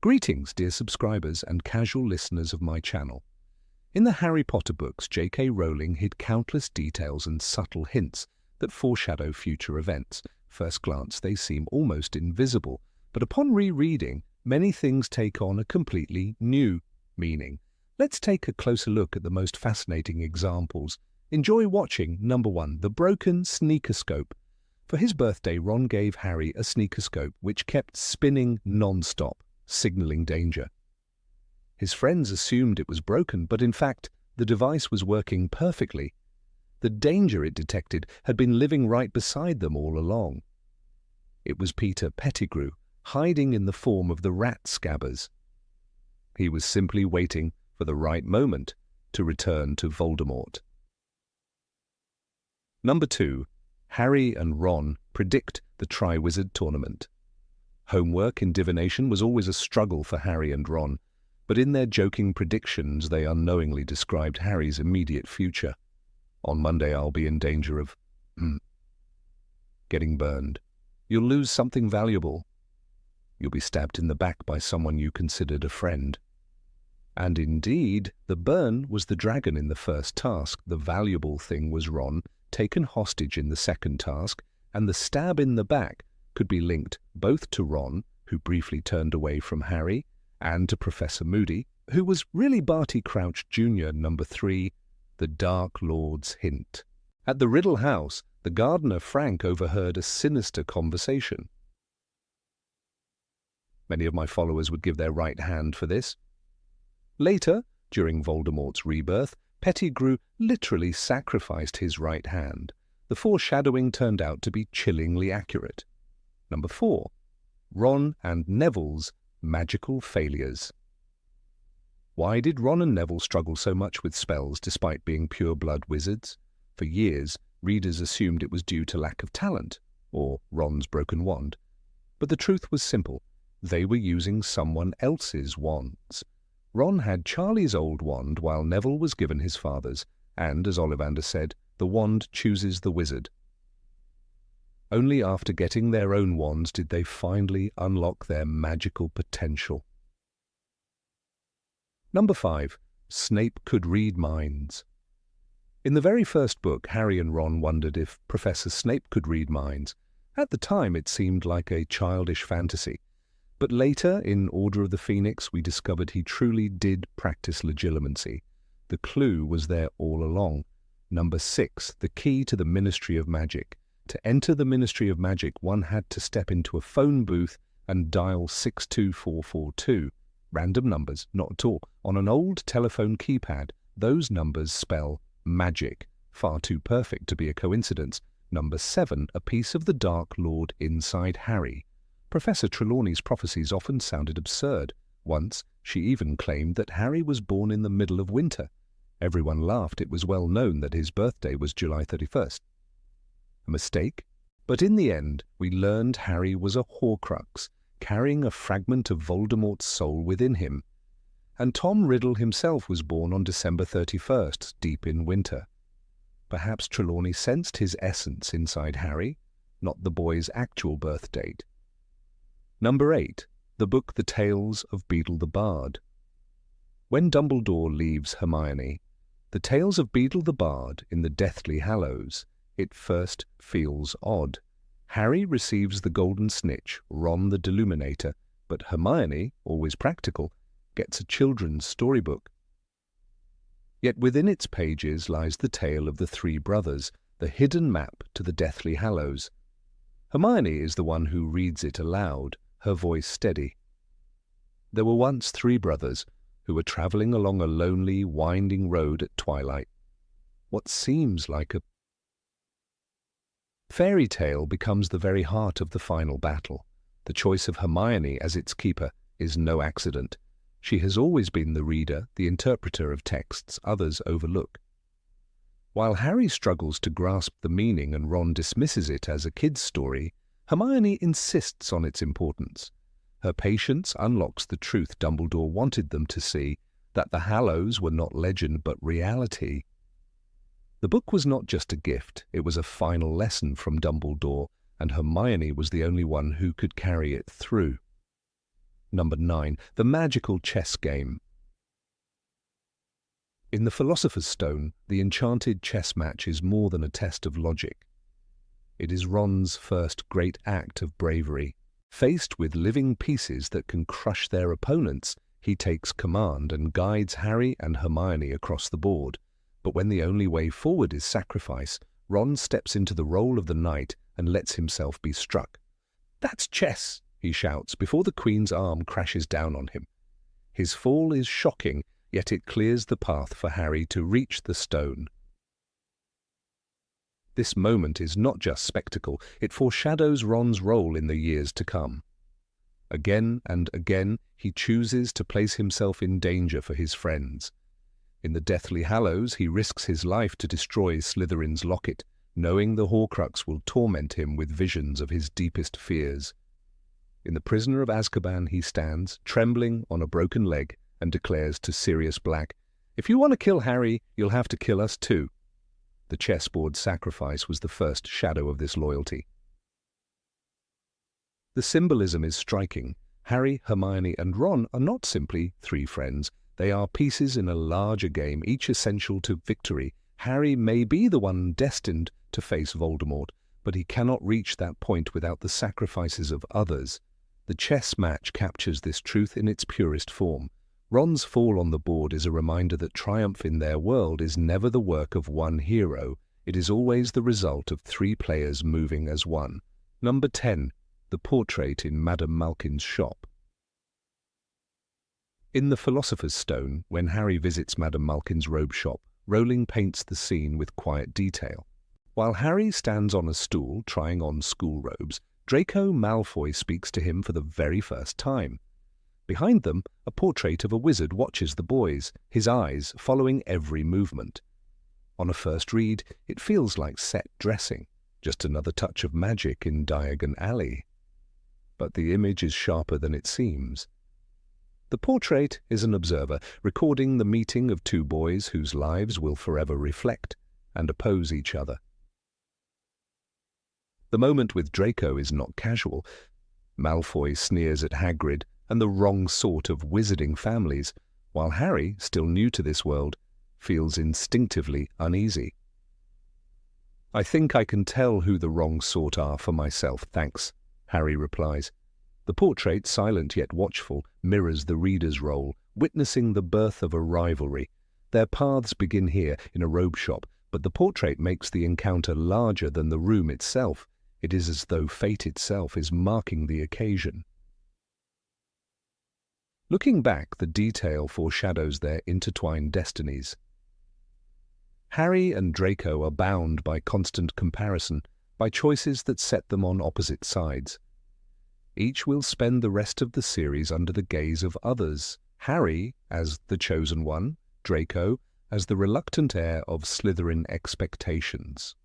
Greetings, dear subscribers and casual listeners of my channel. In the Harry Potter books, J.K. Rowling hid countless details and subtle hints that foreshadow future events. First glance, they seem almost invisible, but upon rereading, many things take on a completely new meaning. Let's take a closer look at the most fascinating examples. Enjoy watching. Number 1. The broken sneakerscope. For his birthday, Ron gave Harry a sneakerscope which kept spinning non-stop, signaling danger. His friends assumed it was broken, but in fact, the device was working perfectly. The danger it detected had been living right beside them all along. It was Peter Pettigrew, hiding in the form of the rat scabbers. He was simply waiting for the right moment to return to Voldemort. Number 2. Harry and Ron predict the Triwizard Tournament. Homework in divination was always a struggle for Harry and Ron, but in their joking predictions they unknowingly described Harry's immediate future. On Monday I'll be in danger of getting burned. You'll lose something valuable. You'll be stabbed in the back by someone you considered a friend. And indeed, the burn was the dragon in the first task, the valuable thing was Ron, taken hostage in the second task, and the stab in the back could be linked both to Ron, who briefly turned away from Harry, and to Professor Moody, who was really Barty Crouch Jr. Number 3, the Dark Lord's hint. At the Riddle House, the gardener Frank overheard a sinister conversation. Many of my followers would give their right hand for this. Later, during Voldemort's rebirth, Pettigrew literally sacrificed his right hand. The foreshadowing turned out to be chillingly accurate. Number 4. Ron and Neville's magical failures. Why did Ron and Neville struggle so much with spells despite being pure-blood wizards? For years, readers assumed it was due to lack of talent, or Ron's broken wand. But the truth was simple. They were using someone else's wands. Ron had Charlie's old wand while Neville was given his father's, and, as Ollivander said, the wand chooses the wizard. Only after getting their own wands did they finally unlock their magical potential. Number 5. Snape could read minds. In the very first book, Harry and Ron wondered if Professor Snape could read minds. At the time, it seemed like a childish fantasy. But later, in Order of the Phoenix, we discovered he truly did practice legilimency. The clue was there all along. Number 6. The key to the Ministry of Magic. To enter the Ministry of Magic, one had to step into a phone booth and dial 62442. Random numbers, not at all. On an old telephone keypad, those numbers spell magic. Far too perfect to be a coincidence. Number 7. A piece of the Dark Lord inside Harry. Professor Trelawney's prophecies often sounded absurd. Once, she even claimed that Harry was born in the middle of winter. Everyone laughed. It was well known that his birthday was July 31st. A mistake? But in the end, we learned Harry was a Horcrux, carrying a fragment of Voldemort's soul within him. And Tom Riddle himself was born on December 31st, deep in winter. Perhaps Trelawney sensed his essence inside Harry, not the boy's actual birth date. Number 8. The book The Tales of Beedle the Bard. When Dumbledore leaves Hermione, the tales of Beedle the Bard in the Deathly Hallows, it first feels odd. Harry receives the Golden Snitch, Ron the Deluminator, but Hermione, always practical, gets a children's storybook. Yet within its pages lies the tale of the three brothers, the hidden map to the Deathly Hallows. Hermione is the one who reads it aloud, her voice steady. There were once 3 brothers who were travelling along a lonely, winding road at twilight. What seems like a fairy tale becomes the very heart of the final battle. The choice of Hermione as its keeper is no accident. She has always been the reader, the interpreter of texts others overlook. While Harry struggles to grasp the meaning and Ron dismisses it as a kid's story, Hermione insists on its importance. Her patience unlocks the truth Dumbledore wanted them to see, that the Hallows were not legend but reality. The book was not just a gift, it was a final lesson from Dumbledore, and Hermione was the only one who could carry it through. Number 9. The magical chess game. In the Philosopher's Stone, the enchanted chess match is more than a test of logic. It is Ron's first great act of bravery. Faced with living pieces that can crush their opponents, he takes command and guides Harry and Hermione across the board. But when the only way forward is sacrifice, Ron steps into the role of the knight and lets himself be struck. "That's chess!" he shouts before the Queen's arm crashes down on him. His fall is shocking, yet it clears the path for Harry to reach the stone. This moment is not just spectacle, it foreshadows Ron's role in the years to come. Again and again, he chooses to place himself in danger for his friends. In the Deathly Hallows, he risks his life to destroy Slytherin's locket, knowing the Horcrux will torment him with visions of his deepest fears. In The Prisoner of Azkaban, he stands, trembling on a broken leg, and declares to Sirius Black, "If you want to kill Harry, you'll have to kill us too." The chessboard sacrifice was the first shadow of this loyalty. The symbolism is striking. Harry, Hermione, and Ron are not simply three friends. They are pieces in a larger game, each essential to victory. Harry may be the one destined to face Voldemort, but he cannot reach that point without the sacrifices of others. The chess match captures this truth in its purest form. Ron's fall on the board is a reminder that triumph in their world is never the work of one hero. It is always the result of three players moving as one. Number 10. The portrait in Madame Malkin's shop. In The Philosopher's Stone, when Harry visits Madame Malkin's robe shop, Rowling paints the scene with quiet detail. While Harry stands on a stool trying on school robes, Draco Malfoy speaks to him for the very first time. Behind them, a portrait of a wizard watches the boys, his eyes following every movement. On a first read, it feels like set dressing, just another touch of magic in Diagon Alley. But the image is sharper than it seems. The portrait is an observer, recording the meeting of two boys whose lives will forever reflect and oppose each other. The moment with Draco is not casual. Malfoy sneers at Hagrid and the wrong sort of wizarding families, while Harry, still new to this world, feels instinctively uneasy. "I think I can tell who the wrong sort are for myself, thanks," Harry replies. The portrait, silent yet watchful, mirrors the reader's role, witnessing the birth of a rivalry. Their paths begin here, in a robe shop, but the portrait makes the encounter larger than the room itself. It is as though fate itself is marking the occasion. Looking back, the detail foreshadows their intertwined destinies. Harry and Draco are bound by constant comparison, by choices that set them on opposite sides. Each will spend the rest of the series under the gaze of others, Harry as the chosen one, Draco as the reluctant heir of Slytherin expectations.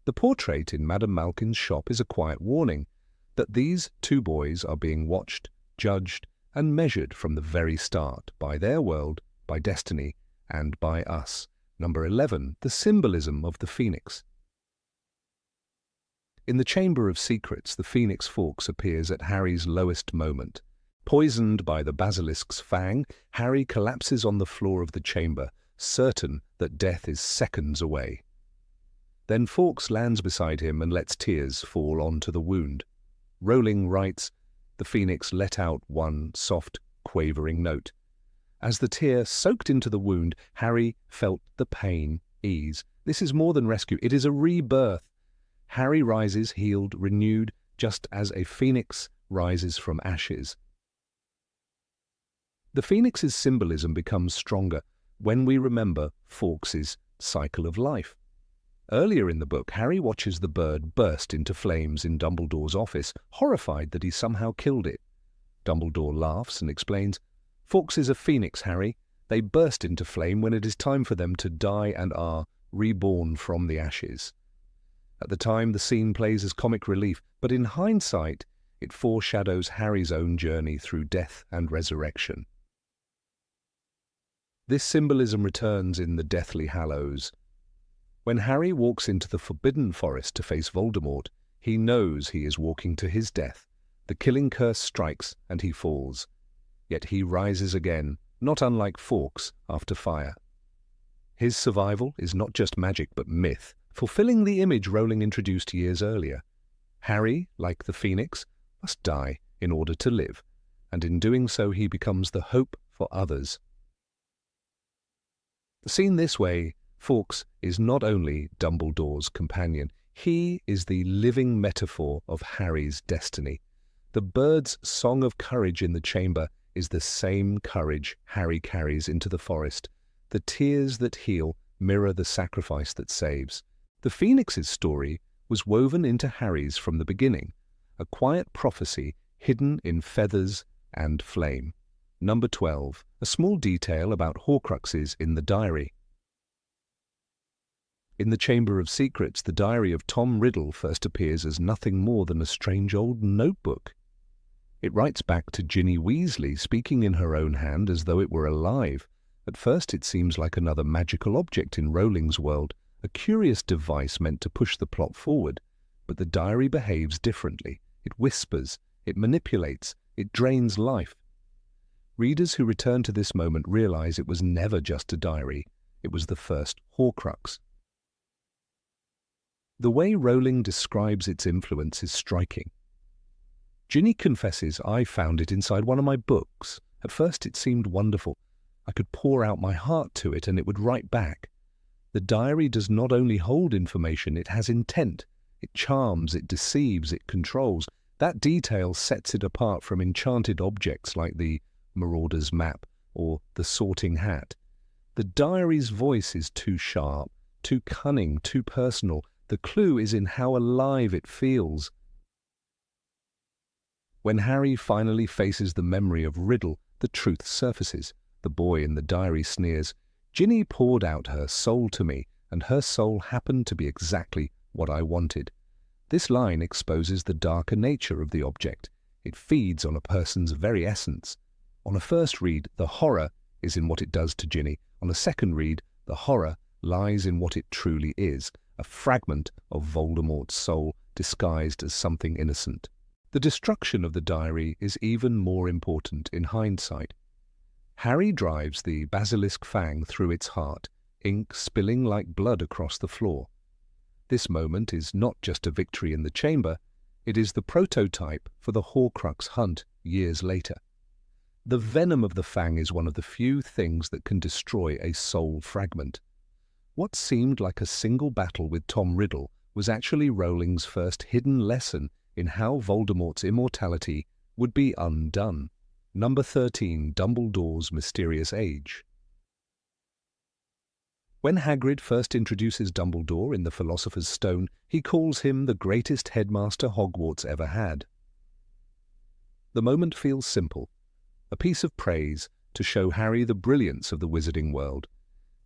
The portrait in Madame Malkin's shop is a quiet warning that these two boys are being watched, judged, and measured from the very start by their world, by destiny, and by us. Number 11. The symbolism of the Phoenix. In the Chamber of Secrets, the Phoenix Fawkes appears at Harry's lowest moment. Poisoned by the basilisk's fang, Harry collapses on the floor of the chamber, certain that death is seconds away. Then Fawkes lands beside him and lets tears fall onto the wound. Rowling writes, "The Phoenix let out one soft, quavering note. As the tear soaked into the wound, Harry felt the pain ease. This is more than rescue, it is a rebirth. Harry rises, healed, renewed, just as a phoenix rises from ashes." The Phoenix's symbolism becomes stronger when we remember Fawkes's cycle of life. Earlier in the book, Harry watches the bird burst into flames in Dumbledore's office, horrified that he somehow killed it. Dumbledore laughs and explains, "Fawkes is a phoenix, Harry. They burst into flame when it is time for them to die and are reborn from the ashes." At the time, the scene plays as comic relief, but in hindsight, it foreshadows Harry's own journey through death and resurrection. This symbolism returns in the Deathly Hallows. When Harry walks into the Forbidden Forest to face Voldemort, he knows he is walking to his death, The killing curse strikes and he falls. Yet he rises again, not unlike Fawkes after fire. His survival is not just magic but myth, fulfilling the image Rowling introduced years earlier. Harry, like the phoenix, must die in order to live, and in doing so he becomes the hope for others. Seen this way, Fawkes is not only Dumbledore's companion, he is the living metaphor of Harry's destiny. The bird's song of courage in the chamber is the same courage Harry carries into the forest. The tears that heal mirror the sacrifice that saves. The phoenix's story was woven into Harry's from the beginning, a quiet prophecy hidden in feathers and flame. Number 12. A small detail about Horcruxes in the diary. In the Chamber of Secrets, the diary of Tom Riddle first appears as nothing more than a strange old notebook. It writes back to Ginny Weasley, speaking in her own hand as though it were alive. At first it seems like another magical object in Rowling's world, a curious device meant to push the plot forward. But the diary behaves differently. It whispers, it manipulates, it drains life. Readers who return to this moment realize it was never just a diary. It was the first Horcrux. The way Rowling describes its influence is striking. Ginny confesses, "I found it inside one of my books. At first it seemed wonderful. I could pour out my heart to it and it would write back." The diary does not only hold information, it has intent. It charms, it deceives, it controls. That detail sets it apart from enchanted objects like the Marauder's Map or the Sorting Hat. The diary's voice is too sharp, too cunning, too personal. The clue is in how alive it feels. When Harry finally faces the memory of Riddle, the truth surfaces. The boy in the diary sneers, "Ginny poured out her soul to me, and her soul happened to be exactly what I wanted." This line exposes the darker nature of the object. It feeds on a person's very essence. On a first read, the horror is in what it does to Ginny. On a second read, the horror lies in what it truly is, a fragment of Voldemort's soul disguised as something innocent. The destruction of the diary is even more important in hindsight. Harry drives the basilisk fang through its heart, ink spilling like blood across the floor. This moment is not just a victory in the chamber, it is the prototype for the Horcrux hunt years later. The venom of the fang is one of the few things that can destroy a soul fragment. What seemed like a single battle with Tom Riddle was actually Rowling's first hidden lesson in how Voldemort's immortality would be undone. Number 13. Dumbledore's Mysterious Age. When Hagrid first introduces Dumbledore in the Philosopher's Stone, he calls him the greatest headmaster Hogwarts ever had. The moment feels simple, a piece of praise to show Harry the brilliance of the wizarding world.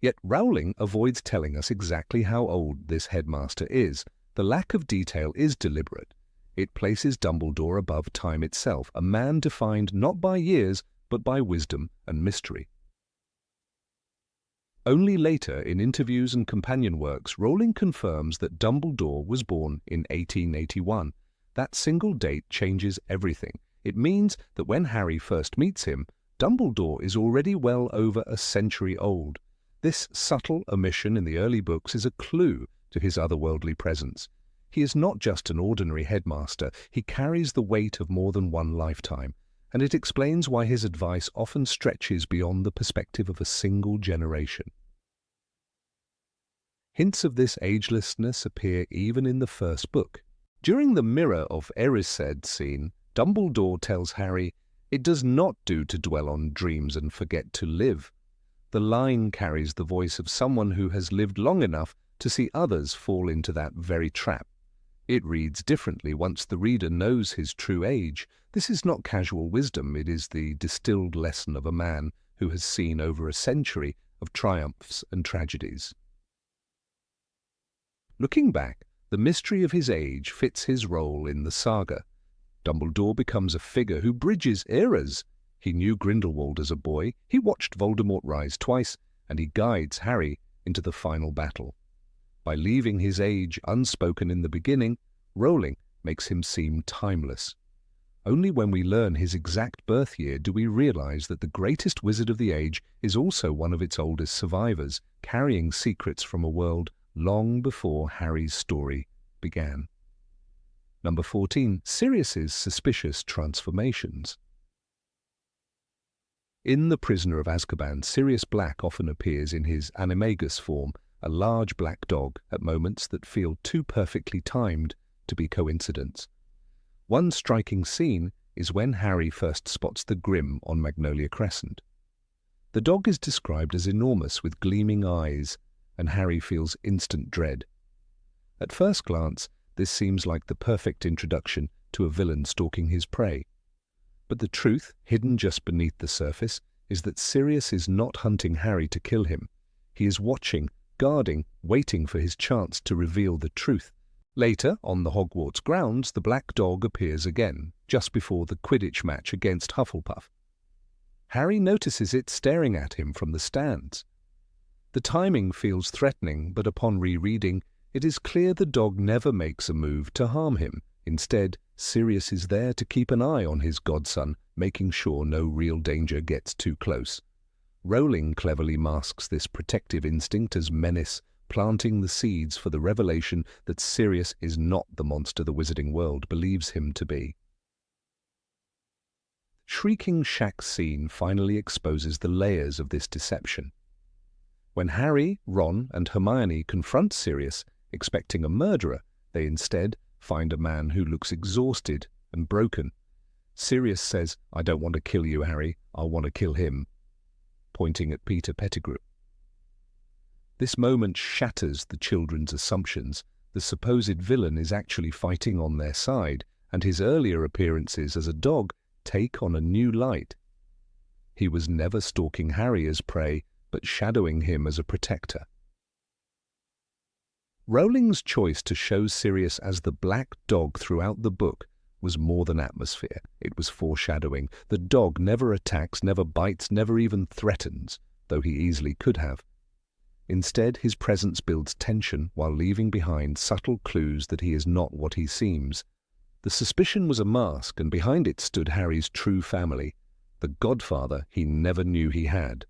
Yet Rowling avoids telling us exactly how old this headmaster is. The lack of detail is deliberate. It places Dumbledore above time itself, a man defined not by years, but by wisdom and mystery. Only later, in interviews and companion works, Rowling confirms that Dumbledore was born in 1881. That single date changes everything. It means that when Harry first meets him, Dumbledore is already well over a century old. This subtle omission in the early books is a clue to his otherworldly presence. He is not just an ordinary headmaster, he carries the weight of more than one lifetime, and it explains why his advice often stretches beyond the perspective of a single generation. Hints of this agelessness appear even in the first book. During the Mirror of Erised scene, Dumbledore tells Harry, "It does not do to dwell on dreams and forget to live." The line carries the voice of someone who has lived long enough to see others fall into that very trap. It reads differently once the reader knows his true age. This is not casual wisdom, it is the distilled lesson of a man who has seen over a century of triumphs and tragedies. Looking back, the mystery of his age fits his role in the saga. Dumbledore becomes a figure who bridges eras. He knew Grindelwald as a boy, he watched Voldemort rise twice, and he guides Harry into the final battle. By leaving his age unspoken in the beginning, Rowling makes him seem timeless. Only when we learn his exact birth year do we realize that the greatest wizard of the age is also one of its oldest survivors, carrying secrets from a world long before Harry's story began. Number 14. Sirius's suspicious transformations. In The Prisoner of Azkaban, Sirius Black often appears in his animagus form, a large black dog, at moments that feel too perfectly timed to be coincidence. One striking scene is when Harry first spots the Grim on Magnolia Crescent. The dog is described as enormous with gleaming eyes, and Harry feels instant dread. At first glance, this seems like the perfect introduction to a villain stalking his prey. But the truth, hidden just beneath the surface, is that Sirius is not hunting Harry to kill him. He is watching, guarding, waiting for his chance to reveal the truth. Later, on the Hogwarts grounds, the black dog appears again, just before the Quidditch match against Hufflepuff. Harry notices it staring at him from the stands. The timing feels threatening, but upon rereading, it is clear the dog never makes a move to harm him. Instead, Sirius is there to keep an eye on his godson, making sure no real danger gets too close. Rowling cleverly masks this protective instinct as menace, planting the seeds for the revelation that Sirius is not the monster the wizarding world believes him to be. Shrieking Shack scene finally exposes the layers of this deception. When Harry, Ron, and Hermione confront Sirius, expecting a murderer, they instead find a man who looks exhausted and broken. Sirius says, "I don't want to kill you, Harry, I want to kill him," pointing at Peter Pettigrew. This moment shatters the children's assumptions. The supposed villain is actually fighting on their side, and his earlier appearances as a dog take on a new light. He was never stalking Harry as prey, but shadowing him as a protector. Rowling's choice to show Sirius as the black dog throughout the book was more than atmosphere. It was foreshadowing. The dog never attacks, never bites, never even threatens, though he easily could have. Instead, his presence builds tension while leaving behind subtle clues that he is not what he seems. The suspicion was a mask, and behind it stood Harry's true family, the godfather he never knew he had.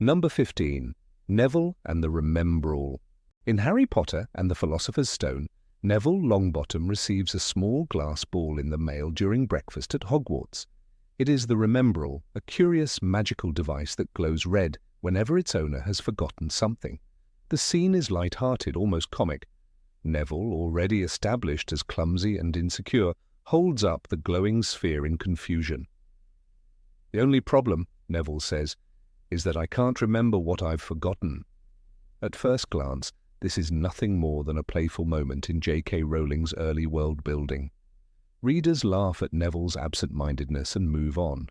Number 15. Neville and the Remembrall. In Harry Potter and the Philosopher's Stone, Neville Longbottom receives a small glass ball in the mail during breakfast at Hogwarts. It is the Remembrall, a curious magical device that glows red whenever its owner has forgotten something. The scene is light-hearted, almost comic. Neville, already established as clumsy and insecure, holds up the glowing sphere in confusion. "The only problem," Neville says, "is that I can't remember what I've forgotten." At first glance, this is nothing more than a playful moment in J.K. Rowling's early world-building. Readers laugh at Neville's absent-mindedness and move on.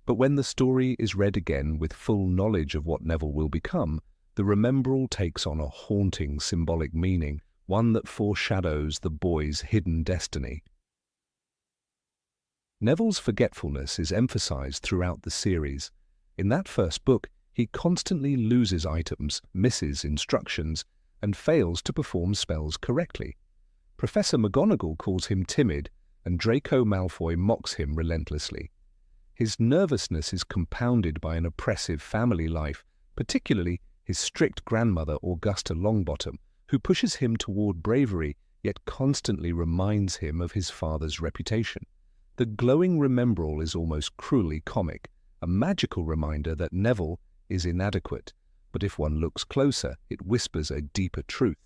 But when the story is read again with full knowledge of what Neville will become, the Remembrall takes on a haunting symbolic meaning, one that foreshadows the boy's hidden destiny. Neville's forgetfulness is emphasized throughout the series. In that first book, he constantly loses items, misses instructions, and fails to perform spells correctly. Professor McGonagall calls him timid, and Draco Malfoy mocks him relentlessly. His nervousness is compounded by an oppressive family life, particularly his strict grandmother Augusta Longbottom, who pushes him toward bravery, yet constantly reminds him of his father's reputation. The glowing Remembrall is almost cruelly comic, a magical reminder that Neville is inadequate, but if one looks closer, it whispers a deeper truth.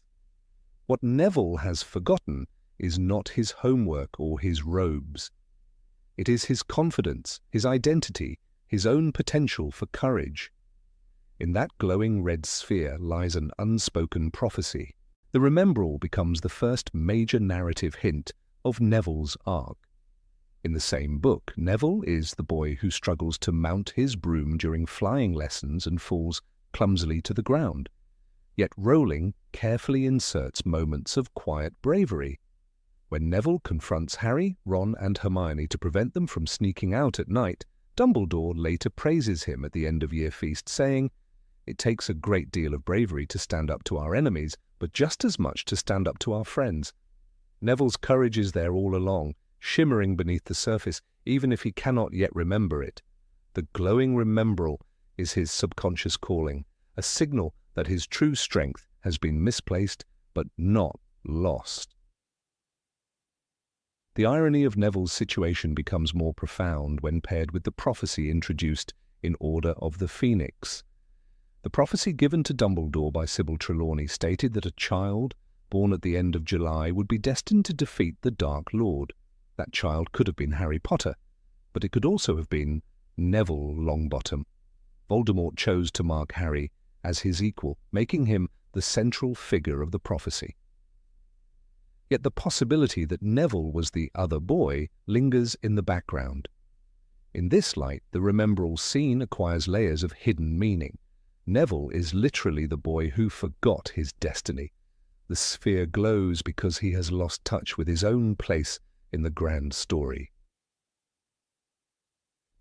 What Neville has forgotten is not his homework or his robes. It is his confidence, his identity, his own potential for courage. In that glowing red sphere lies an unspoken prophecy. The Remembrall becomes the first major narrative hint of Neville's arc. In the same book, Neville is the boy who struggles to mount his broom during flying lessons and falls clumsily to the ground. Yet Rowling carefully inserts moments of quiet bravery. When Neville confronts Harry, Ron, and Hermione to prevent them from sneaking out at night, Dumbledore later praises him at the end-of-year feast, saying, "It takes a great deal of bravery to stand up to our enemies, but just as much to stand up to our friends." Neville's courage is there all along, shimmering beneath the surface, even if he cannot yet remember it. The glowing remembrel is his subconscious calling, a signal that his true strength has been misplaced but not lost. The irony of Neville's situation becomes more profound when paired with the prophecy introduced in Order of the Phoenix. The prophecy given to Dumbledore by Sybil Trelawney stated that a child born at the end of July would be destined to defeat the Dark Lord. That child could have been Harry Potter, but it could also have been Neville Longbottom. Voldemort chose to mark Harry as his equal, making him the central figure of the prophecy. Yet the possibility that Neville was the other boy lingers in the background. In this light, the remembrel scene acquires layers of hidden meaning. Neville is literally the boy who forgot his destiny. The sphere glows because he has lost touch with his own place in the grand story.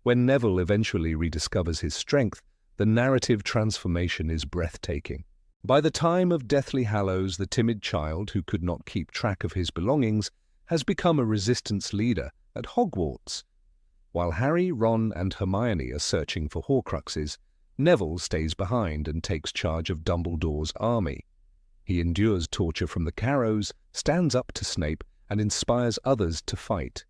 When Neville eventually rediscovers his strength, the narrative transformation is breathtaking. By the time of Deathly Hallows, the timid child who could not keep track of his belongings has become a resistance leader at Hogwarts. While Harry, Ron, and Hermione are searching for Horcruxes, Neville stays behind and takes charge of Dumbledore's army. He endures torture from the Carrows, stands up to Snape, and inspires others to fight.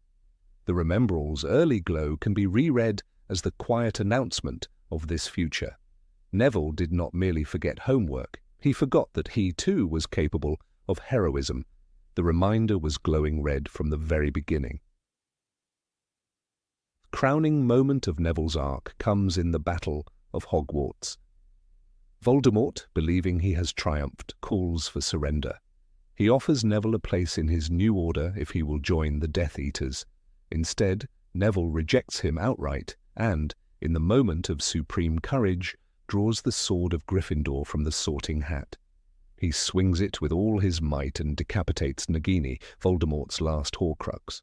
The Remembrel's early glow can be reread as the quiet announcement of this future. Neville did not merely forget homework, he forgot that he too was capable of heroism. The reminder was glowing red from the very beginning. The crowning moment of Neville's arc comes in the Battle of Hogwarts. Voldemort, believing he has triumphed, calls for surrender. He offers Neville a place in his new order if he will join the Death Eaters. Instead, Neville rejects him outright and, in the moment of supreme courage, draws the sword of Gryffindor from the Sorting Hat. He swings it with all his might and decapitates Nagini, Voldemort's last Horcrux.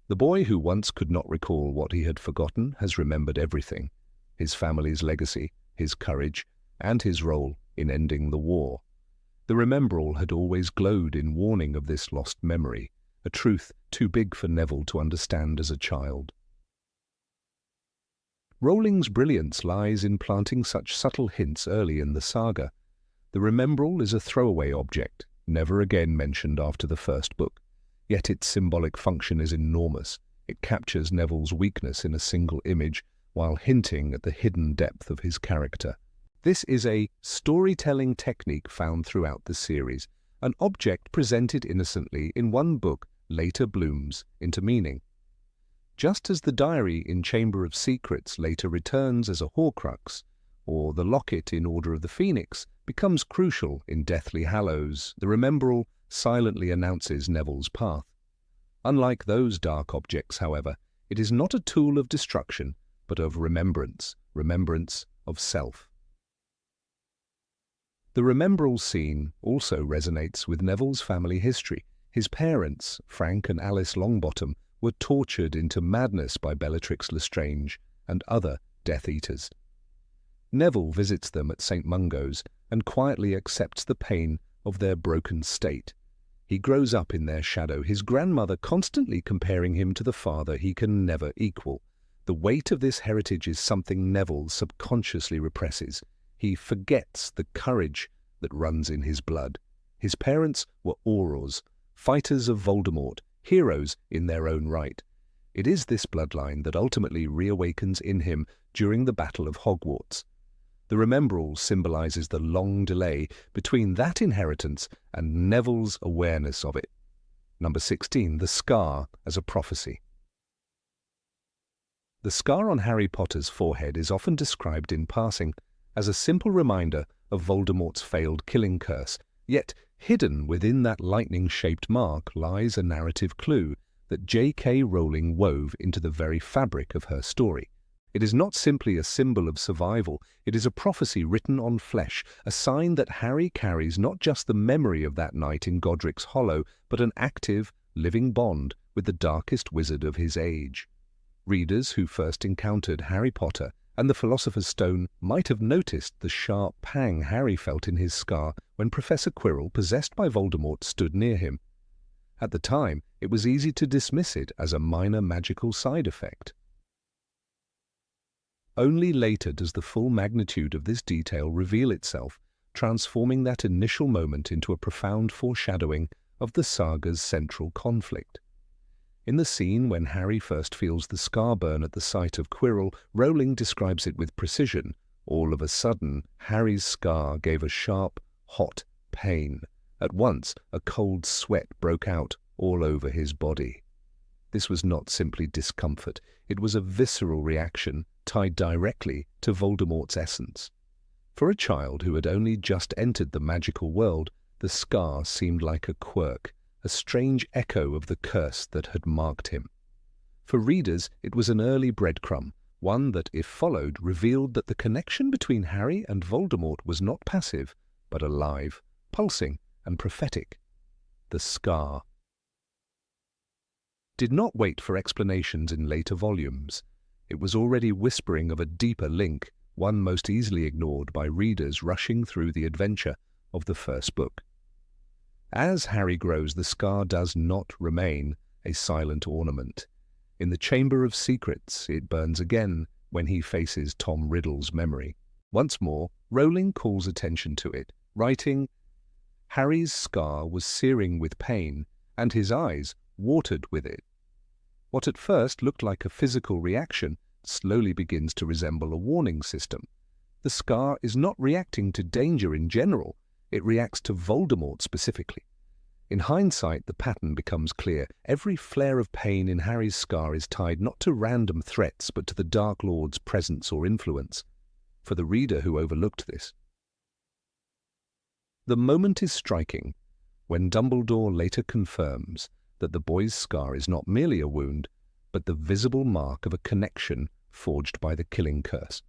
The boy who once could not recall what he had forgotten has remembered everything: his family's legacy, his courage, and his role in ending the war. The Remembrel had always glowed in warning of this lost memory, a truth too big for Neville to understand as a child. Rowling's brilliance lies in planting such subtle hints early in the saga. The Remembrel is a throwaway object, never again mentioned after the first book, yet its symbolic function is enormous. It captures Neville's weakness in a single image, while hinting at the hidden depth of his character. This is a storytelling technique found throughout the series. An object presented innocently in one book later blooms into meaning. Just as the diary in Chamber of Secrets later returns as a Horcrux, or the locket in Order of the Phoenix becomes crucial in Deathly Hallows, the Remembrel silently announces Neville's path. Unlike those dark objects, however, it is not a tool of destruction, but of remembrance of self. The Remembrel scene also resonates with Neville's family history. His parents, Frank and Alice Longbottom, were tortured into madness by Bellatrix Lestrange and other Death Eaters. Neville visits them at St. Mungo's and quietly accepts the pain of their broken state. He grows up in their shadow, his grandmother constantly comparing him to the father he can never equal. The weight of this heritage is something Neville subconsciously represses. He forgets the courage that runs in his blood. His parents were Aurors, fighters of Voldemort, heroes in their own right. It is this bloodline that ultimately reawakens in him during the Battle of Hogwarts. The Remembrel symbolizes the long delay between that inheritance and Neville's awareness of it. Number 16, the scar as a prophecy. The scar on Harry Potter's forehead is often described in passing as a simple reminder of Voldemort's failed killing curse, yet hidden within that lightning-shaped mark lies a narrative clue that J.K. Rowling wove into the very fabric of her story. It is not simply a symbol of survival, it is a prophecy written on flesh, a sign that Harry carries not just the memory of that night in Godric's Hollow, but an active, living bond with the darkest wizard of his age. Readers who first encountered Harry Potter and the Philosopher's Stone might have noticed the sharp pang Harry felt in his scar when Professor Quirrell, possessed by Voldemort, stood near him. At the time, it was easy to dismiss it as a minor magical side effect. Only later does the full magnitude of this detail reveal itself, transforming that initial moment into a profound foreshadowing of the saga's central conflict. In the scene when Harry first feels the scar burn at the sight of Quirrell, Rowling describes it with precision. All of a sudden, Harry's scar gave a sharp, hot pain. At once, a cold sweat broke out all over his body. This was not simply discomfort, it was a visceral reaction tied directly to Voldemort's essence. For a child who had only just entered the magical world, the scar seemed like a quirk, a strange echo of the curse that had marked him. For readers, it was an early breadcrumb, one that, if followed, revealed that the connection between Harry and Voldemort was not passive, but alive, pulsing, and prophetic. The scar did not wait for explanations in later volumes. It was already whispering of a deeper link, one most easily ignored by readers rushing through the adventure of the first book. As Harry grows, the scar does not remain a silent ornament. In the Chamber of Secrets, it burns again when he faces Tom Riddle's memory. Once more, Rowling calls attention to it, writing, "Harry's scar was searing with pain, and his eyes watered with it." What at first looked like a physical reaction slowly begins to resemble a warning system. The scar is not reacting to danger in general, it reacts to Voldemort specifically. In hindsight, the pattern becomes clear. Every flare of pain in Harry's scar is tied not to random threats, but to the Dark Lord's presence or influence. For the reader who overlooked this, the moment is striking when Dumbledore later confirms that the boy's scar is not merely a wound, but the visible mark of a connection forged by the killing curse.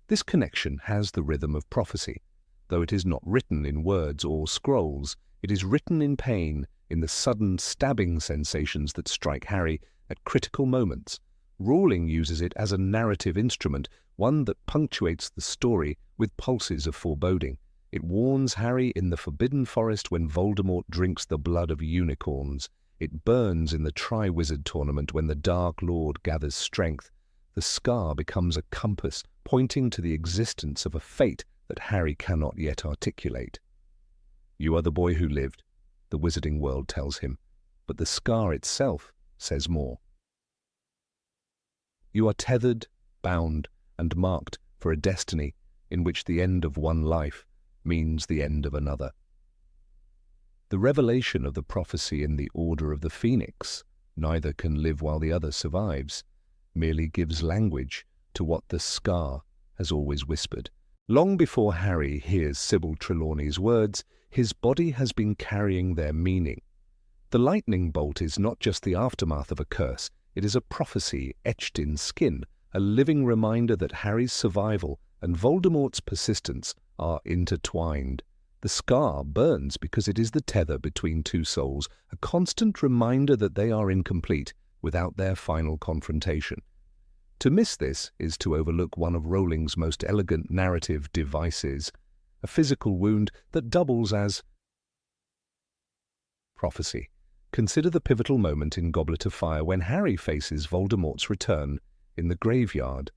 This connection has the rhythm of prophecy. Though it is not written in words or scrolls, it is written in pain, in the sudden stabbing sensations that strike Harry at critical moments. Rowling uses it as a narrative instrument, one that punctuates the story with pulses of foreboding. It warns Harry in the Forbidden Forest when Voldemort drinks the blood of unicorns. It burns in the Triwizard Tournament when the Dark Lord gathers strength. The scar becomes a compass pointing to the existence of a fate that Harry cannot yet articulate. "You are the boy who lived," the wizarding world tells him, but the scar itself says more. You are tethered, bound, and marked for a destiny in which the end of one life means the end of another. The revelation of the prophecy in the Order of the Phoenix, neither can live while the other survives, merely gives language to what the scar has always whispered. Long before Harry hears Sybil Trelawney's words, his body has been carrying their meaning. The lightning bolt is not just the aftermath of a curse, it is a prophecy etched in skin, a living reminder that Harry's survival and Voldemort's persistence are intertwined. The scar burns because it is the tether between two souls, a constant reminder that they are incomplete without their final confrontation. To miss this is to overlook one of Rowling's most elegant narrative devices, a physical wound that doubles as prophecy. Consider the pivotal moment in Goblet of Fire when Harry faces Voldemort's return in the graveyard.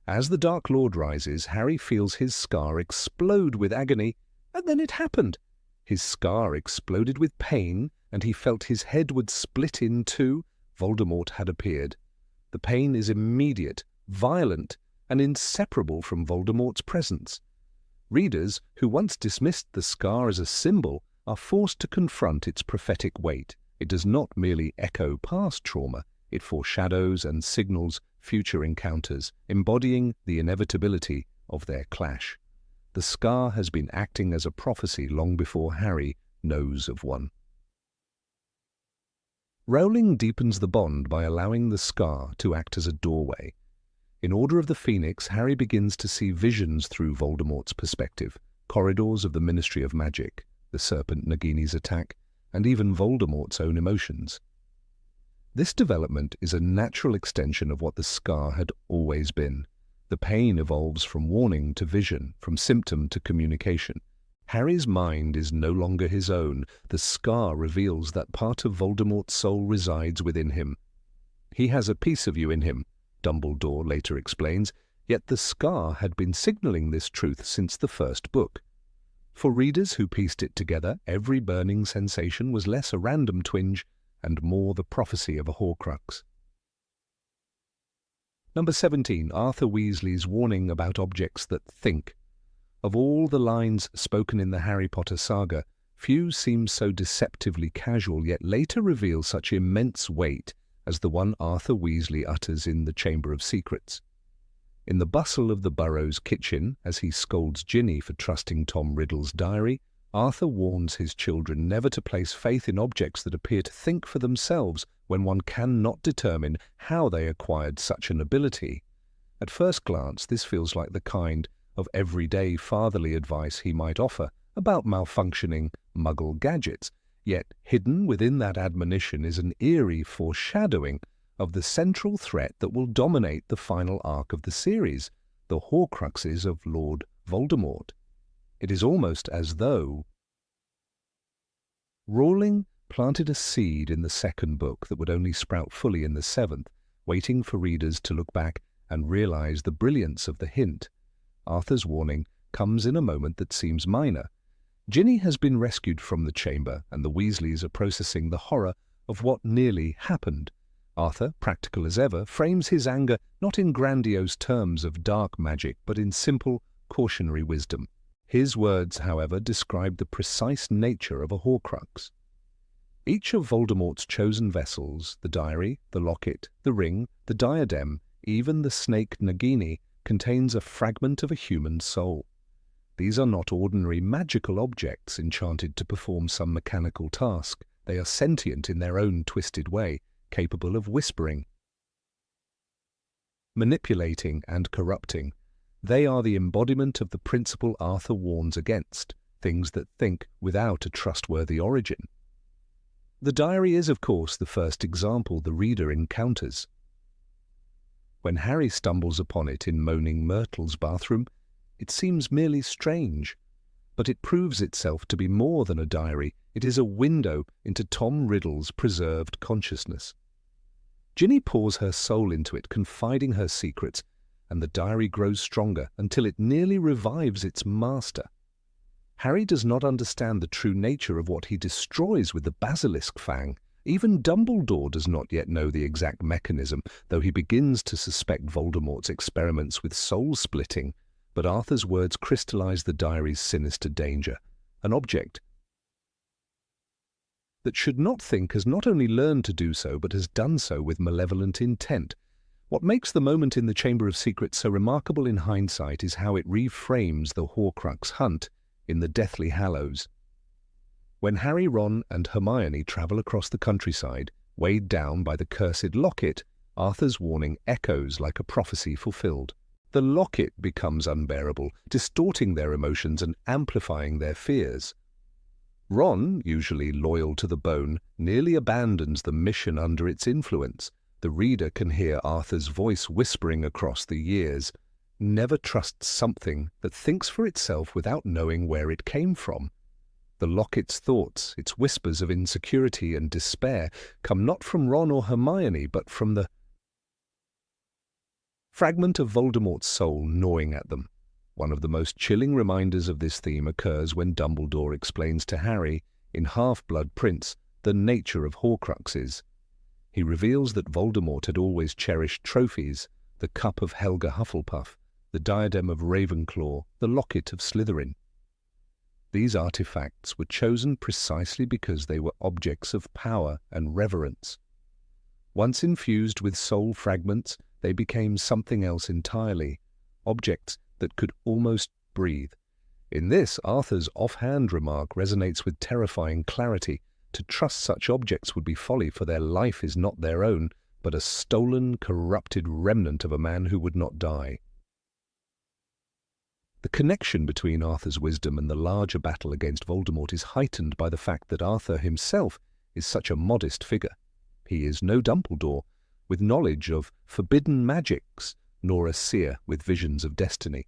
As the Dark Lord rises, Harry feels his scar explode with agony, and then it happened. His scar exploded with pain, and he felt his head would split in two. Voldemort had appeared. The pain is immediate, violent, and inseparable from Voldemort's presence. Readers who once dismissed the scar as a symbol are forced to confront its prophetic weight. It does not merely echo past trauma, it foreshadows and signals future encounters, embodying the inevitability of their clash. The scar has been acting as a prophecy long before Harry knows of one. Rowling deepens the bond by allowing the scar to act as a doorway. In Order of the Phoenix, Harry begins to see visions through Voldemort's perspective, corridors of the Ministry of Magic, the Serpent Nagini's attack, and even Voldemort's own emotions. This development is a natural extension of what the scar had always been. The pain evolves from warning to vision, from symptom to communication. Harry's mind is no longer his own. The scar reveals that part of Voldemort's soul resides within him. He has a piece of you in him, Dumbledore later explains, yet the scar had been signaling this truth since the first book. For readers who pieced it together, every burning sensation was less a random twinge and more the prophecy of a Horcrux. Number 17. Arthur Weasley's warning about objects that think. Of all the lines spoken in the Harry Potter saga, few seem so deceptively casual yet later reveal such immense weight as the one Arthur Weasley utters in the Chamber of Secrets. In the bustle of the Burrow's kitchen, as he scolds Ginny for trusting Tom Riddle's diary, Arthur warns his children never to place faith in objects that appear to think for themselves when one cannot determine how they acquired such an ability. At first glance, this feels like the kind of everyday fatherly advice he might offer about malfunctioning Muggle gadgets, yet hidden within that admonition is an eerie foreshadowing of the central threat that will dominate the final arc of the series, the Horcruxes of Lord Voldemort. It is almost as though Rowling planted a seed in the second book that would only sprout fully in the seventh, waiting for readers to look back and realize the brilliance of the hint. Arthur's warning comes in a moment that seems minor. Ginny has been rescued from the chamber, and the Weasleys are processing the horror of what nearly happened. Arthur, practical as ever, frames his anger not in grandiose terms of dark magic, but in simple, cautionary wisdom. His words, however, describe the precise nature of a Horcrux. Each of Voldemort's chosen vessels, the diary, the locket, the ring, the diadem, even the snake Nagini, contains a fragment of a human soul. These are not ordinary magical objects enchanted to perform some mechanical task. They are sentient in their own twisted way, capable of whispering, manipulating, and corrupting. They are the embodiment of the principle Arthur warns against, things that think without a trustworthy origin. The diary is, of course, the first example the reader encounters. When Harry stumbles upon it in Moaning Myrtle's bathroom, it seems merely strange, but it proves itself to be more than a diary. It is a window into Tom Riddle's preserved consciousness. Ginny pours her soul into it, confiding her secrets, and the diary grows stronger until it nearly revives its master. Harry does not understand the true nature of what he destroys with the basilisk fang. Even Dumbledore does not yet know the exact mechanism, though he begins to suspect Voldemort's experiments with soul-splitting. But Arthur's words crystallize the diary's sinister danger. An object that should not think has not only learned to do so, but has done so with malevolent intent. What makes the moment in the Chamber of Secrets so remarkable in hindsight is how it reframes the Horcrux hunt in the Deathly Hallows. When Harry, Ron, and Hermione travel across the countryside, weighed down by the cursed locket, Arthur's warning echoes like a prophecy fulfilled. The locket becomes unbearable, distorting their emotions and amplifying their fears. Ron, usually loyal to the bone, nearly abandons the mission under its influence. The reader can hear Arthur's voice whispering across the years, "Never trust something that thinks for itself without knowing where it came from." The locket's thoughts, its whispers of insecurity and despair, come not from Ron or Hermione, but from the fragment of Voldemort's soul gnawing at them. One of the most chilling reminders of this theme occurs when Dumbledore explains to Harry, in Half-Blood Prince, the nature of Horcruxes. He reveals that Voldemort had always cherished trophies, the cup of Helga Hufflepuff, the diadem of Ravenclaw, the locket of Slytherin. These artifacts were chosen precisely because they were objects of power and reverence. Once infused with soul fragments, they became something else entirely, objects that could almost breathe. In this, Arthur's offhand remark resonates with terrifying clarity. To trust such objects would be folly, for their life is not their own, but a stolen, corrupted remnant of a man who would not die. The connection between Arthur's wisdom and the larger battle against Voldemort is heightened by the fact that Arthur himself is such a modest figure. He is no Dumbledore, with knowledge of forbidden magics, nor a seer with visions of destiny.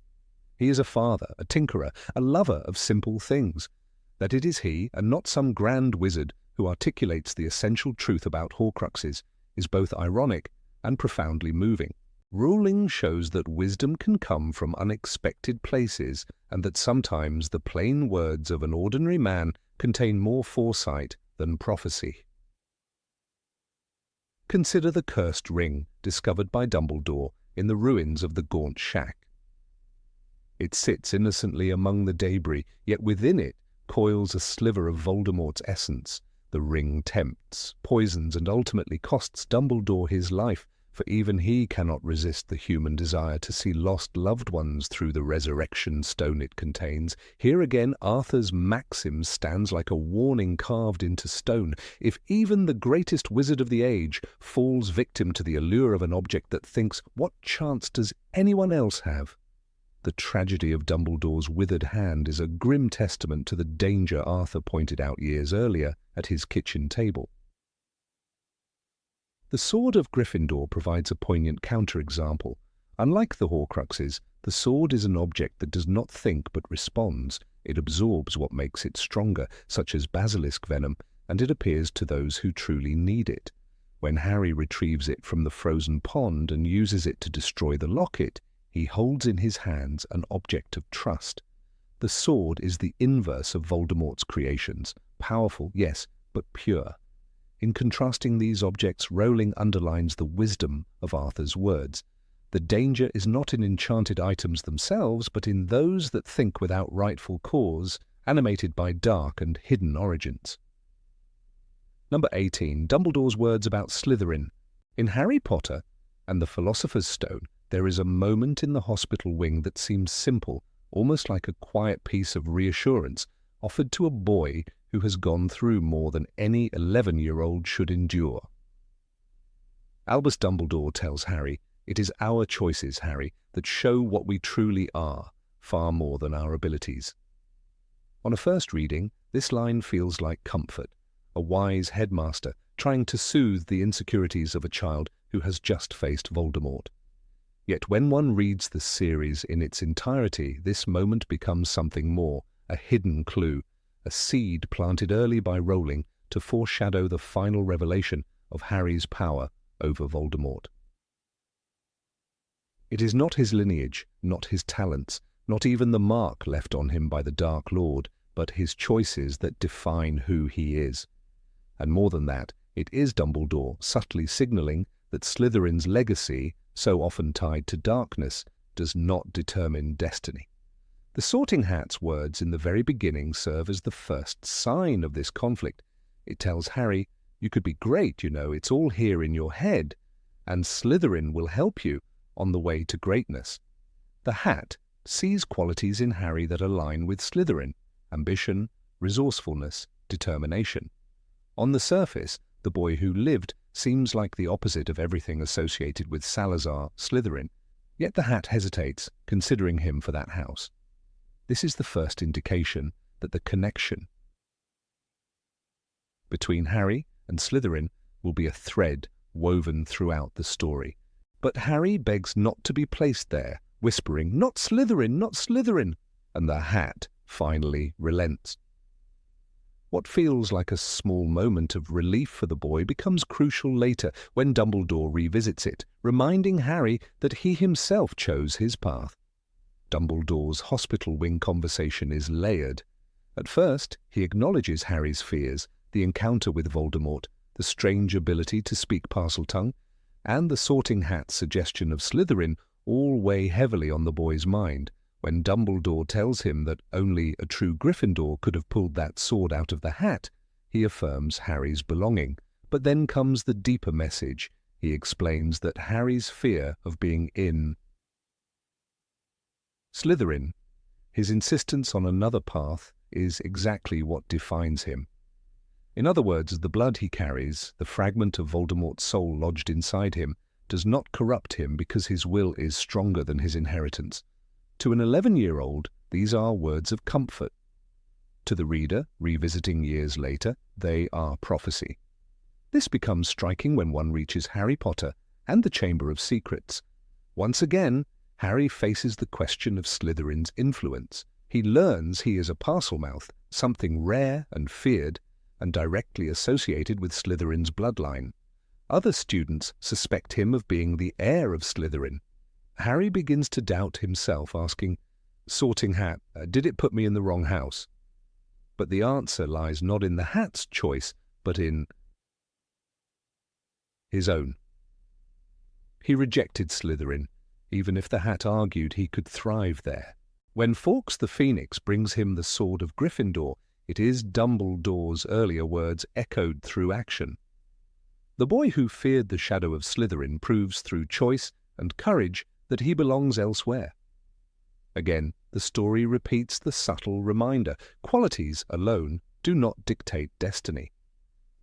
He is a father, a tinkerer, a lover of simple things. That it is he, and not some grand wizard who articulates the essential truth about Horcruxes, is both ironic and profoundly moving. Rowling shows that wisdom can come from unexpected places, and that sometimes the plain words of an ordinary man contain more foresight than prophecy. Consider the cursed ring discovered by Dumbledore in the ruins of the Gaunt Shack. It sits innocently among the debris, yet within it coils a sliver of Voldemort's essence. The ring tempts, poisons, and ultimately costs Dumbledore his life, for even he cannot resist the human desire to see lost loved ones through the resurrection stone it contains. Here again Arthur's maxim stands like a warning carved into stone. If even the greatest wizard of the age falls victim to the allure of an object that thinks, what chance does anyone else have? The tragedy of Dumbledore's withered hand is a grim testament to the danger Arthur pointed out years earlier at his kitchen table. The sword of Gryffindor provides a poignant counterexample. Unlike the Horcruxes, the sword is an object that does not think but responds. It absorbs what makes it stronger, such as basilisk venom, and it appears to those who truly need it. When Harry retrieves it from the frozen pond and uses it to destroy the locket, he holds in his hands an object of trust. The sword is the inverse of Voldemort's creations, powerful, yes, but pure. In contrasting these objects, Rowling underlines the wisdom of Arthur's words. The danger is not in enchanted items themselves, but in those that think without rightful cause, animated by dark and hidden origins. Number 18. Dumbledore's words about Slytherin. In Harry Potter and the Philosopher's Stone, there is a moment in the hospital wing that seems simple, almost like a quiet piece of reassurance offered to a boy who has gone through more than any 11-year-old should endure. Albus Dumbledore tells Harry, "It is our choices, Harry, that show what we truly are, far more than our abilities." On a first reading, this line feels like comfort, a wise headmaster trying to soothe the insecurities of a child who has just faced Voldemort. Yet when one reads the series in its entirety, this moment becomes something more, a hidden clue, a seed planted early by Rowling to foreshadow the final revelation of Harry's power over Voldemort. It is not his lineage, not his talents, not even the mark left on him by the Dark Lord, but his choices that define who he is. And more than that, it is Dumbledore subtly signalling that Slytherin's legacy, so often tied to darkness, does not determine destiny. The Sorting Hat's words in the very beginning serve as the first sign of this conflict. It tells Harry, "You could be great, you know, it's all here in your head, and Slytherin will help you on the way to greatness." The Hat sees qualities in Harry that align with Slytherin: ambition, resourcefulness, determination. On the surface, the boy who lived seems like the opposite of everything associated with Salazar Slytherin, yet the Hat hesitates, considering him for that house. This is the first indication that the connection between Harry and Slytherin will be a thread woven throughout the story. But Harry begs not to be placed there, whispering, "Not Slytherin, not Slytherin," and the Hat finally relents. What feels like a small moment of relief for the boy becomes crucial later when Dumbledore revisits it, reminding Harry that he himself chose his path. Dumbledore's hospital wing conversation is layered. At first, he acknowledges Harry's fears, the encounter with Voldemort, the strange ability to speak Parseltongue, and the Sorting Hat's suggestion of Slytherin all weigh heavily on the boy's mind. When Dumbledore tells him that only a true Gryffindor could have pulled that sword out of the hat, he affirms Harry's belonging. But then comes the deeper message. He explains that Harry's fear of being in Slytherin, his insistence on another path, is exactly what defines him. In other words, the blood he carries, the fragment of Voldemort's soul lodged inside him, does not corrupt him because his will is stronger than his inheritance. To an 11-year-old, these are words of comfort. To the reader, revisiting years later, they are prophecy. This becomes striking when one reaches Harry Potter and the Chamber of Secrets. Once again, Harry faces the question of Slytherin's influence. He learns he is a Parselmouth, something rare and feared, and directly associated with Slytherin's bloodline. Other students suspect him of being the heir of Slytherin. Harry begins to doubt himself, asking, "Sorting Hat, did it put me in the wrong house?" But the answer lies not in the hat's choice, but in his own. He rejected Slytherin, even if the hat argued he could thrive there. When Fawkes the Phoenix brings him the sword of Gryffindor, it is Dumbledore's earlier words echoed through action. The boy who feared the shadow of Slytherin proves through choice and courage that he belongs elsewhere. Again, the story repeats the subtle reminder: qualities alone do not dictate destiny.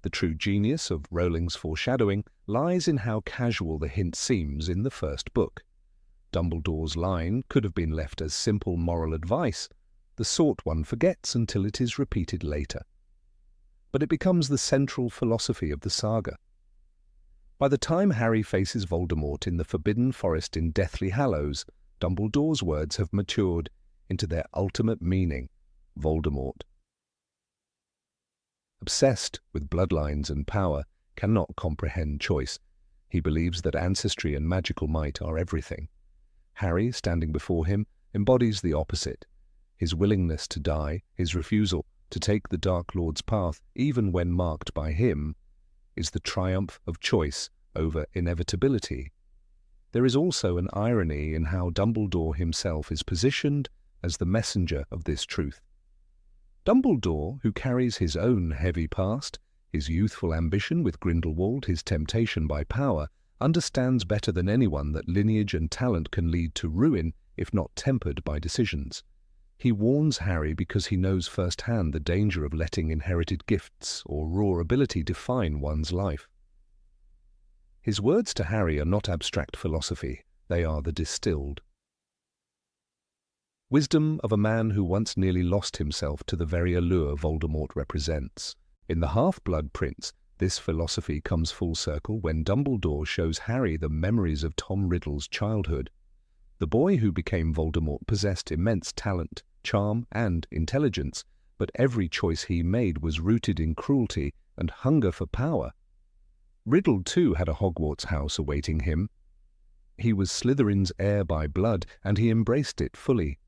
The true genius of Rowling's foreshadowing lies in how casual the hint seems in the first book. Dumbledore's line could have been left as simple moral advice, the sort one forgets until it is repeated later. But it becomes the central philosophy of the saga. By the time Harry faces Voldemort in the Forbidden Forest in Deathly Hallows, Dumbledore's words have matured into their ultimate meaning: Voldemort. Obsessed with bloodlines and power, cannot comprehend choice. He believes that ancestry and magical might are everything. Harry, standing before him, embodies the opposite. His willingness to die, his refusal to take the Dark Lord's path, even when marked by him, is the triumph of choice over inevitability. There is also an irony in how Dumbledore himself is positioned as the messenger of this truth. Dumbledore, who carries his own heavy past, his youthful ambition with Grindelwald, his temptation by power, understands better than anyone that lineage and talent can lead to ruin if not tempered by decisions. He warns Harry because he knows firsthand the danger of letting inherited gifts or raw ability define one's life. His words to Harry are not abstract philosophy, they are the distilled wisdom of a man who once nearly lost himself to the very allure Voldemort represents. In The Half-Blood Prince, this philosophy comes full circle when Dumbledore shows Harry the memories of Tom Riddle's childhood. The boy who became Voldemort possessed immense talent, charm, and intelligence, but every choice he made was rooted in cruelty and hunger for power. Riddle, too, had a Hogwarts house awaiting him. He was Slytherin's heir by blood, and he embraced it fully.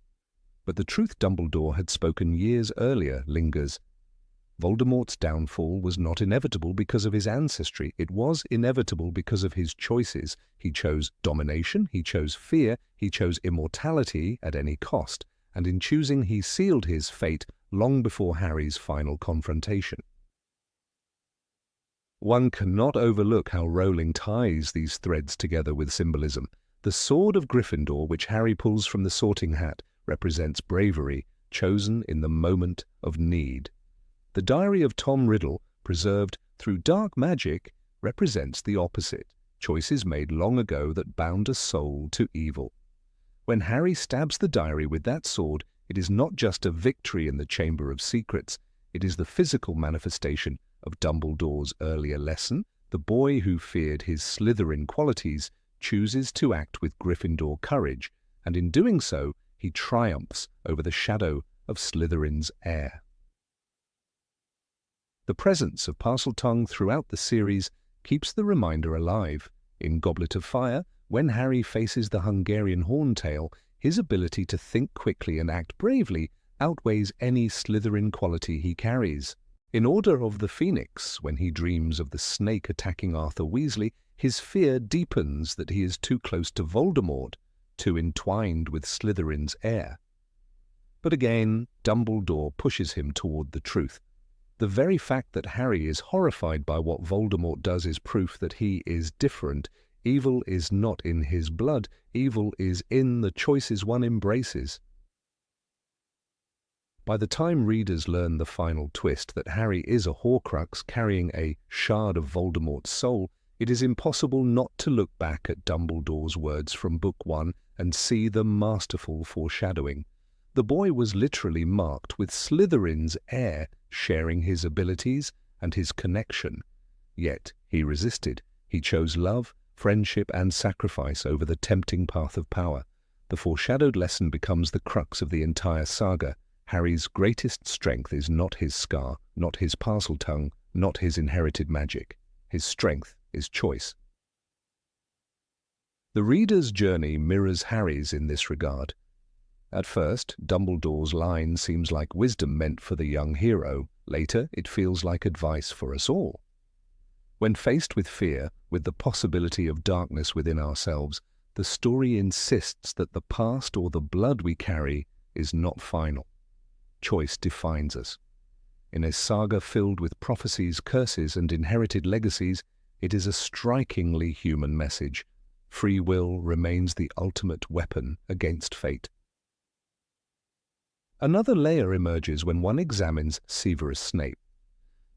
But the truth Dumbledore had spoken years earlier lingers. Voldemort's downfall was not inevitable because of his ancestry. It was inevitable because of his choices. He chose domination, he chose fear, he chose immortality at any cost, and in choosing he sealed his fate long before Harry's final confrontation. One cannot overlook how Rowling ties these threads together with symbolism. The sword of Gryffindor, which Harry pulls from the Sorting Hat, represents bravery, chosen in the moment of need. The diary of Tom Riddle, preserved through dark magic, represents the opposite, choices made long ago that bound a soul to evil. When Harry stabs the diary with that sword, it is not just a victory in the Chamber of Secrets, it is the physical manifestation of Dumbledore's earlier lesson. The boy who feared his Slytherin qualities chooses to act with Gryffindor courage, and in doing so, he triumphs over the shadow of Slytherin's heir. The presence of Parseltongue throughout the series keeps the reminder alive. In Goblet of Fire, when Harry faces the Hungarian Horntail, his ability to think quickly and act bravely outweighs any Slytherin quality he carries. In Order of the Phoenix, when he dreams of the snake attacking Arthur Weasley, his fear deepens that he is too close to Voldemort, too entwined with Slytherin's heir. But again, Dumbledore pushes him toward the truth. The very fact that Harry is horrified by what Voldemort does is proof that he is different. Evil is not in his blood, evil is in the choices one embraces. By the time readers learn the final twist that Harry is a Horcrux carrying a shard of Voldemort's soul, it is impossible not to look back at Dumbledore's words from Book 1 and see the masterful foreshadowing. The boy was literally marked with Slytherin's heir sharing his abilities and his connection. Yet he resisted. He chose love, friendship, and sacrifice over the tempting path of power. The foreshadowed lesson becomes the crux of the entire saga. Harry's greatest strength is not his scar, not his parseltongue, not his inherited magic. His strength is choice. The reader's journey mirrors Harry's in this regard. At first, Dumbledore's line seems like wisdom meant for the young hero. Later, it feels like advice for us all. When faced with fear, with the possibility of darkness within ourselves, the story insists that the past or the blood we carry is not final. Choice defines us. In a saga filled with prophecies, curses, and inherited legacies, it is a strikingly human message. Free will remains the ultimate weapon against fate. Another layer emerges when one examines Severus Snape.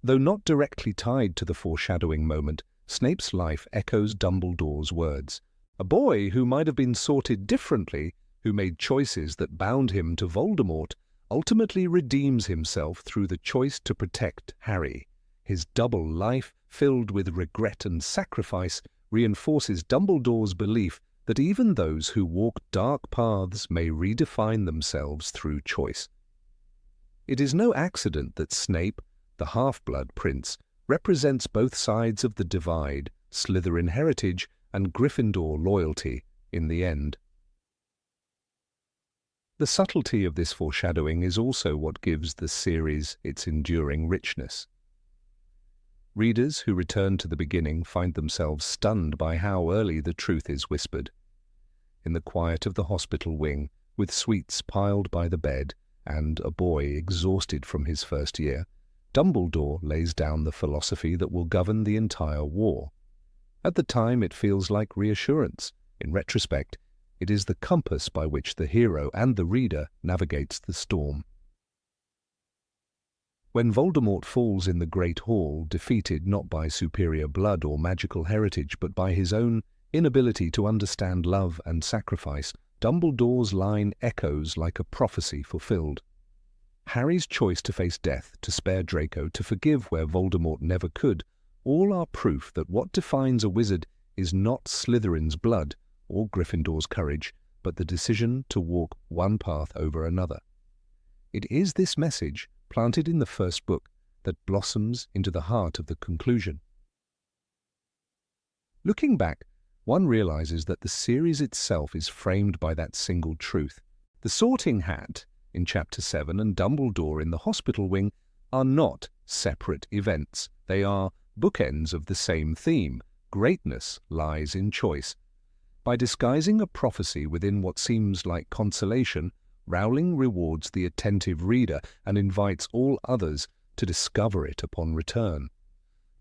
Though not directly tied to the foreshadowing moment, Snape's life echoes Dumbledore's words. A boy who might have been sorted differently, who made choices that bound him to Voldemort, ultimately redeems himself through the choice to protect Harry. His double life, filled with regret and sacrifice, reinforces Dumbledore's belief that even those who walk dark paths may redefine themselves through choice. It is no accident that Snape, the half-blood prince, represents both sides of the divide, Slytherin heritage and Gryffindor loyalty, in the end. The subtlety of this foreshadowing is also what gives the series its enduring richness. Readers who return to the beginning find themselves stunned by how early the truth is whispered. In the quiet of the hospital wing, with sweets piled by the bed and a boy exhausted from his first year, Dumbledore lays down the philosophy that will govern the entire war. At the time it feels like reassurance. In retrospect, it is the compass by which the hero and the reader navigates the storm. When Voldemort falls in the Great Hall, defeated not by superior blood or magical heritage, but by his own inability to understand love and sacrifice, Dumbledore's line echoes like a prophecy fulfilled. Harry's choice to face death, to spare Draco, to forgive where Voldemort never could, all are proof that what defines a wizard is not Slytherin's blood or Gryffindor's courage, but the decision to walk one path over another. It is this message, planted in the first book, that blossoms into the heart of the conclusion. Looking back, one realizes that the series itself is framed by that single truth. The Sorting Hat in Chapter 7 and Dumbledore in the hospital wing are not separate events. They are bookends of the same theme. Greatness lies in choice. By disguising a prophecy within what seems like consolation, Rowling rewards the attentive reader and invites all others to discover it upon return.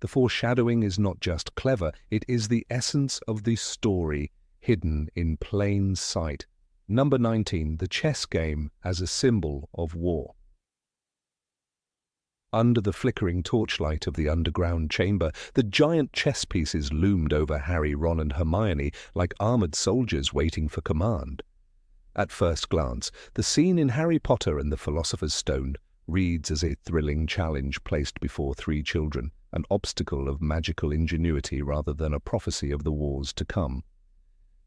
The foreshadowing is not just clever, it is the essence of the story, hidden in plain sight. Number 19, the chess game as a symbol of war. Under the flickering torchlight of the underground chamber, the giant chess pieces loomed over Harry, Ron and Hermione like armored soldiers waiting for command. At first glance, the scene in Harry Potter and the Philosopher's Stone reads as a thrilling challenge placed before three children, an obstacle of magical ingenuity rather than a prophecy of the wars to come.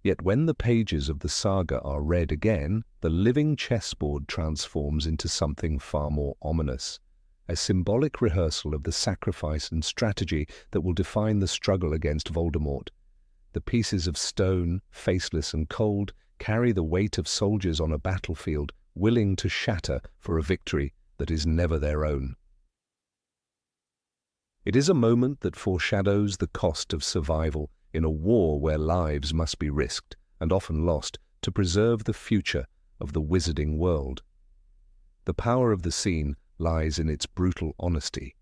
Yet when the pages of the saga are read again, the living chessboard transforms into something far more ominous, a symbolic rehearsal of the sacrifice and strategy that will define the struggle against Voldemort. The pieces of stone, faceless and cold, carry the weight of soldiers on a battlefield, willing to shatter for a victory that is never their own. It is a moment that foreshadows the cost of survival in a war where lives must be risked, and often lost, to preserve the future of the wizarding world. The power of the scene lies in its brutal honesty.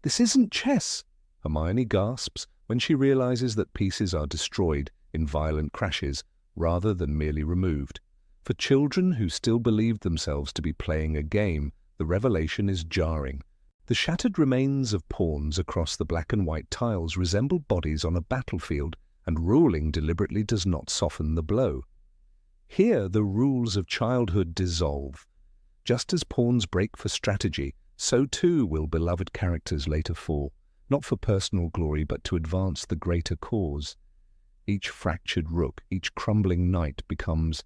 "This isn't chess," Hermione gasps when she realizes that pieces are destroyed in violent crashes rather than merely removed. For children who still believed themselves to be playing a game, the revelation is jarring. The shattered remains of pawns across the black and white tiles resemble bodies on a battlefield, and ruling deliberately does not soften the blow. Here the rules of childhood dissolve. Just as pawns break for strategy, so too will beloved characters later fall, not for personal glory but to advance the greater cause. Each fractured rook, each crumbling knight becomes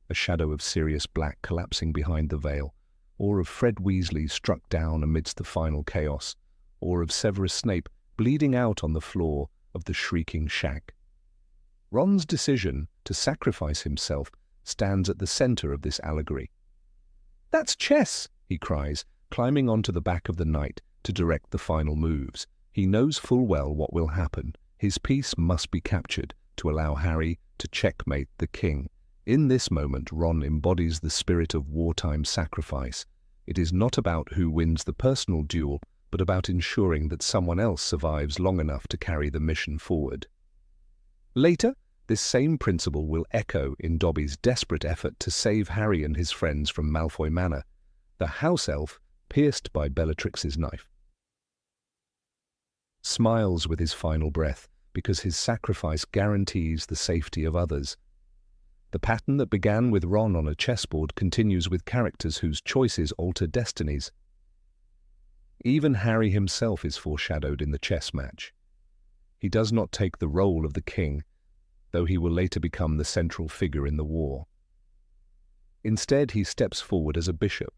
a shadow of Sirius Black collapsing behind the veil, or of Fred Weasley struck down amidst the final chaos, or of Severus Snape bleeding out on the floor of the shrieking shack. Ron's decision to sacrifice himself stands at the center of this allegory. "That's chess!" he cries, climbing onto the back of the knight to direct the final moves. He knows full well what will happen. His piece must be captured to allow Harry to checkmate the king. In this moment, Ron embodies the spirit of wartime sacrifice. It is not about who wins the personal duel, but about ensuring that someone else survives long enough to carry the mission forward. Later, this same principle will echo in Dobby's desperate effort to save Harry and his friends from Malfoy Manor, the house elf, pierced by Bellatrix's knife, smiles with his final breath because his sacrifice guarantees the safety of others. The pattern that began with Ron on a chessboard continues with characters whose choices alter destinies. Even Harry himself is foreshadowed in the chess match. He does not take the role of the king, though he will later become the central figure in the war. Instead, he steps forward as a bishop,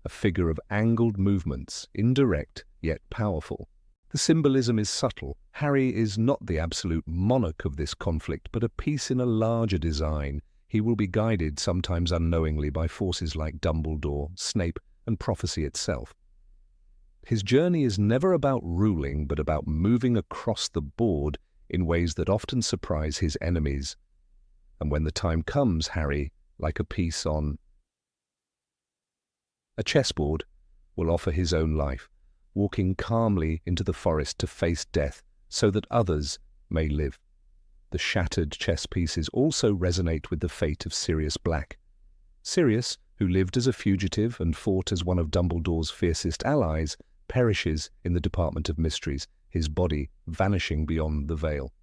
a figure of angled movements, indirect yet powerful. The symbolism is subtle. Harry is not the absolute monarch of this conflict, but a piece in a larger design. He will be guided, sometimes unknowingly, by forces like Dumbledore, Snape, and prophecy itself. His journey is never about ruling, but about moving across the board in ways that often surprise his enemies. And when the time comes, Harry, like a piece on a chessboard, will offer his own life, walking calmly into the forest to face death so that others may live. The shattered chess pieces also resonate with the fate of Sirius Black. Sirius, who lived as a fugitive and fought as one of Dumbledore's fiercest allies, perishes in the Department of Mysteries, his body vanishing beyond the veil.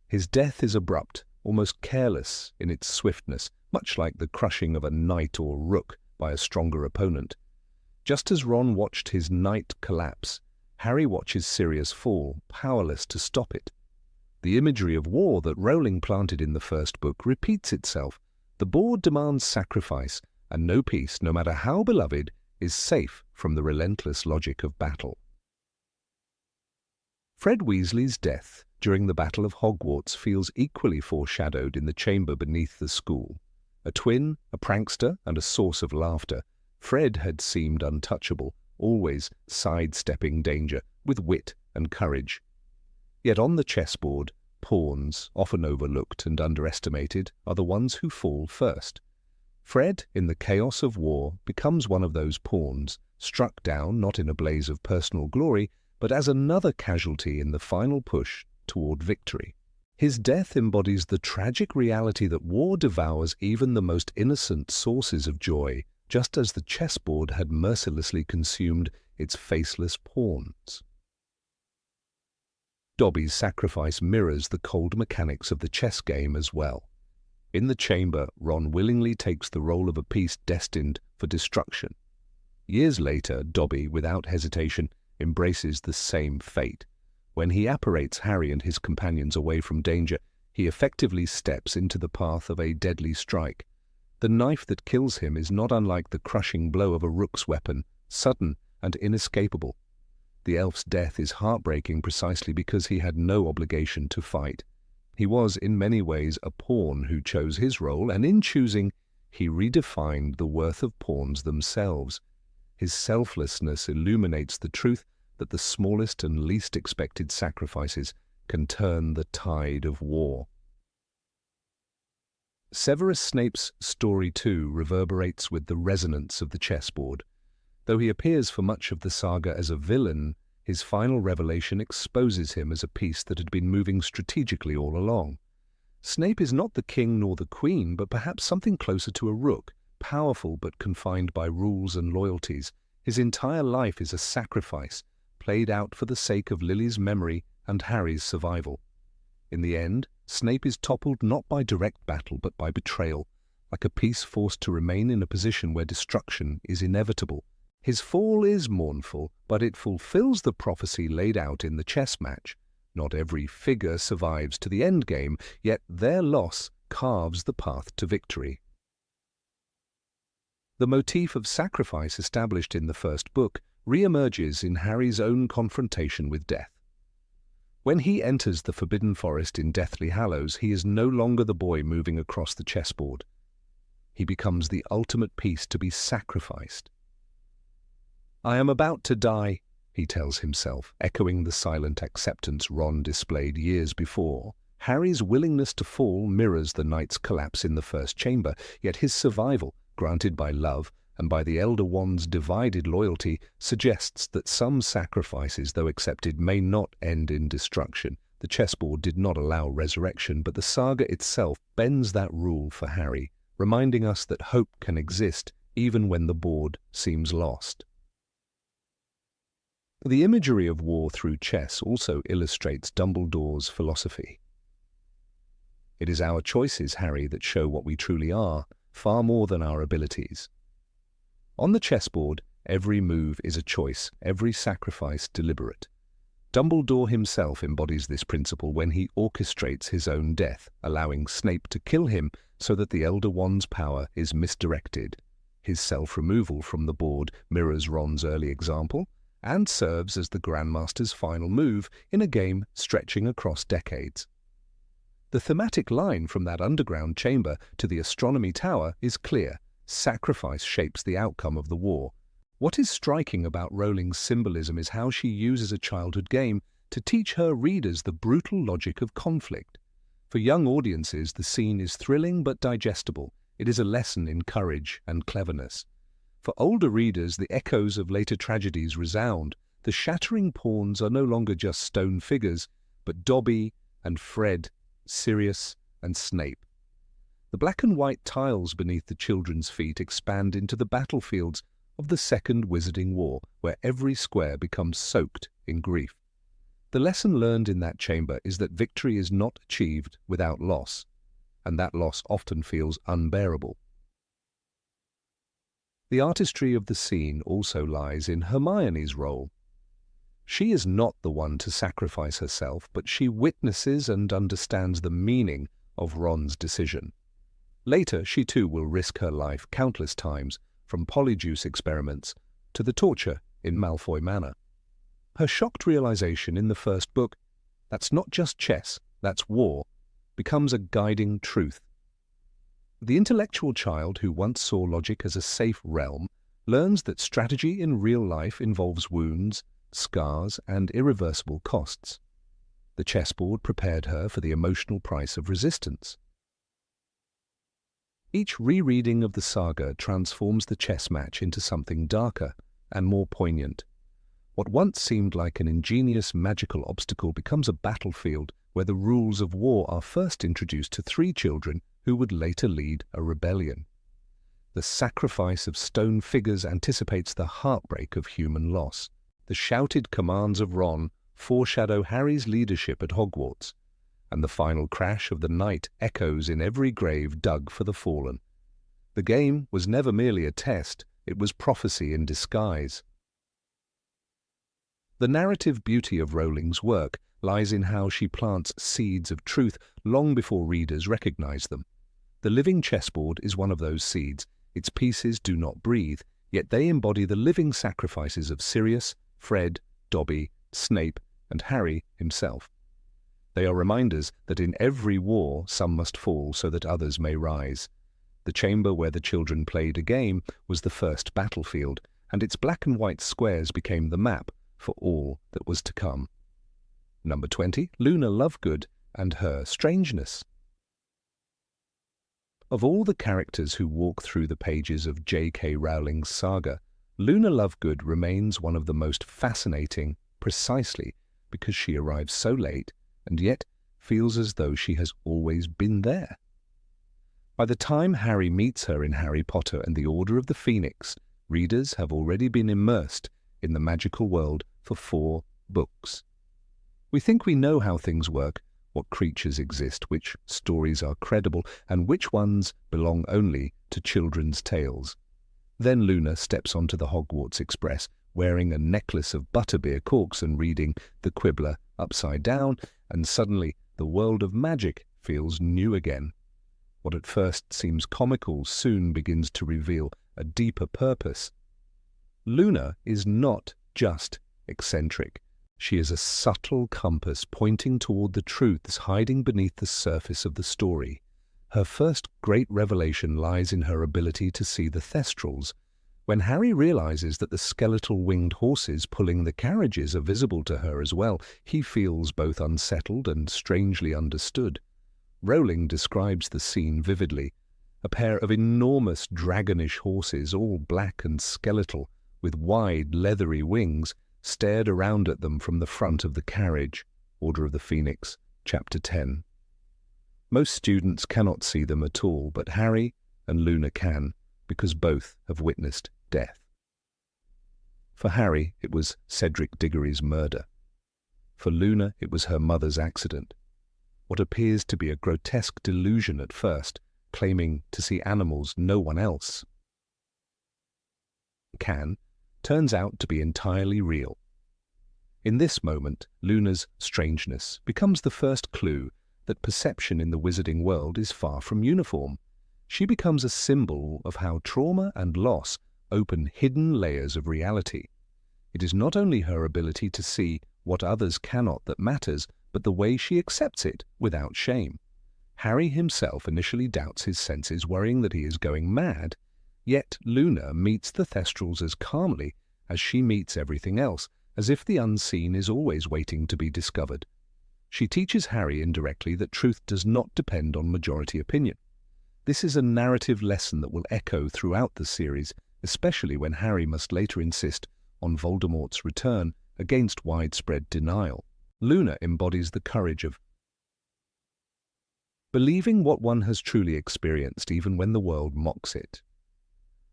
His death is abrupt, almost careless in its swiftness, much like the crushing of a knight or rook by a stronger opponent. Just as Ron watched his knight collapse, Harry watches Sirius fall, powerless to stop it. The imagery of war that Rowling planted in the first book repeats itself. The board demands sacrifice, and no piece, no matter how beloved, is safe from the relentless logic of battle. Fred Weasley's death during the Battle of Hogwarts feels equally foreshadowed in the chamber beneath the school. A twin, a prankster, and a source of laughter, Fred had seemed untouchable, always sidestepping danger with wit and courage. Yet on the chessboard, pawns, often overlooked and underestimated, are the ones who fall first. Fred, in the chaos of war, becomes one of those pawns, struck down not in a blaze of personal glory, but as another casualty in the final push toward victory. His death embodies the tragic reality that war devours even the most innocent sources of joy, just as the chessboard had mercilessly consumed its faceless pawns. Dobby's sacrifice mirrors the cold mechanics of the chess game as well. In the chamber, Ron willingly takes the role of a piece destined for destruction. Years later, Dobby, without hesitation, embraces the same fate. When he apparates Harry and his companions away from danger, he effectively steps into the path of a deadly strike. The knife that kills him is not unlike the crushing blow of a rook's weapon, sudden and inescapable. The elf's death is heartbreaking precisely because he had no obligation to fight. He was, in many ways, a pawn who chose his role, and in choosing, he redefined the worth of pawns themselves. His selflessness illuminates the truth that the smallest and least expected sacrifices can turn the tide of war. Severus Snape's story, too, reverberates with the resonance of the chessboard. Though he appears for much of the saga as a villain, his final revelation exposes him as a piece that had been moving strategically all along. Snape is not the king nor the queen, but perhaps something closer to a rook, powerful but confined by rules and loyalties. His entire life is a sacrifice, played out for the sake of Lily's memory and Harry's survival. In the end, Snape is toppled not by direct battle but by betrayal, like a piece forced to remain in a position where destruction is inevitable. His fall is mournful, but it fulfills the prophecy laid out in the chess match. Not every figure survives to the endgame, yet their loss carves the path to victory. The motif of sacrifice established in the first book re-emerges in Harry's own confrontation with death. When he enters the Forbidden Forest in Deathly Hallows, he is no longer the boy moving across the chessboard. He becomes the ultimate piece to be sacrificed. "I am about to die," he tells himself, echoing the silent acceptance Ron displayed years before. Harry's willingness to fall mirrors the knight's collapse in the first chamber, yet his survival, granted by love and by the Elder Wand's divided loyalty, suggests that some sacrifices, though accepted, may not end in destruction. The chessboard did not allow resurrection, but the saga itself bends that rule for Harry, reminding us that hope can exist even when the board seems lost. The imagery of war through chess also illustrates Dumbledore's philosophy. It is our choices, Harry, that show what we truly are, far more than our abilities. On the chessboard, every move is a choice, every sacrifice deliberate. Dumbledore himself embodies this principle when he orchestrates his own death, allowing Snape to kill him so that the Elder Wand's power is misdirected. His self-removal from the board mirrors Ron's early example and serves as the Grandmaster's final move in a game stretching across decades. The thematic line from that underground chamber to the astronomy tower is clear. Sacrifice shapes the outcome of the war. What is striking about Rowling's symbolism is how she uses a childhood game to teach her readers the brutal logic of conflict. For young audiences, the scene is thrilling but digestible. It is a lesson in courage and cleverness. For older readers, the echoes of later tragedies resound. The shattering pawns are no longer just stone figures, but Dobby and Fred, Sirius and Snape. The black and white tiles beneath the children's feet expand into the battlefields of the Second Wizarding War, where every square becomes soaked in grief. The lesson learned in that chamber is that victory is not achieved without loss, and that loss often feels unbearable. The artistry of the scene also lies in Hermione's role. She is not the one to sacrifice herself, but she witnesses and understands the meaning of Ron's decision. Later, she too will risk her life countless times, from polyjuice experiments to the torture in Malfoy Manor. Her shocked realization in the first book, that's not just chess, that's war, becomes a guiding truth. The intellectual child who once saw logic as a safe realm learns that strategy in real life involves wounds, scars, and irreversible costs. The chessboard prepared her for the emotional price of resistance. Each rereading of the saga transforms the chess match into something darker and more poignant. What once seemed like an ingenious magical obstacle becomes a battlefield where the rules of war are first introduced to 3 children who would later lead a rebellion. The sacrifice of stone figures anticipates the heartbreak of human loss. The shouted commands of Ron foreshadow Harry's leadership at Hogwarts, and the final crash of the knight echoes in every grave dug for the fallen. The game was never merely a test, it was prophecy in disguise. The narrative beauty of Rowling's work lies in how she plants seeds of truth long before readers recognize them. The living chessboard is one of those seeds. Its pieces do not breathe, yet they embody the living sacrifices of Sirius, Fred, Dobby, Snape, and Harry himself. They are reminders that in every war some must fall so that others may rise. The chamber where the children played a game was the first battlefield, and its black and white squares became the map for all that was to come. Number 20, Luna Lovegood and her strangeness. Of all the characters who walk through the pages of J.K. Rowling's saga, Luna Lovegood remains one of the most fascinating precisely because she arrives so late and yet feels as though she has always been there. By the time Harry meets her in Harry Potter and the Order of the Phoenix, readers have already been immersed in the magical world for 4 books. We think we know how things work, what creatures exist, which stories are credible, and which ones belong only to children's tales. Then Luna steps onto the Hogwarts Express, wearing a necklace of butterbeer corks and reading The Quibbler upside down, and suddenly the world of magic feels new again. What at first seems comical soon begins to reveal a deeper purpose. Luna is not just eccentric. She is a subtle compass pointing toward the truths hiding beneath the surface of the story. Her first great revelation lies in her ability to see the thestrals. When Harry realizes that the skeletal winged horses pulling the carriages are visible to her as well, he feels both unsettled and strangely understood. Rowling describes the scene vividly. A pair of enormous dragonish horses, all black and skeletal, with wide leathery wings, stared around at them from the front of the carriage. Order of the Phoenix, Chapter 10. Most students cannot see them at all, but Harry and Luna can, because both have witnessed death. For Harry, it was Cedric Diggory's murder. For Luna, it was her mother's accident. What appears to be a grotesque delusion at first, claiming to see animals no one else can, turns out to be entirely real. In this moment, Luna's strangeness becomes the first clue that perception in the wizarding world is far from uniform. She becomes a symbol of how trauma and loss open hidden layers of reality. It is not only her ability to see what others cannot that matters, but the way she accepts it without shame. Harry himself initially doubts his senses, worrying that he is going mad. Yet Luna meets the thestrals as calmly as she meets everything else, as if the unseen is always waiting to be discovered. She teaches Harry indirectly that truth does not depend on majority opinion. This is a narrative lesson that will echo throughout the series, especially when Harry must later insist on Voldemort's return against widespread denial. Luna embodies the courage of believing what one has truly experienced, even when the world mocks it.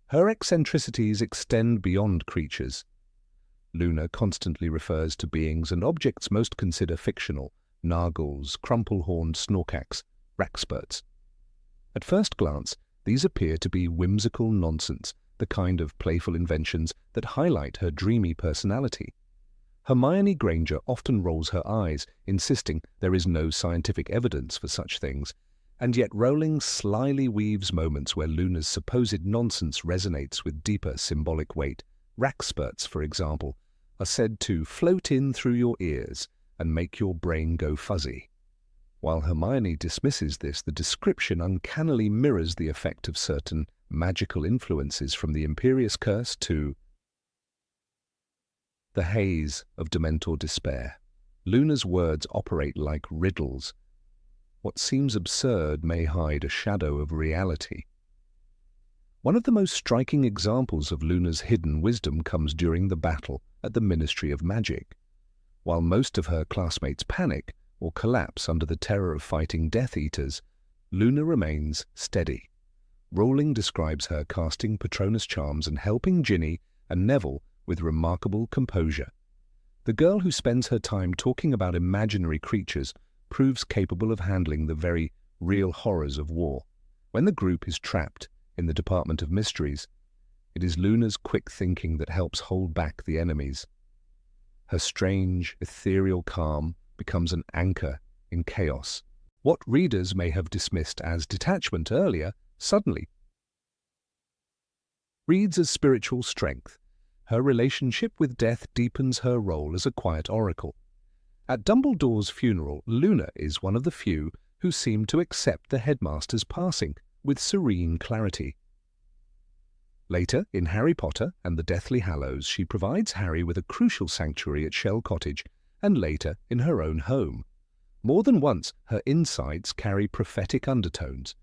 Her eccentricities extend beyond creatures. Luna constantly refers to beings and objects most consider fictional: nargles, crumple-horned snorkax, rackspurts. At first glance, these appear to be whimsical nonsense, the kind of playful inventions that highlight her dreamy personality. Hermione Granger often rolls her eyes, insisting there is no scientific evidence for such things, and yet Rowling slyly weaves moments where Luna's supposed nonsense resonates with deeper symbolic weight. Rackspurts, for example, are said to float in through your ears and make your brain go fuzzy. While Hermione dismisses this, the description uncannily mirrors the effect of certain magical influences, from the Imperious Curse to the haze of Dementor despair. Luna's words operate like riddles. What seems absurd may hide a shadow of reality. One of the most striking examples of Luna's hidden wisdom comes during the battle at the Ministry of Magic. While most of her classmates panic or collapse under the terror of fighting Death Eaters, Luna remains steady. Rowling describes her casting Patronus charms and helping Ginny and Neville with remarkable composure. The girl who spends her time talking about imaginary creatures proves capable of handling the very real horrors of war. When the group is trapped in the Department of Mysteries, it is Luna's quick thinking that helps hold back the enemies. Her strange, ethereal calm becomes an anchor in chaos. What readers may have dismissed as detachment earlier suddenly reads as spiritual strength. Her relationship with death deepens her role as a quiet oracle. At Dumbledore's funeral, Luna is one of the few who seem to accept the headmaster's passing with serene clarity. Later, in Harry Potter and the Deathly Hallows, she provides Harry with a crucial sanctuary at Shell Cottage, and later in her own home. More than once, her insights carry prophetic undertones.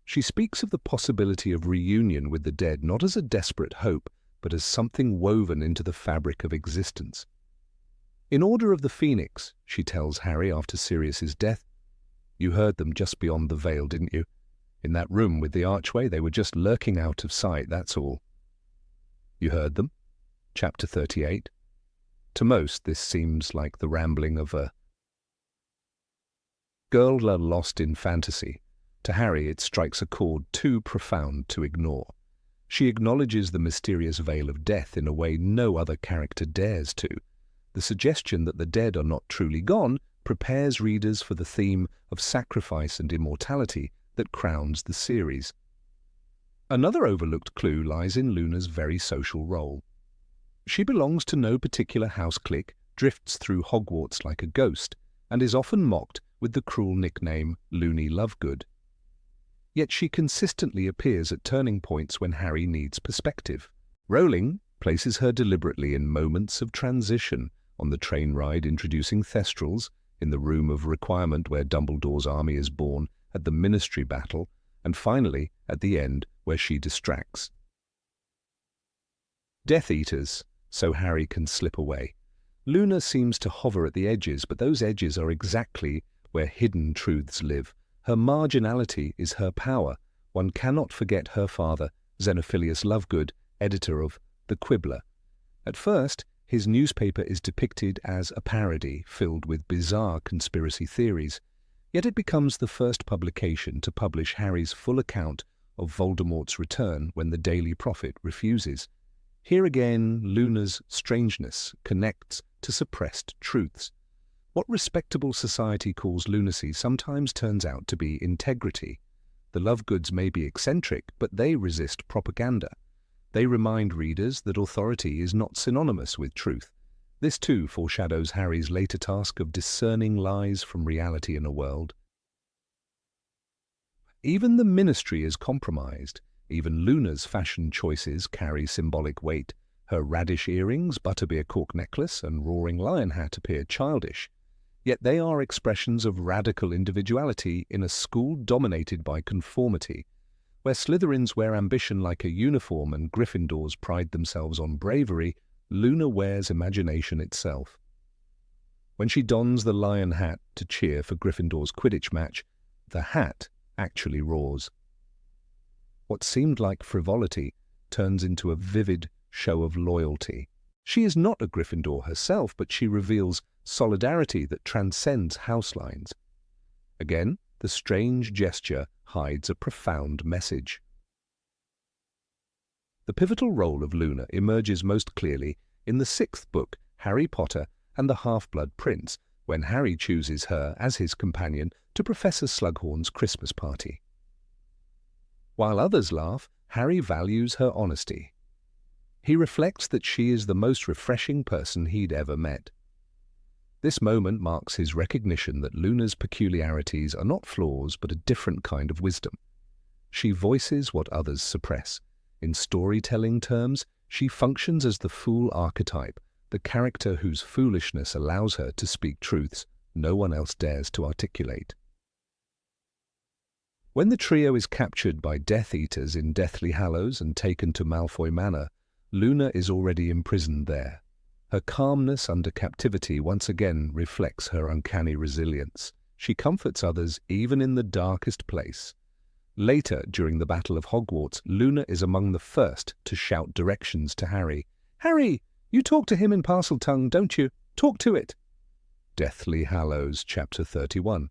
She speaks of the possibility of reunion with the dead not as a desperate hope, but as something woven into the fabric of existence. In Order of the Phoenix, she tells Harry after Sirius's death, "You heard them just beyond the veil, didn't you? In that room with the archway, they were just lurking out of sight, that's all." You heard them? Chapter 38. To most, this seems like the rambling of a girl lost in fantasy. To Harry, it strikes a chord too profound to ignore. She acknowledges the mysterious veil of death in a way no other character dares to. The suggestion that the dead are not truly gone prepares readers for the theme of sacrifice and immortality that crowns the series. Another overlooked clue lies in Luna's very social role. She belongs to no particular house clique, drifts through Hogwarts like a ghost, and is often mocked with the cruel nickname Loony Lovegood. Yet she consistently appears at turning points when Harry needs perspective. Rowling places her deliberately in moments of transition, on the train ride introducing Thestrals, in the room of requirement where Dumbledore's army is born, at the Ministry battle, and finally at the end where she distracts. Death Eaters, so Harry can slip away. Luna seems to hover at the edges, but those edges are exactly where hidden truths live. Her marginality is her power. One cannot forget her father, Xenophilius Lovegood, editor of The Quibbler. At first, his newspaper is depicted as a parody filled with bizarre conspiracy theories, yet it becomes the first publication to publish Harry's full account of Voldemort's return when the Daily Prophet refuses. Here again, Luna's strangeness connects to suppressed truths. What respectable society calls lunacy sometimes turns out to be integrity. The Lovegoods may be eccentric, but they resist propaganda. They remind readers that authority is not synonymous with truth. This too foreshadows Harry's later task of discerning lies from reality in a world. Even the Ministry is compromised. Even Luna's fashion choices carry symbolic weight. Her radish earrings, butterbeer cork necklace, and roaring lion hat appear childish. Yet they are expressions of radical individuality in a school dominated by conformity. Where Slytherins wear ambition like a uniform and Gryffindors pride themselves on bravery, Luna wears imagination itself. When she dons the lion hat to cheer for Gryffindor's Quidditch match, the hat actually roars. What seemed like frivolity turns into a vivid show of loyalty. She is not a Gryffindor herself, but she reveals solidarity that transcends house lines. Again, the strange gesture hides a profound message. The pivotal role of Luna emerges most clearly in the 6th book, Harry Potter and the Half-Blood Prince, when Harry chooses her as his companion to Professor Slughorn's Christmas party. While others laugh, Harry values her honesty. He reflects that she is the most refreshing person he'd ever met. This moment marks his recognition that Luna's peculiarities are not flaws but a different kind of wisdom. She voices what others suppress. In storytelling terms, she functions as the fool archetype, the character whose foolishness allows her to speak truths no one else dares to articulate. When the trio is captured by Death Eaters in Deathly Hallows and taken to Malfoy Manor, Luna is already imprisoned there. Her calmness under captivity once again reflects her uncanny resilience. She comforts others even in the darkest place. Later, during the Battle of Hogwarts, Luna is among the first to shout directions to Harry. "Harry, you talk to him in Parseltongue, don't you? Talk to it!" Deathly Hallows, Chapter 31.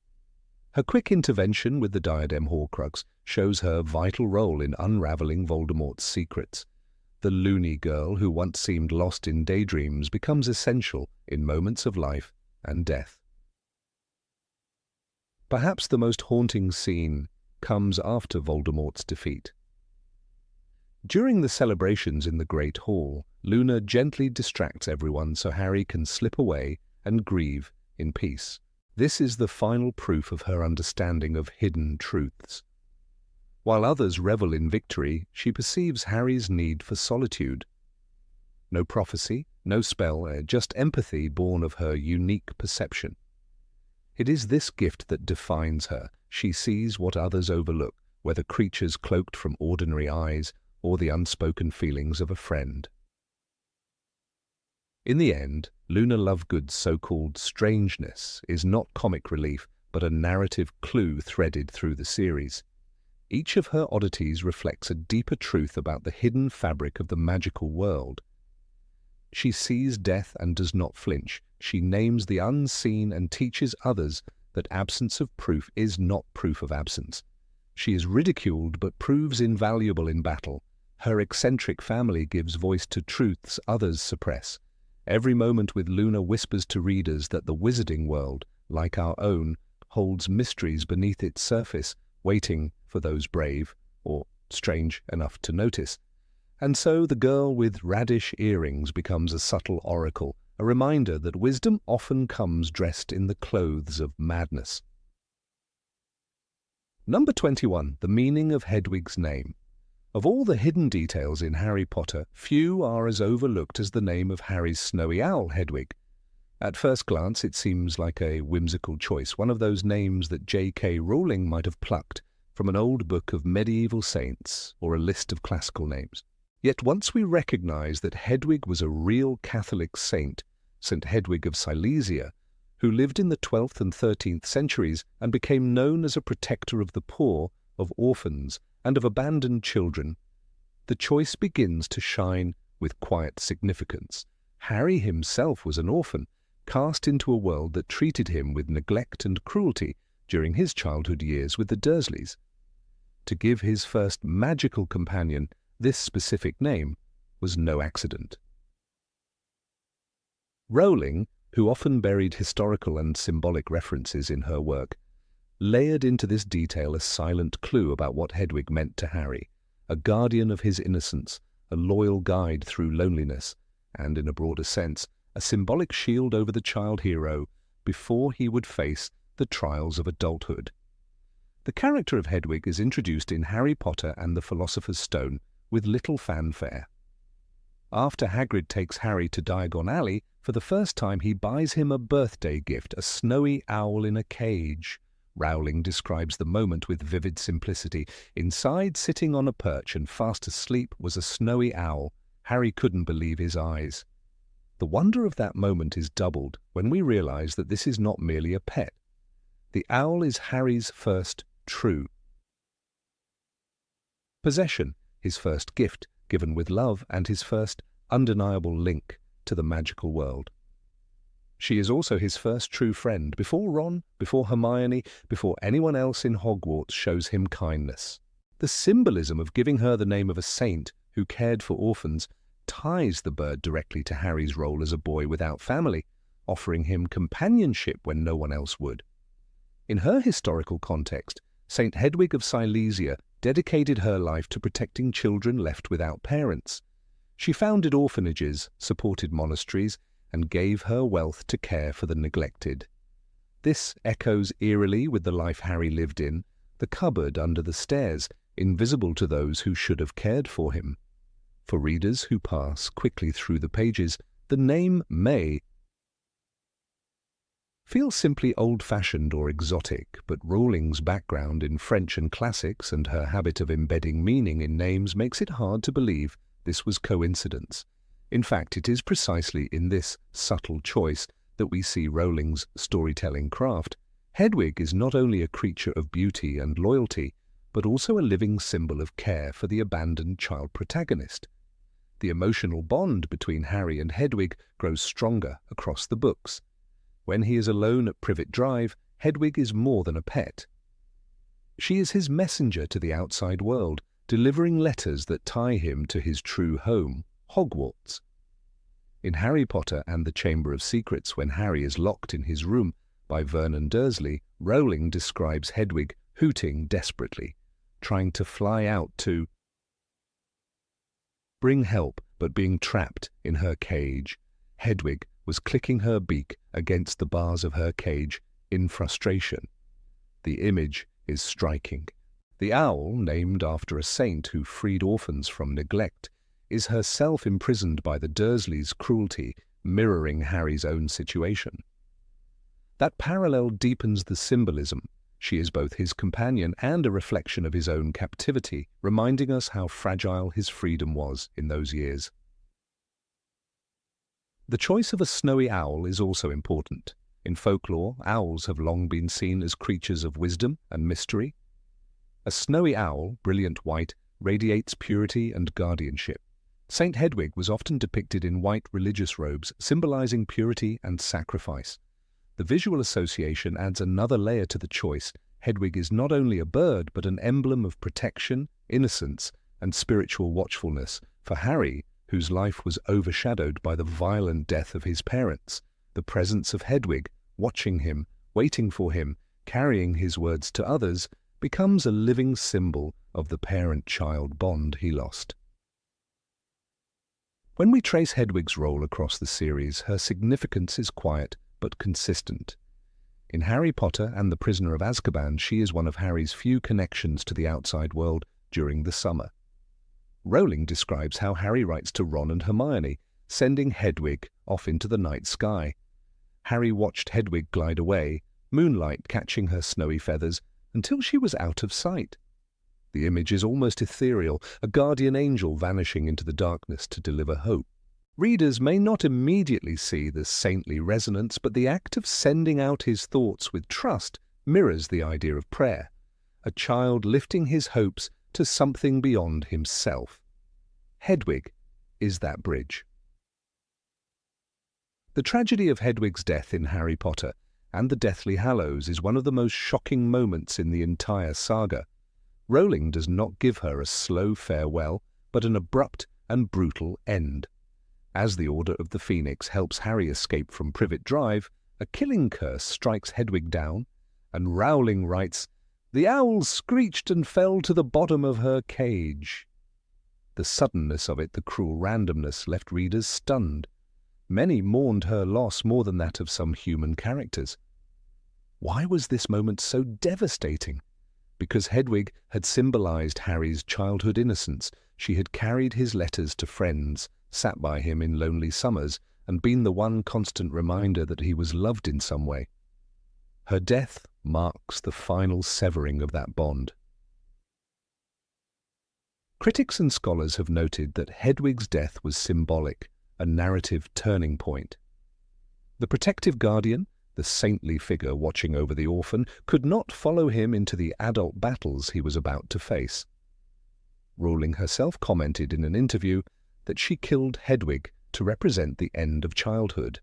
Her quick intervention with the Diadem Horcrux shows her vital role in unraveling Voldemort's secrets. The loony girl who once seemed lost in daydreams becomes essential in moments of life and death. Perhaps the most haunting scene comes after Voldemort's defeat. During the celebrations in the Great Hall, Luna gently distracts everyone so Harry can slip away and grieve in peace. This is the final proof of her understanding of hidden truths. While others revel in victory, she perceives Harry's need for solitude. No prophecy, no spell, just empathy born of her unique perception. It is this gift that defines her. She sees what others overlook, whether creatures cloaked from ordinary eyes or the unspoken feelings of a friend. In the end, Luna Lovegood's so-called strangeness is not comic relief, but a narrative clue threaded through the series. Each of her oddities reflects a deeper truth about the hidden fabric of the magical world. She sees death and does not flinch. She names the unseen and teaches others that absence of proof is not proof of absence. She is ridiculed but proves invaluable in battle. Her eccentric family gives voice to truths others suppress. Every moment with Luna whispers to readers that the wizarding world, like our own, holds mysteries beneath its surface, waiting for those brave, or strange enough to notice. And so the girl with radish earrings becomes a subtle oracle, a reminder that wisdom often comes dressed in the clothes of madness. Number 21. The meaning of Hedwig's name. Of all the hidden details in Harry Potter, few are as overlooked as the name of Harry's snowy owl, Hedwig. At first glance, it seems like a whimsical choice, one of those names that J.K. Rowling might have plucked from an old book of medieval saints or a list of classical names. Yet once we recognize that Hedwig was a real Catholic saint, St. Hedwig of Silesia, who lived in the 12th and 13th centuries and became known as a protector of the poor, of orphans, and of abandoned children, the choice begins to shine with quiet significance. Harry himself was an orphan, cast into a world that treated him with neglect and cruelty during his childhood years with the Dursleys. To give his first magical companion this specific name was no accident. Rowling, who often buried historical and symbolic references in her work, layered into this detail a silent clue about what Hedwig meant to Harry, a guardian of his innocence, a loyal guide through loneliness, and, in a broader sense, a symbolic shield over the child hero before he would face the trials of adulthood. The character of Hedwig is introduced in Harry Potter and the Philosopher's Stone with little fanfare. After Hagrid takes Harry to Diagon Alley, for the first time he buys him a birthday gift, a snowy owl in a cage. Rowling describes the moment with vivid simplicity. Inside, sitting on a perch and fast asleep, was a snowy owl. Harry couldn't believe his eyes. The wonder of that moment is doubled when we realize that this is not merely a pet. The owl is Harry's first true possession, his first gift given with love, and his first undeniable link to the magical world. She is also his first true friend, before Ron, before Hermione, before anyone else in Hogwarts shows him kindness. The symbolism of giving her the name of a saint who cared for orphans ties the bird directly to Harry's role as a boy without family, offering him companionship when no one else would. In her historical context, St. Hedwig of Silesia dedicated her life to protecting children left without parents. She founded orphanages, supported monasteries, and gave her wealth to care for the neglected. This echoes eerily with the life Harry lived in, the cupboard under the stairs, invisible to those who should have cared for him. For readers who pass quickly through the pages, the name may feel simply old-fashioned or exotic, but Rowling's background in French and classics and her habit of embedding meaning in names makes it hard to believe this was coincidence. In fact, it is precisely in this subtle choice that we see Rowling's storytelling craft. Hedwig is not only a creature of beauty and loyalty, but also a living symbol of care for the abandoned child protagonist. The emotional bond between Harry and Hedwig grows stronger across the books. When he is alone at Privet Drive, Hedwig is more than a pet. She is his messenger to the outside world, delivering letters that tie him to his true home, Hogwarts. In Harry Potter and the Chamber of Secrets, when Harry is locked in his room by Vernon Dursley, Rowling describes Hedwig hooting desperately, trying to fly out to bring help, but being trapped in her cage. Hedwig was clicking her beak against the bars of her cage in frustration. The image is striking. The owl, named after a saint who freed orphans from neglect, is herself imprisoned by the Dursleys' cruelty, mirroring Harry's own situation. That parallel deepens the symbolism. She is both his companion and a reflection of his own captivity, reminding us how fragile his freedom was in those years. The choice of a snowy owl is also important. In folklore, owls have long been seen as creatures of wisdom and mystery. A snowy owl, brilliant white, radiates purity and guardianship. Saint Hedwig was often depicted in white religious robes, symbolizing purity and sacrifice. The visual association adds another layer to the choice. Hedwig is not only a bird, but an emblem of protection, innocence, and spiritual watchfulness. For Harry, whose life was overshadowed by the violent death of his parents, the presence of Hedwig, watching him, waiting for him, carrying his words to others, becomes a living symbol of the parent-child bond he lost. When we trace Hedwig's role across the series, her significance is quiet but consistent. In Harry Potter and the Prisoner of Azkaban, she is one of Harry's few connections to the outside world during the summer. Rowling describes how Harry writes to Ron and Hermione, sending Hedwig off into the night sky. Harry watched Hedwig glide away, moonlight catching her snowy feathers, until she was out of sight. The image is almost ethereal, a guardian angel vanishing into the darkness to deliver hope. Readers may not immediately see the saintly resonance, but the act of sending out his thoughts with trust mirrors the idea of prayer, a child lifting his hopes to something beyond himself. Hedwig is that bridge. The tragedy of Hedwig's death in Harry Potter and the Deathly Hallows is one of the most shocking moments in the entire saga. Rowling does not give her a slow farewell, but an abrupt and brutal end. As the Order of the Phoenix helps Harry escape from Privet Drive, a killing curse strikes Hedwig down, and Rowling writes, "The owl screeched and fell to the bottom of her cage." The suddenness of it, the cruel randomness, left readers stunned. Many mourned her loss more than that of some human characters. Why was this moment so devastating? Because Hedwig had symbolized Harry's childhood innocence. She had carried his letters to friends, sat by him in lonely summers, and been the one constant reminder that he was loved in some way. Her death marks the final severing of that bond. Critics and scholars have noted that Hedwig's death was symbolic, a narrative turning point. The protective guardian, the saintly figure watching over the orphan, could not follow him into the adult battles he was about to face. Rowling herself commented in an interview that she killed Hedwig to represent the end of childhood.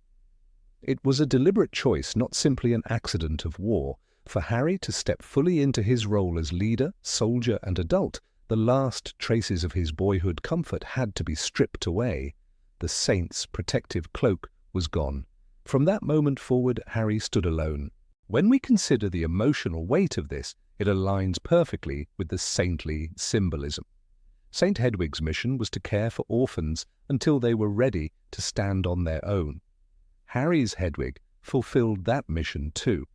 It was a deliberate choice, not simply an accident of war. For Harry to step fully into his role as leader, soldier, and adult, the last traces of his boyhood comfort had to be stripped away. The saint's protective cloak was gone. From that moment forward, Harry stood alone. When we consider the emotional weight of this, it aligns perfectly with the saintly symbolism. Saint Hedwig's mission was to care for orphans until they were ready to stand on their own. Harry's Hedwig fulfilled that mission too.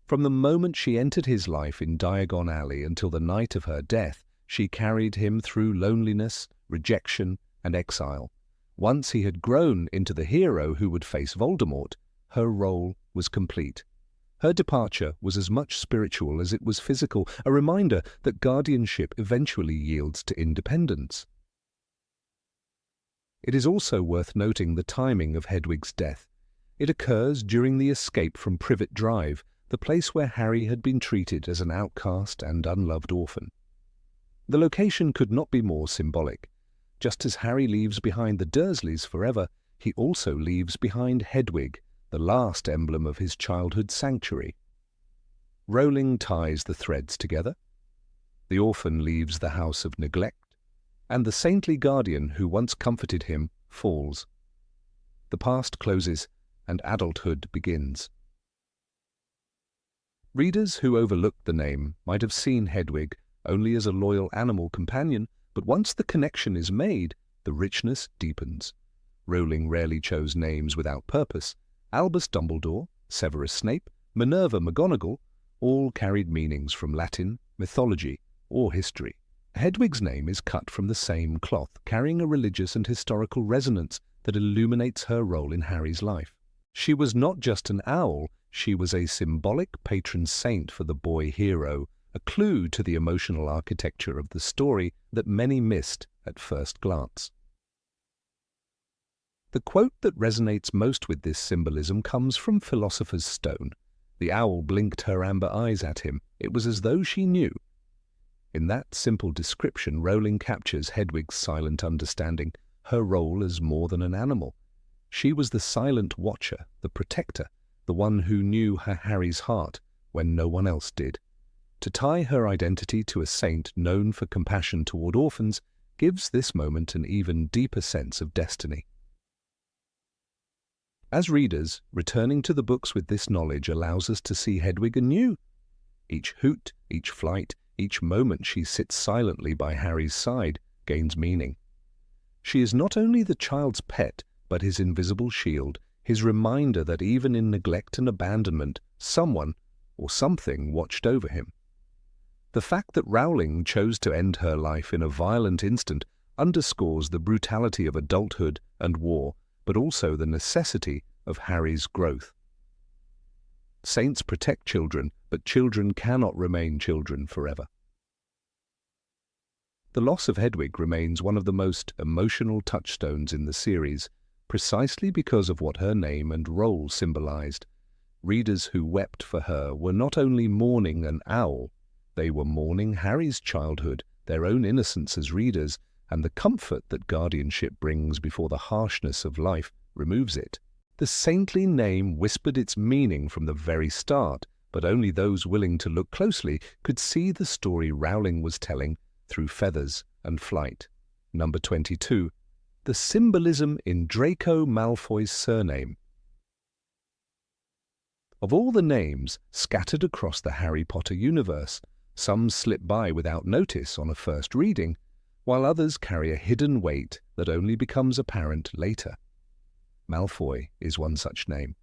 From the moment she entered his life in Diagon Alley until the night of her death, she carried him through loneliness, rejection, and exile. Once he had grown into the hero who would face Voldemort, her role was complete. Her departure was as much spiritual as it was physical, a reminder that guardianship eventually yields to independence. It is also worth noting the timing of Hedwig's death. It occurs during the escape from Privet Drive, the place where Harry had been treated as an outcast and unloved orphan. The location could not be more symbolic. Just as Harry leaves behind the Dursleys forever, he also leaves behind Hedwig, the last emblem of his childhood sanctuary. Rowling ties the threads together. The orphan leaves the house of neglect, and the saintly guardian who once comforted him falls. The past closes, and adulthood begins. Readers who overlooked the name might have seen Hedwig only as a loyal animal companion, but once the connection is made, the richness deepens. Rowling rarely chose names without purpose. Albus Dumbledore, Severus Snape, Minerva McGonagall all carried meanings from Latin, mythology, or history. Hedwig's name is cut from the same cloth, carrying a religious and historical resonance that illuminates her role in Harry's life. She was not just an owl, she was a symbolic patron saint for the boy hero, a clue to the emotional architecture of the story that many missed at first glance. The quote that resonates most with this symbolism comes from Philosopher's Stone. The owl blinked her amber eyes at him. It was as though she knew. In that simple description, Rowling captures Hedwig's silent understanding, her role as more than an animal. She was the silent watcher, the protector, the one who knew her Harry's heart when no one else did. To tie her identity to a saint known for compassion toward orphans gives this moment an even deeper sense of destiny. As readers, returning to the books with this knowledge allows us to see Hedwig anew. Each hoot, each flight, Each moment she sits silently by Harry's side gains meaning. She is not only the child's pet, but his invisible shield, his reminder that even in neglect and abandonment, someone or something watched over him. The fact that Rowling chose to end her life in a violent instant underscores the brutality of adulthood and war, but also the necessity of Harry's growth. Saints protect children, but children cannot remain children forever. The loss of Hedwig remains one of the most emotional touchstones in the series, precisely because of what her name and role symbolized. Readers who wept for her were not only mourning an owl, they were mourning Harry's childhood, their own innocence as readers, and the comfort that guardianship brings before the harshness of life removes it. The saintly name whispered its meaning from the very start, but only those willing to look closely could see the story Rowling was telling through feathers and flight. Number 22. The symbolism in Draco Malfoy's surname. Of all the names scattered across the Harry Potter universe, some slip by without notice on a first reading, while others carry a hidden weight that only becomes apparent later. Malfoy is one such name.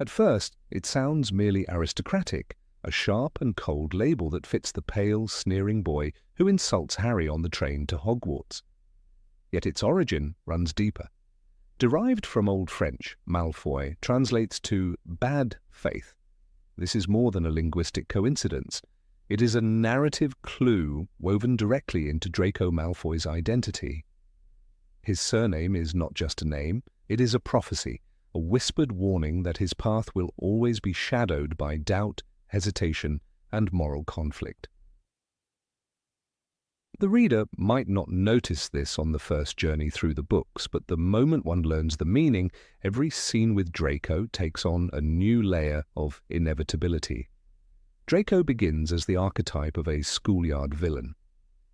At first, it sounds merely aristocratic, a sharp and cold label that fits the pale, sneering boy who insults Harry on the train to Hogwarts. Yet its origin runs deeper. Derived from Old French, Malfoy translates to bad faith. This is more than a linguistic coincidence. It is a narrative clue woven directly into Draco Malfoy's identity. His surname is not just a name, it is a prophecy, a whispered warning that his path will always be shadowed by doubt, hesitation, and moral conflict. The reader might not notice this on the first journey through the books, but the moment one learns the meaning, every scene with Draco takes on a new layer of inevitability. Draco begins as the archetype of a schoolyard villain.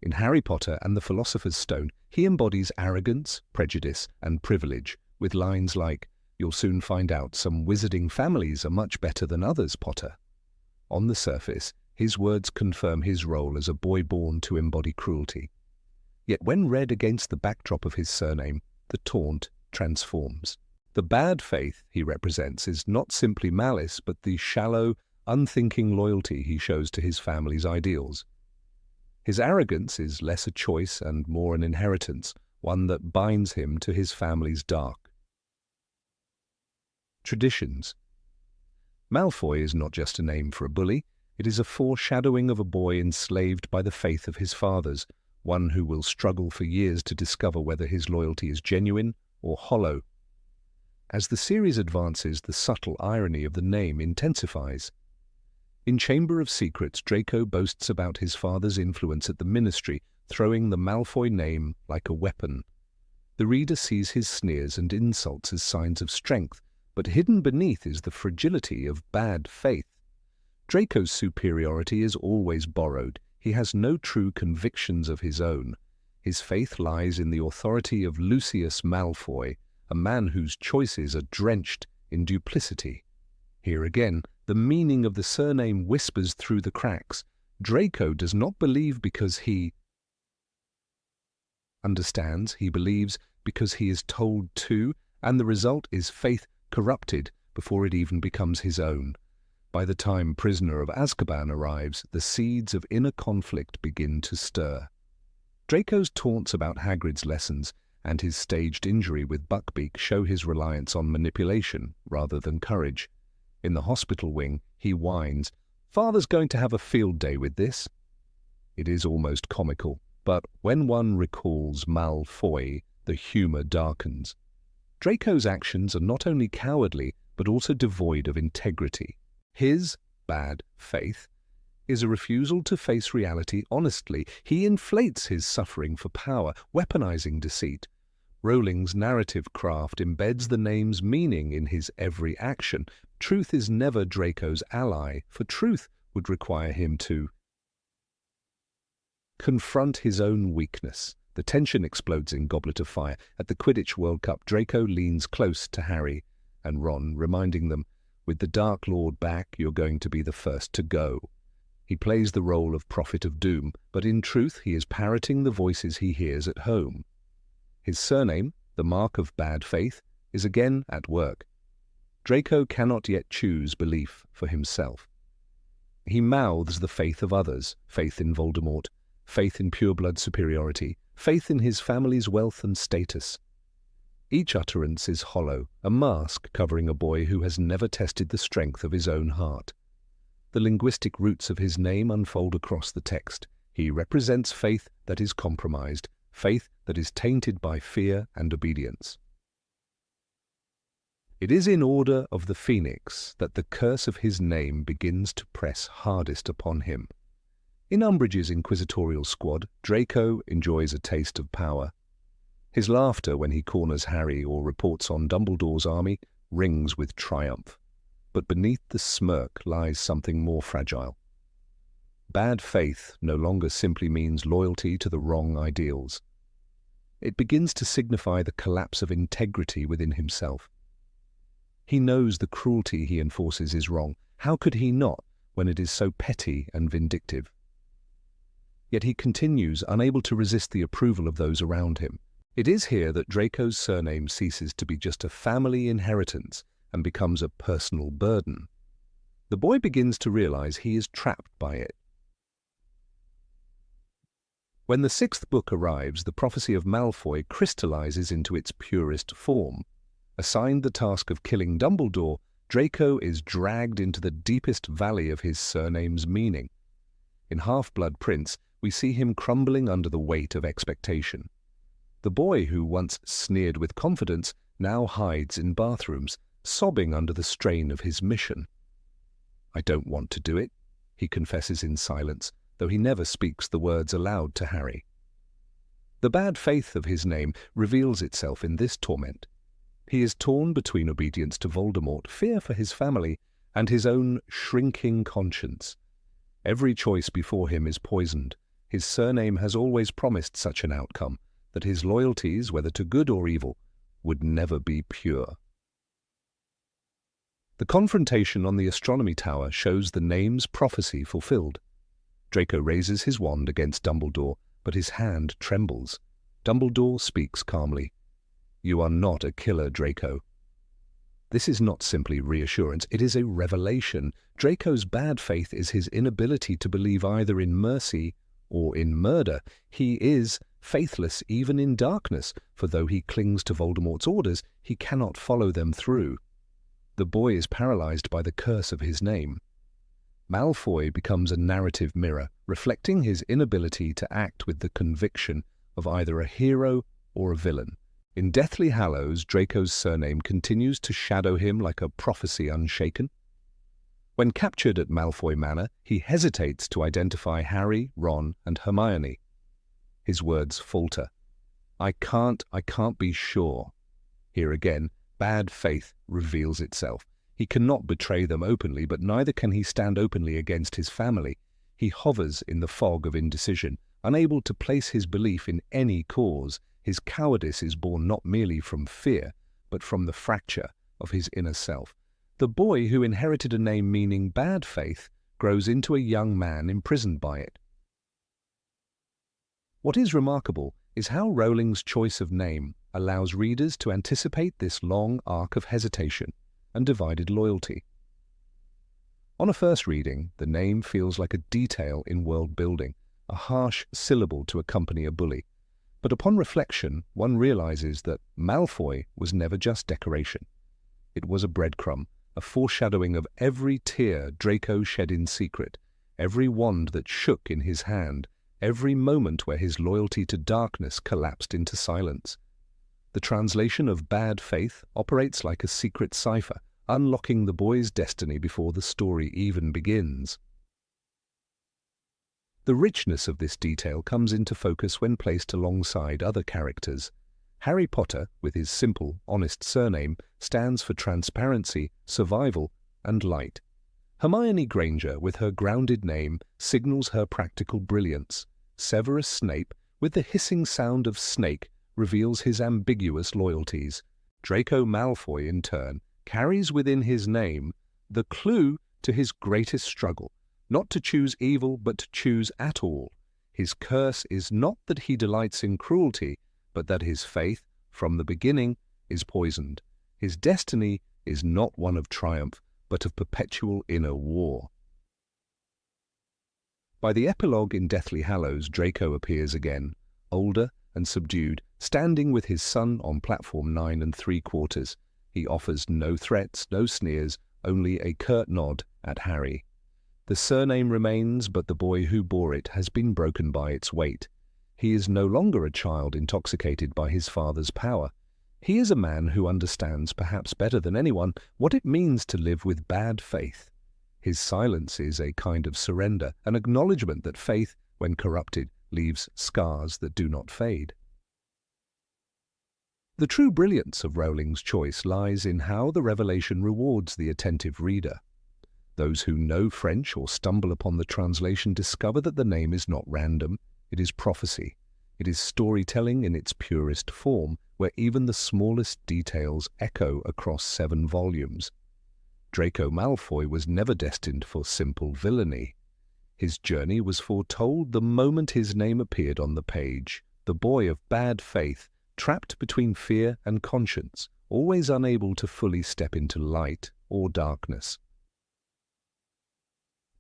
In Harry Potter and the Philosopher's Stone, he embodies arrogance, prejudice, and privilege, with lines like, "You'll soon find out some wizarding families are much better than others, Potter." On the surface, his words confirm his role as a boy born to embody cruelty. Yet when read against the backdrop of his surname, the taunt transforms. The bad faith he represents is not simply malice, but the shallow, unthinking loyalty he shows to his family's ideals. His arrogance is less a choice and more an inheritance, one that binds him to his family's dark traditions. Malfoy is not just a name for a bully, it is a foreshadowing of a boy enslaved by the faith of his fathers, one who will struggle for years to discover whether his loyalty is genuine or hollow. As the series advances, the subtle irony of the name intensifies. In Chamber of Secrets, Draco boasts about his father's influence at the Ministry, throwing the Malfoy name like a weapon. The reader sees his sneers and insults as signs of strength, but hidden beneath is the fragility of bad faith. Draco's superiority is always borrowed. He has no true convictions of his own. His faith lies in the authority of Lucius Malfoy, a man whose choices are drenched in duplicity. Here again, the meaning of the surname whispers through the cracks. Draco does not believe because he understands, he believes because he is told to, and the result is faith corrupted before it even becomes his own. By the time Prisoner of Azkaban arrives, the seeds of inner conflict begin to stir. Draco's taunts about Hagrid's lessons and his staged injury with Buckbeak show his reliance on manipulation rather than courage. In the hospital wing, he whines, "Father's going to have a field day with this." It is almost comical, but when one recalls Malfoy, the humour darkens. Draco's actions are not only cowardly, but also devoid of integrity. His bad faith is a refusal to face reality honestly. He inflates his suffering for power, weaponizing deceit. Rowling's narrative craft embeds the name's meaning in his every action. Truth is never Draco's ally, for truth would require him to confront his own weakness. The tension explodes in Goblet of Fire. At the Quidditch World Cup, Draco leans close to Harry and Ron, reminding them, "With the Dark Lord back, you're going to be the first to go." He plays the role of prophet of doom, but in truth he is parroting the voices he hears at home. His surname, the mark of bad faith, is again at work. Draco cannot yet choose belief for himself. He mouths the faith of others, faith in Voldemort, faith in pureblood superiority, faith in his family's wealth and status. Each utterance is hollow, a mask covering a boy who has never tested the strength of his own heart. The linguistic roots of his name unfold across the text. He represents faith that is compromised, faith that is tainted by fear and obedience. It is in order of the Phoenix that the curse of his name begins to press hardest upon him. In Umbridge's inquisitorial squad, Draco enjoys a taste of power. His laughter when he corners Harry or reports on Dumbledore's army rings with triumph. But beneath the smirk lies something more fragile. Bad faith no longer simply means loyalty to the wrong ideals. It begins to signify the collapse of integrity within himself. He knows the cruelty he enforces is wrong. How could he not, when it is so petty and vindictive? Yet he continues, unable to resist the approval of those around him. It is here that Draco's surname ceases to be just a family inheritance and becomes a personal burden. The boy begins to realize he is trapped by it. When the sixth book arrives, the prophecy of Malfoy crystallizes into its purest form. Assigned the task of killing Dumbledore, Draco is dragged into the deepest valley of his surname's meaning. In Half-Blood Prince, we see him crumbling under the weight of expectation. The boy who once sneered with confidence now hides in bathrooms, sobbing under the strain of his mission. "I don't want to do it," he confesses in silence, though he never speaks the words aloud to Harry. The bad faith of his name reveals itself in this torment. He is torn between obedience to Voldemort, fear for his family, and his own shrinking conscience. Every choice before him is poisoned. His surname has always promised such an outcome, that his loyalties, whether to good or evil, would never be pure. The confrontation on the astronomy tower shows the name's prophecy fulfilled. Draco raises his wand against Dumbledore, but his hand trembles. Dumbledore speaks calmly. "You are not a killer, Draco." This is not simply reassurance, it is a revelation. Draco's bad faith is his inability to believe either in mercy or in murder. He is faithless even in darkness, for though he clings to Voldemort's orders, he cannot follow them through. The boy is paralyzed by the curse of his name. Malfoy becomes a narrative mirror, reflecting his inability to act with the conviction of either a hero or a villain. In Deathly Hallows, Draco's surname continues to shadow him like a prophecy unshaken. When captured at Malfoy Manor, he hesitates to identify Harry, Ron, and Hermione. His words falter. I can't be sure." Here again, bad faith reveals itself. He cannot betray them openly, but neither can he stand openly against his family. He hovers in the fog of indecision, unable to place his belief in any cause. His cowardice is born not merely from fear, but from the fracture of his inner self. The boy who inherited a name meaning bad faith grows into a young man imprisoned by it. What is remarkable is how Rowling's choice of name allows readers to anticipate this long arc of hesitation and divided loyalty. On a first reading, the name feels like a detail in world building, a harsh syllable to accompany a bully. But upon reflection, one realizes that Malfoy was never just decoration. It was a breadcrumb, a foreshadowing of every tear Draco shed in secret, every wand that shook in his hand, every moment where his loyalty to darkness collapsed into silence. The translation of bad faith operates like a secret cipher, unlocking the boy's destiny before the story even begins. The richness of this detail comes into focus when placed alongside other characters. Harry Potter, with his simple, honest surname, stands for transparency, survival, and light. Hermione Granger, with her grounded name, signals her practical brilliance. Severus Snape, with the hissing sound of snake, reveals his ambiguous loyalties. Draco Malfoy, in turn, carries within his name the clue to his greatest struggle, not to choose evil, but to choose at all. His curse is not that he delights in cruelty, but that his faith, from the beginning, is poisoned. His destiny is not one of triumph, but of perpetual inner war. By the epilogue in Deathly Hallows, Draco appears again, older and subdued, standing with his son on platform 9 3/4. He offers no threats, no sneers, only a curt nod at Harry. The surname remains, but the boy who bore it has been broken by its weight. He is no longer a child intoxicated by his father's power. He is a man who understands, perhaps better than anyone, what it means to live with bad faith. His silence is a kind of surrender, an acknowledgement that faith, when corrupted, leaves scars that do not fade. The true brilliance of Rowling's choice lies in how the revelation rewards the attentive reader. Those who know French or stumble upon the translation discover that the name is not random, it is prophecy. It is storytelling in its purest form, where even the smallest details echo across 7 volumes. Draco Malfoy was never destined for simple villainy. His journey was foretold the moment his name appeared on the page. The boy of bad faith, trapped between fear and conscience, always unable to fully step into light or darkness.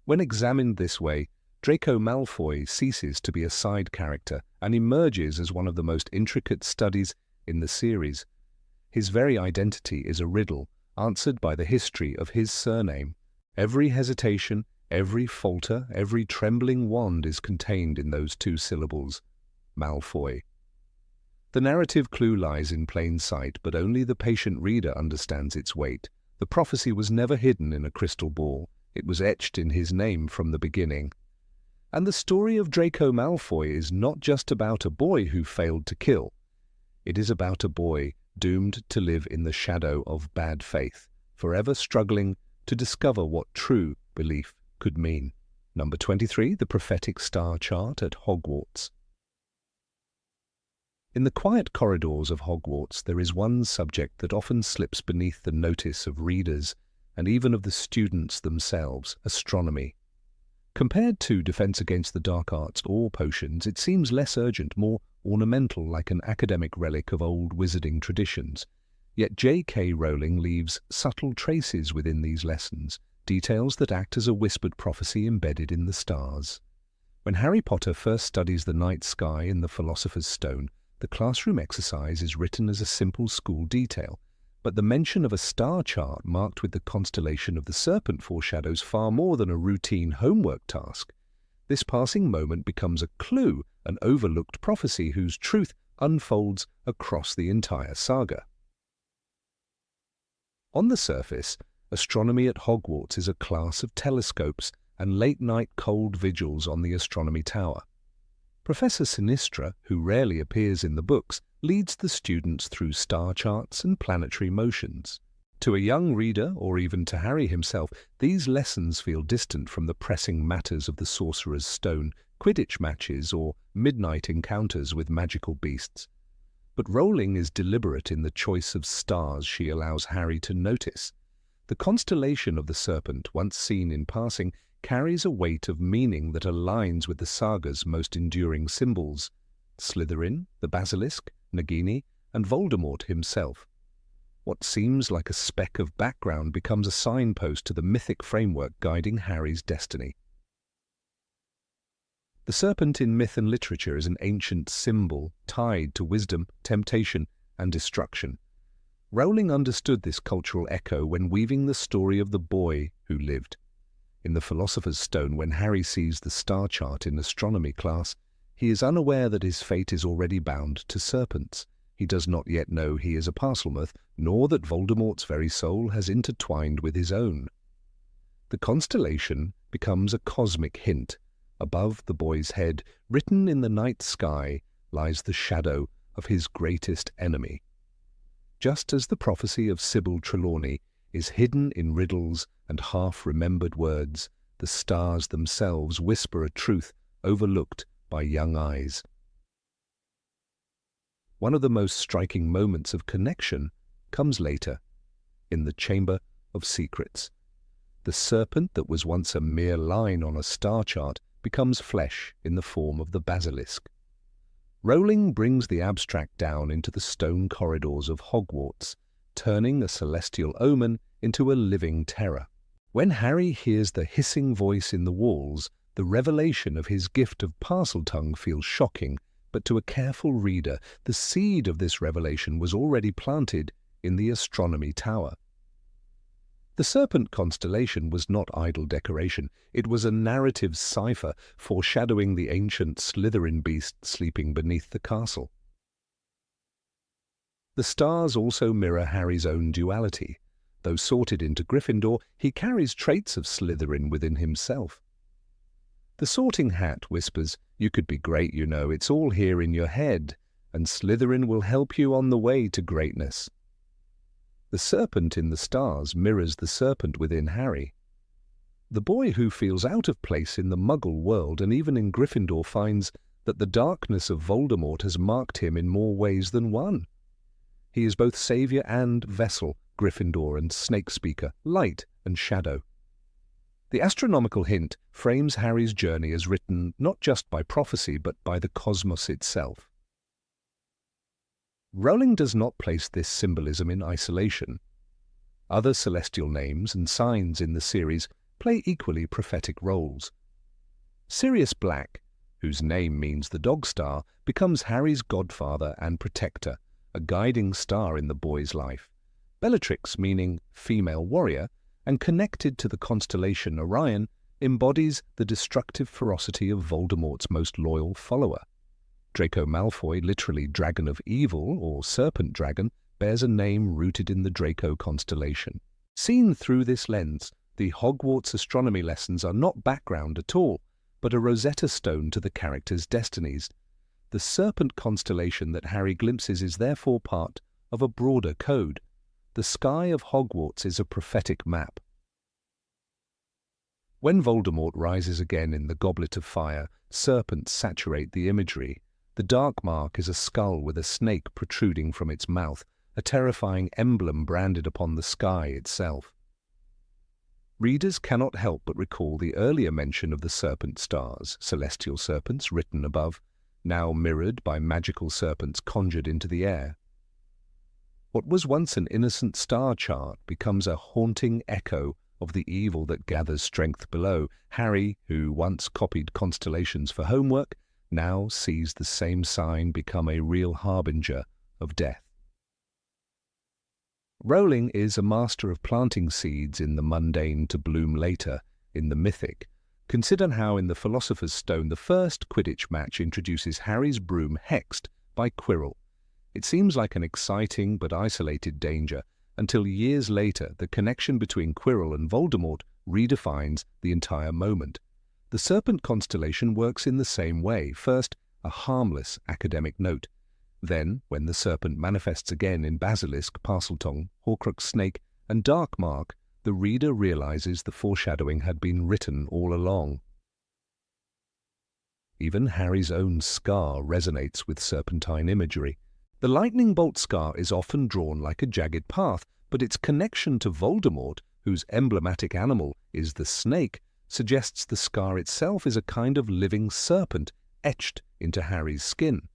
When examined this way, Draco Malfoy ceases to be a side character and emerges as one of the most intricate studies in the series. His very identity is a riddle, answered by the history of his surname. Every hesitation, every falter, every trembling wand is contained in those 2 syllables, Malfoy. The narrative clue lies in plain sight, but only the patient reader understands its weight. The prophecy was never hidden in a crystal ball. It was etched in his name from the beginning. And the story of Draco Malfoy is not just about a boy who failed to kill. It is about a boy doomed to live in the shadow of bad faith, forever struggling to discover what true belief could mean. Number 23, the prophetic star chart at Hogwarts. In the quiet corridors of Hogwarts, there is one subject that often slips beneath the notice of readers and even of the students themselves: astronomy. Compared to Defense Against the Dark Arts or potions, it seems less urgent, more ornamental, like an academic relic of old wizarding traditions. Yet J.K. Rowling leaves subtle traces within these lessons, details that act as a whispered prophecy embedded in the stars. When Harry Potter first studies the night sky in the Philosopher's Stone, the classroom exercise is written as a simple school detail, but the mention of a star chart marked with the constellation of the Serpent foreshadows far more than a routine homework task. This passing moment becomes a clue, an overlooked prophecy whose truth unfolds across the entire saga. On the surface, astronomy at Hogwarts is a class of telescopes and late-night cold vigils on the astronomy tower. Professor Sinistra, who rarely appears in the books, leads the students through star charts and planetary motions. To a young reader, or even to Harry himself, these lessons feel distant from the pressing matters of the Sorcerer's Stone, Quidditch matches, or midnight encounters with magical beasts. But Rowling is deliberate in the choice of stars she allows Harry to notice. The constellation of the Serpent, once seen in passing, carries a weight of meaning that aligns with the saga's most enduring symbols: Slytherin, the Basilisk, Nagini, and Voldemort himself. What seems like a speck of background becomes a signpost to the mythic framework guiding Harry's destiny. The serpent in myth and literature is an ancient symbol tied to wisdom, temptation, and destruction. Rowling understood this cultural echo when weaving the story of the boy who lived. In the Philosopher's Stone, when Harry sees the star chart in astronomy class, he is unaware that his fate is already bound to serpents. He does not yet know he is a Parselmouth, nor that Voldemort's very soul has intertwined with his own. The constellation becomes a cosmic hint. Above the boy's head, written in the night sky, lies the shadow of his greatest enemy. Just as the prophecy of Sybil Trelawney is hidden in riddles and half-remembered words, the stars themselves whisper a truth overlooked by young eyes. One of the most striking moments of connection comes later, in the Chamber of Secrets. The serpent that was once a mere line on a star chart becomes flesh in the form of the basilisk. Rowling brings the abstract down into the stone corridors of Hogwarts, turning a celestial omen into a living terror. When Harry hears the hissing voice in the walls, the revelation of his gift of Parseltongue feels shocking, but to a careful reader, the seed of this revelation was already planted in the astronomy tower. The serpent constellation was not idle decoration. It was a narrative cipher foreshadowing the ancient Slytherin beast sleeping beneath the castle. The stars also mirror Harry's own duality. Though sorted into Gryffindor, he carries traits of Slytherin within himself. The sorting hat whispers, "You could be great, you know, it's all here in your head, and Slytherin will help you on the way to greatness." The serpent in the stars mirrors the serpent within Harry. The boy who feels out of place in the Muggle world and even in Gryffindor finds that the darkness of Voldemort has marked him in more ways than one. He is both saviour and vessel, Gryffindor and snake speaker, light and shadow. The astronomical hint frames Harry's journey as written not just by prophecy but by the cosmos itself. Rowling does not place this symbolism in isolation. Other celestial names and signs in the series play equally prophetic roles. Sirius Black, whose name means the dog star, becomes Harry's godfather and protector, a guiding star in the boy's life. Bellatrix, meaning female warrior, and connected to the constellation Orion, embodies the destructive ferocity of Voldemort's most loyal follower. Draco Malfoy, literally Dragon of Evil or Serpent Dragon, bears a name rooted in the Draco constellation. Seen through this lens, the Hogwarts astronomy lessons are not background at all, but a Rosetta Stone to the characters' destinies. The Serpent constellation that Harry glimpses is therefore part of a broader code. The sky of Hogwarts is a prophetic map. When Voldemort rises again in the Goblet of Fire, serpents saturate the imagery. The dark mark is a skull with a snake protruding from its mouth, a terrifying emblem branded upon the sky itself. Readers cannot help but recall the earlier mention of the serpent stars, celestial serpents written above, now mirrored by magical serpents conjured into the air. What was once an innocent star chart becomes a haunting echo of the evil that gathers strength below. Harry, who once copied constellations for homework, now sees the same sign become a real harbinger of death. Rowling is a master of planting seeds in the mundane to bloom later in the mythic. Consider how in the Philosopher's Stone the first Quidditch match introduces Harry's broom hexed by Quirrell. It seems like an exciting but isolated danger, until years later the connection between Quirrell and Voldemort redefines the entire moment. The Serpent constellation works in the same way. First, a harmless academic note. Then, when the serpent manifests again in Basilisk, Parseltongue, Horcrux Snake, and Darkmark, the reader realizes the foreshadowing had been written all along. Even Harry's own scar resonates with serpentine imagery. The lightning bolt scar is often drawn like a jagged path, but its connection to Voldemort, whose emblematic animal is the snake, suggests the scar itself is a kind of living serpent etched into Harry's skin.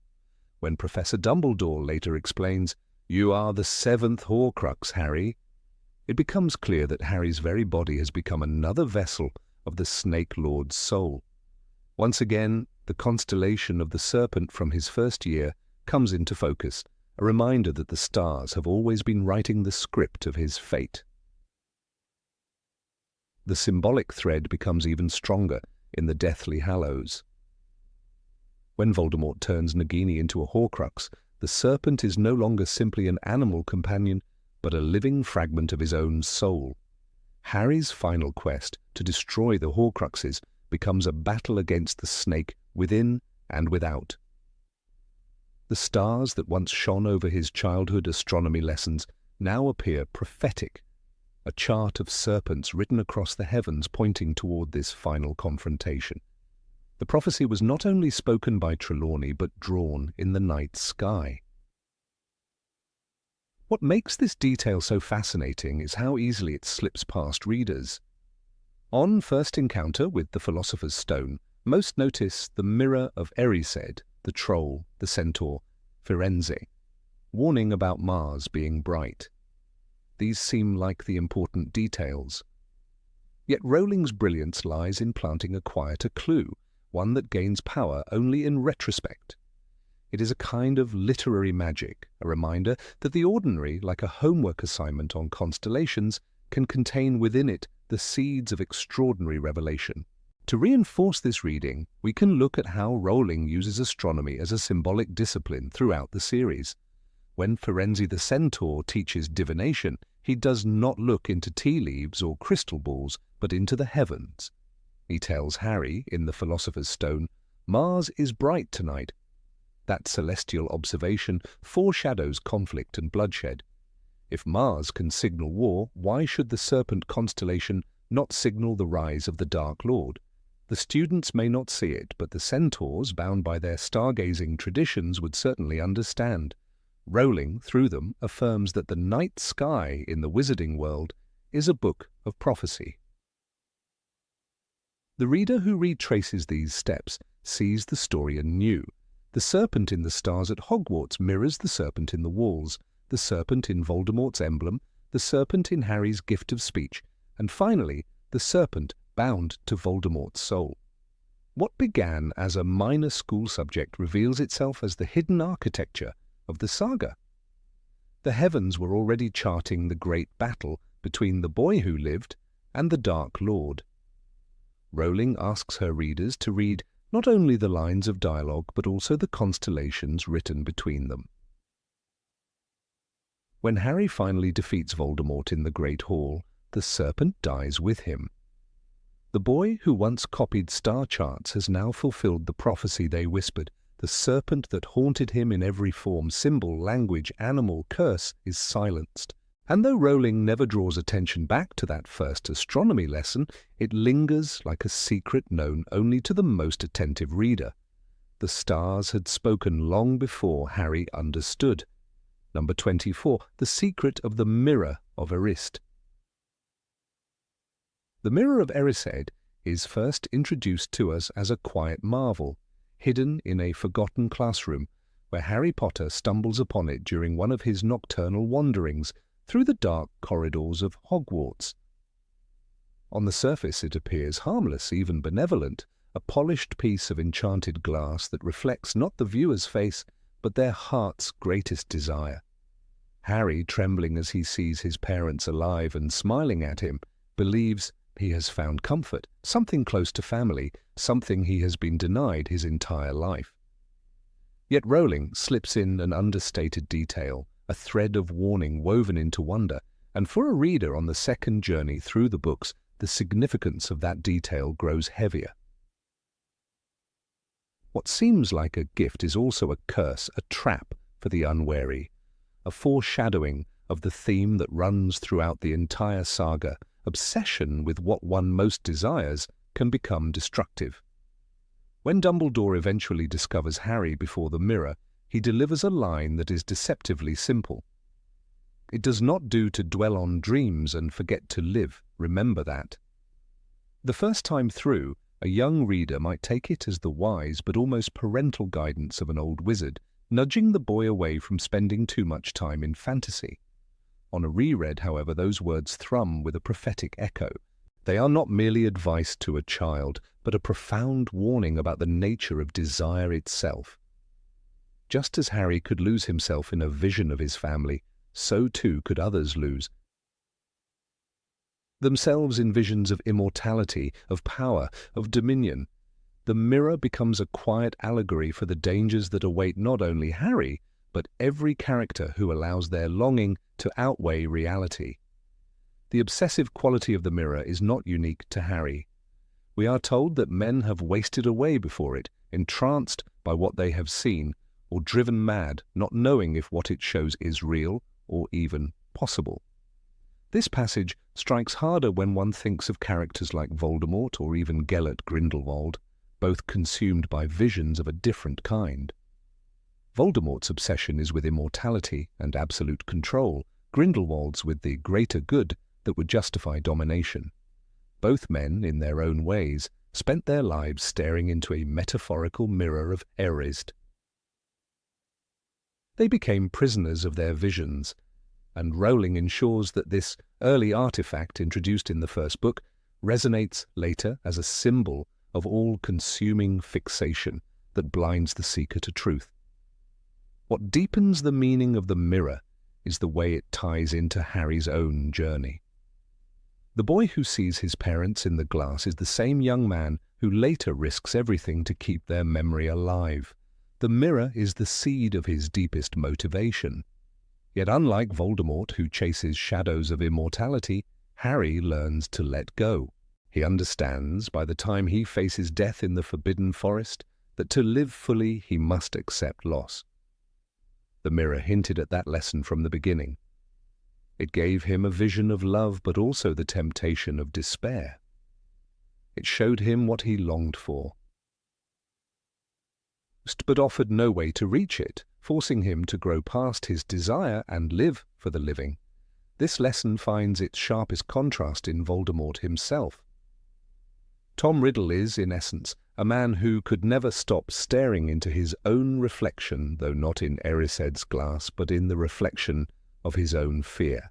When Professor Dumbledore later explains, "You are the seventh Horcrux, Harry," it becomes clear that Harry's very body has become another vessel of the Snake Lord's soul. Once again, the constellation of the serpent from his first year comes into focus, a reminder that the stars have always been writing the script of his fate. The symbolic thread becomes even stronger in the Deathly Hallows. When Voldemort turns Nagini into a Horcrux, the serpent is no longer simply an animal companion, but a living fragment of his own soul. Harry's final quest to destroy the Horcruxes becomes a battle against the snake within and without. The stars that once shone over his childhood astronomy lessons now appear prophetic, a chart of serpents written across the heavens pointing toward this final confrontation. The prophecy was not only spoken by Trelawney but drawn in the night sky. What makes this detail so fascinating is how easily it slips past readers. On first encounter with the Philosopher's Stone, most notice the mirror of Erised, the troll, the centaur, Firenze, warning about Mars being bright. These seem like the important details. Yet Rowling's brilliance lies in planting a quieter clue, one that gains power only in retrospect. It is a kind of literary magic, a reminder that the ordinary, like a homework assignment on constellations, can contain within it the seeds of extraordinary revelation. To reinforce this reading, we can look at how Rowling uses astronomy as a symbolic discipline throughout the series. When Firenze the Centaur teaches divination, he does not look into tea leaves or crystal balls, but into the heavens. He tells Harry, in the Philosopher's Stone, Mars is bright tonight. That celestial observation foreshadows conflict and bloodshed. If Mars can signal war, why should the Serpent constellation not signal the rise of the Dark Lord? The students may not see it, but the centaurs, bound by their stargazing traditions, would certainly understand. Rowling, through them, affirms that the night sky in the wizarding world is a book of prophecy. The reader who retraces these steps sees the story anew. The serpent in the stars at Hogwarts mirrors the serpent in the walls, the serpent in Voldemort's emblem, the serpent in Harry's gift of speech, and finally, the serpent bound to Voldemort's soul. What began as a minor school subject reveals itself as the hidden architecture of the saga. The heavens were already charting the great battle between the boy who lived and the Dark Lord. Rowling asks her readers to read not only the lines of dialogue but also the constellations written between them. When Harry finally defeats Voldemort in the Great Hall, the serpent dies with him. The boy who once copied star charts has now fulfilled the prophecy they whispered. The serpent that haunted him in every form, symbol, language, animal, curse is silenced. And though Rowling never draws attention back to that first astronomy lesson, it lingers like a secret known only to the most attentive reader. The stars had spoken long before Harry understood. Number 24, The Secret of the Mirror of Erised. The Mirror of Erised is first introduced to us as a quiet marvel, hidden in a forgotten classroom, where Harry Potter stumbles upon it during one of his nocturnal wanderings through the dark corridors of Hogwarts. On the surface it appears harmless, even benevolent, a polished piece of enchanted glass that reflects not the viewer's face, but their heart's greatest desire. Harry, trembling as he sees his parents alive and smiling at him, believes he has found comfort, something close to family, something he has been denied his entire life. Yet Rowling slips in an understated detail, a thread of warning woven into wonder, and for a reader on the second journey through the books, the significance of that detail grows heavier. What seems like a gift is also a curse, a trap for the unwary, a foreshadowing of the theme that runs throughout the entire saga. Obsession with what one most desires can become destructive. When Dumbledore eventually discovers Harry before the mirror, he delivers a line that is deceptively simple. It does not do to dwell on dreams and forget to live, remember that. The first time through, a young reader might take it as the wise but almost parental guidance of an old wizard, nudging the boy away from spending too much time in fantasy. On a reread, however, those words thrum with a prophetic echo. They are not merely advice to a child, but a profound warning about the nature of desire itself. Just as Harry could lose himself in a vision of his family, so too could others lose themselves in visions of immortality, of power, of dominion. The mirror becomes a quiet allegory for the dangers that await not only Harry, but every character who allows their longing to outweigh reality. The obsessive quality of the mirror is not unique to Harry. We are told that men have wasted away before it, entranced by what they have seen, or driven mad, not knowing if what it shows is real or even possible. This passage strikes harder when one thinks of characters like Voldemort or even Gellert Grindelwald, both consumed by visions of a different kind. Voldemort's obsession is with immortality and absolute control, Grindelwald's with the greater good that would justify domination. Both men, in their own ways, spent their lives staring into a metaphorical mirror of Erised. They became prisoners of their visions, and Rowling ensures that this early artifact introduced in the first book resonates later as a symbol of all-consuming fixation that blinds the seeker to truth. What deepens the meaning of the mirror is the way it ties into Harry's own journey. The boy who sees his parents in the glass is the same young man who later risks everything to keep their memory alive. The mirror is the seed of his deepest motivation. Yet unlike Voldemort, who chases shadows of immortality, Harry learns to let go. He understands, by the time he faces death in the Forbidden Forest, that to live fully he must accept loss. The mirror hinted at that lesson from the beginning. It gave him a vision of love, but also the temptation of despair. It showed him what he longed for, but offered no way to reach it, forcing him to grow past his desire and live for the living. This lesson finds its sharpest contrast in Voldemort himself. Tom Riddle is, in essence, a man who could never stop staring into his own reflection, though not in Erised's glass, but in the reflection of his own fear.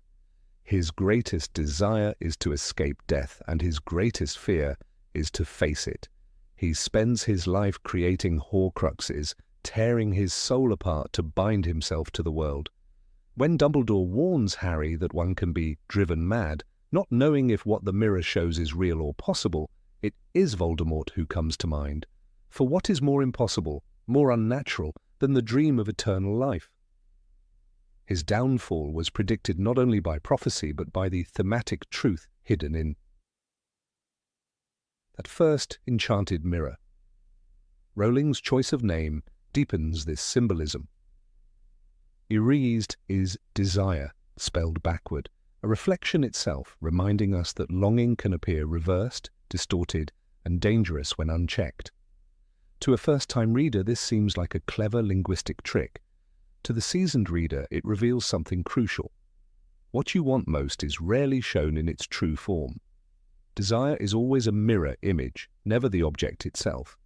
His greatest desire is to escape death, and his greatest fear is to face it. He spends his life creating Horcruxes, tearing his soul apart to bind himself to the world. When Dumbledore warns Harry that one can be driven mad, not knowing if what the mirror shows is real or possible, it is Voldemort who comes to mind. For what is more impossible, more unnatural, than the dream of eternal life? His downfall was predicted not only by prophecy, but by the thematic truth hidden in that first enchanted mirror. Rowling's choice of name deepens this symbolism. Erased is desire, spelled backward, a reflection itself, reminding us that longing can appear reversed, distorted, and dangerous when unchecked. To a first-time reader, this seems like a clever linguistic trick. To the seasoned reader, it reveals something crucial. What you want most is rarely shown in its true form. Desire is always a mirror image, never the object itself.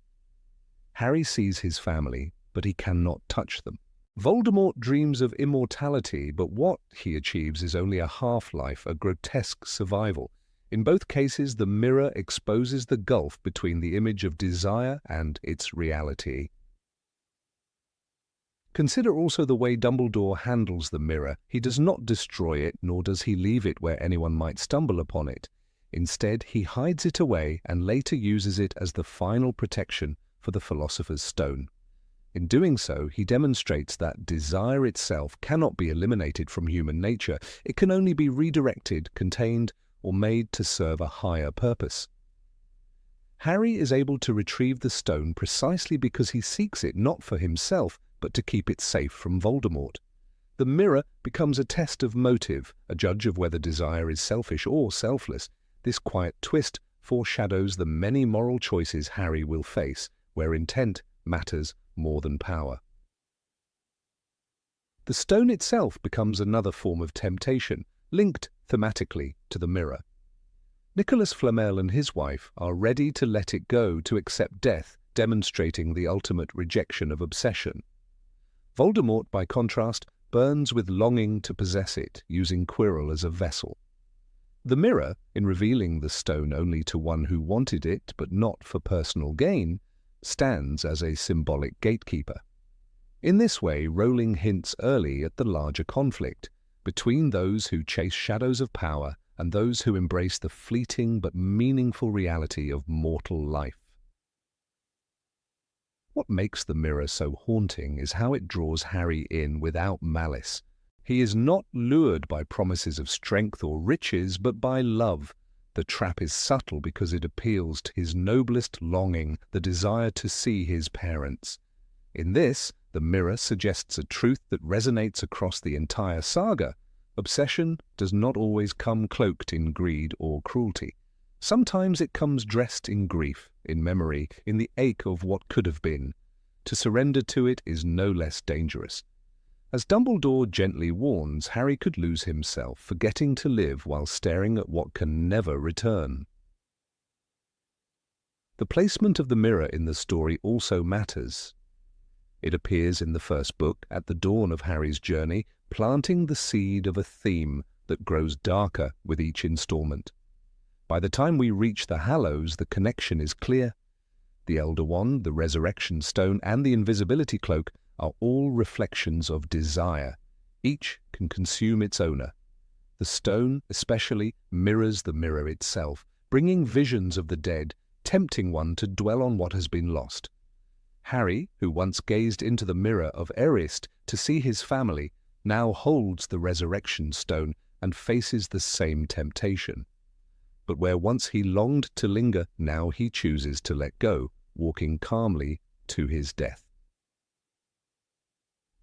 Harry sees his family, but he cannot touch them. Voldemort dreams of immortality, but what he achieves is only a half-life, a grotesque survival. In both cases, the mirror exposes the gulf between the image of desire and its reality. Consider also the way Dumbledore handles the mirror. He does not destroy it, nor does he leave it where anyone might stumble upon it. Instead, he hides it away and later uses it as the final protection for the Philosopher's Stone. In doing so, he demonstrates that desire itself cannot be eliminated from human nature. It can only be redirected, contained, or made to serve a higher purpose. Harry is able to retrieve the stone precisely because he seeks it not for himself, but to keep it safe from Voldemort. The mirror becomes a test of motive, a judge of whether desire is selfish or selfless. This quiet twist foreshadows the many moral choices Harry will face, where intent matters more than power. The stone itself becomes another form of temptation, linked thematically to the mirror. Nicholas Flamel and his wife are ready to let it go, to accept death, demonstrating the ultimate rejection of obsession. Voldemort, by contrast, burns with longing to possess it, using Quirrell as a vessel. The mirror, in revealing the stone only to one who wanted it but not for personal gain, stands as a symbolic gatekeeper. In this way, Rowling hints early at the larger conflict between those who chase shadows of power and those who embrace the fleeting but meaningful reality of mortal life. What makes the mirror so haunting is how it draws Harry in without malice. He is not lured by promises of strength or riches, but by love. The trap is subtle because it appeals to his noblest longing, the desire to see his parents. In this, the mirror suggests a truth that resonates across the entire saga. Obsession does not always come cloaked in greed or cruelty. Sometimes it comes dressed in grief, in memory, in the ache of what could have been. To surrender to it is no less dangerous. As Dumbledore gently warns, Harry could lose himself, forgetting to live while staring at what can never return. The placement of the mirror in the story also matters. It appears in the first book at the dawn of Harry's journey, planting the seed of a theme that grows darker with each installment. By the time we reach the Hallows, the connection is clear. The Elder Wand, the Resurrection Stone, and the Invisibility Cloak are all reflections of desire. Each can consume its owner. The stone, especially, mirrors the mirror itself, bringing visions of the dead, tempting one to dwell on what has been lost. Harry, who once gazed into the mirror of Erist to see his family, now holds the Resurrection Stone and faces the same temptation. But where once he longed to linger, now he chooses to let go, walking calmly to his death.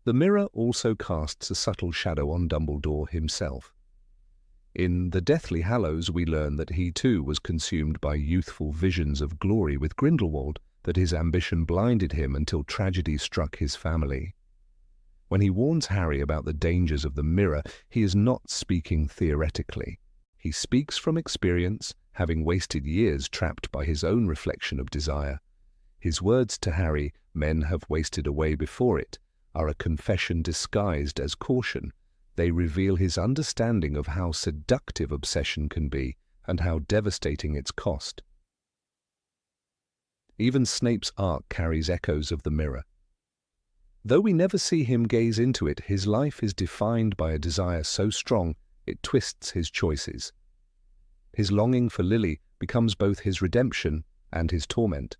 The mirror also casts a subtle shadow on Dumbledore himself. In The Deathly Hallows we learn that he too was consumed by youthful visions of glory with Grindelwald, that his ambition blinded him until tragedy struck his family. When he warns Harry about the dangers of the mirror, he is not speaking theoretically. He speaks from experience, having wasted years trapped by his own reflection of desire. His words to Harry, "Men have wasted away before it," are a confession disguised as caution. They reveal his understanding of how seductive obsession can be and how devastating its cost. Even Snape's arc carries echoes of the mirror. Though we never see him gaze into it, his life is defined by a desire so strong it twists his choices. His longing for Lily becomes both his redemption and his torment.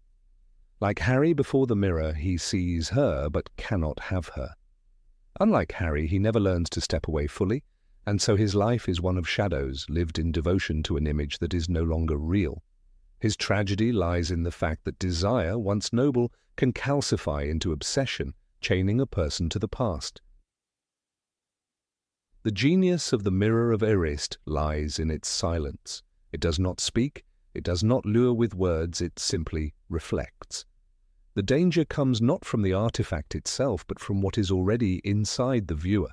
Like Harry before the mirror, he sees her but cannot have her. Unlike Harry, he never learns to step away fully, and so his life is one of shadows, lived in devotion to an image that is no longer real. His tragedy lies in the fact that desire, once noble, can calcify into obsession, chaining a person to the past. The genius of the Mirror of Erist lies in its silence. It does not speak, it does not lure with words, it simply reflects. The danger comes not from the artifact itself, but from what is already inside the viewer.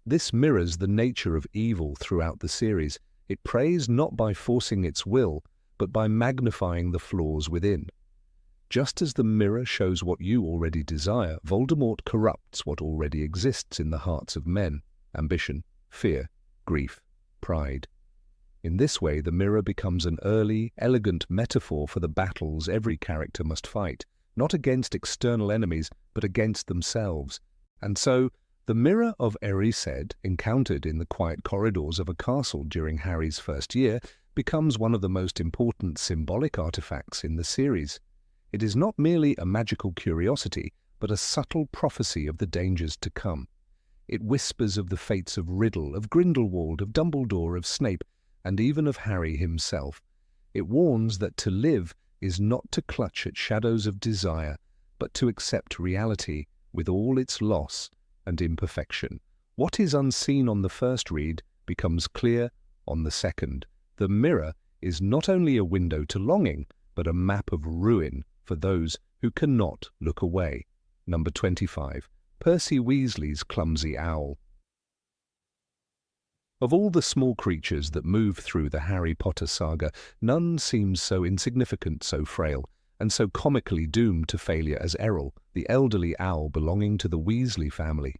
This mirrors the nature of evil throughout the series. It preys not by forcing its will, but by magnifying the flaws within. Just as the mirror shows what you already desire, Voldemort corrupts what already exists in the hearts of men: ambition, fear, grief, pride. In this way, the mirror becomes an early, elegant metaphor for the battles every character must fight, not against external enemies, but against themselves. And so, the Mirror of Erised, encountered in the quiet corridors of a castle during Harry's first year, becomes one of the most important symbolic artifacts in the series. It is not merely a magical curiosity, but a subtle prophecy of the dangers to come. It whispers of the fates of Riddle, of Grindelwald, of Dumbledore, of Snape, and even of Harry himself. It warns that to live is not to clutch at shadows of desire, but to accept reality with all its loss and imperfection. What is unseen on the first read becomes clear on the second. The mirror is not only a window to longing, but a map of ruin for those who cannot look away. Number 25. Percy Weasley's Clumsy Owl. Of all the small creatures that move through the Harry Potter saga, none seems so insignificant, so frail, and so comically doomed to failure as Errol, the elderly owl belonging to the Weasley family.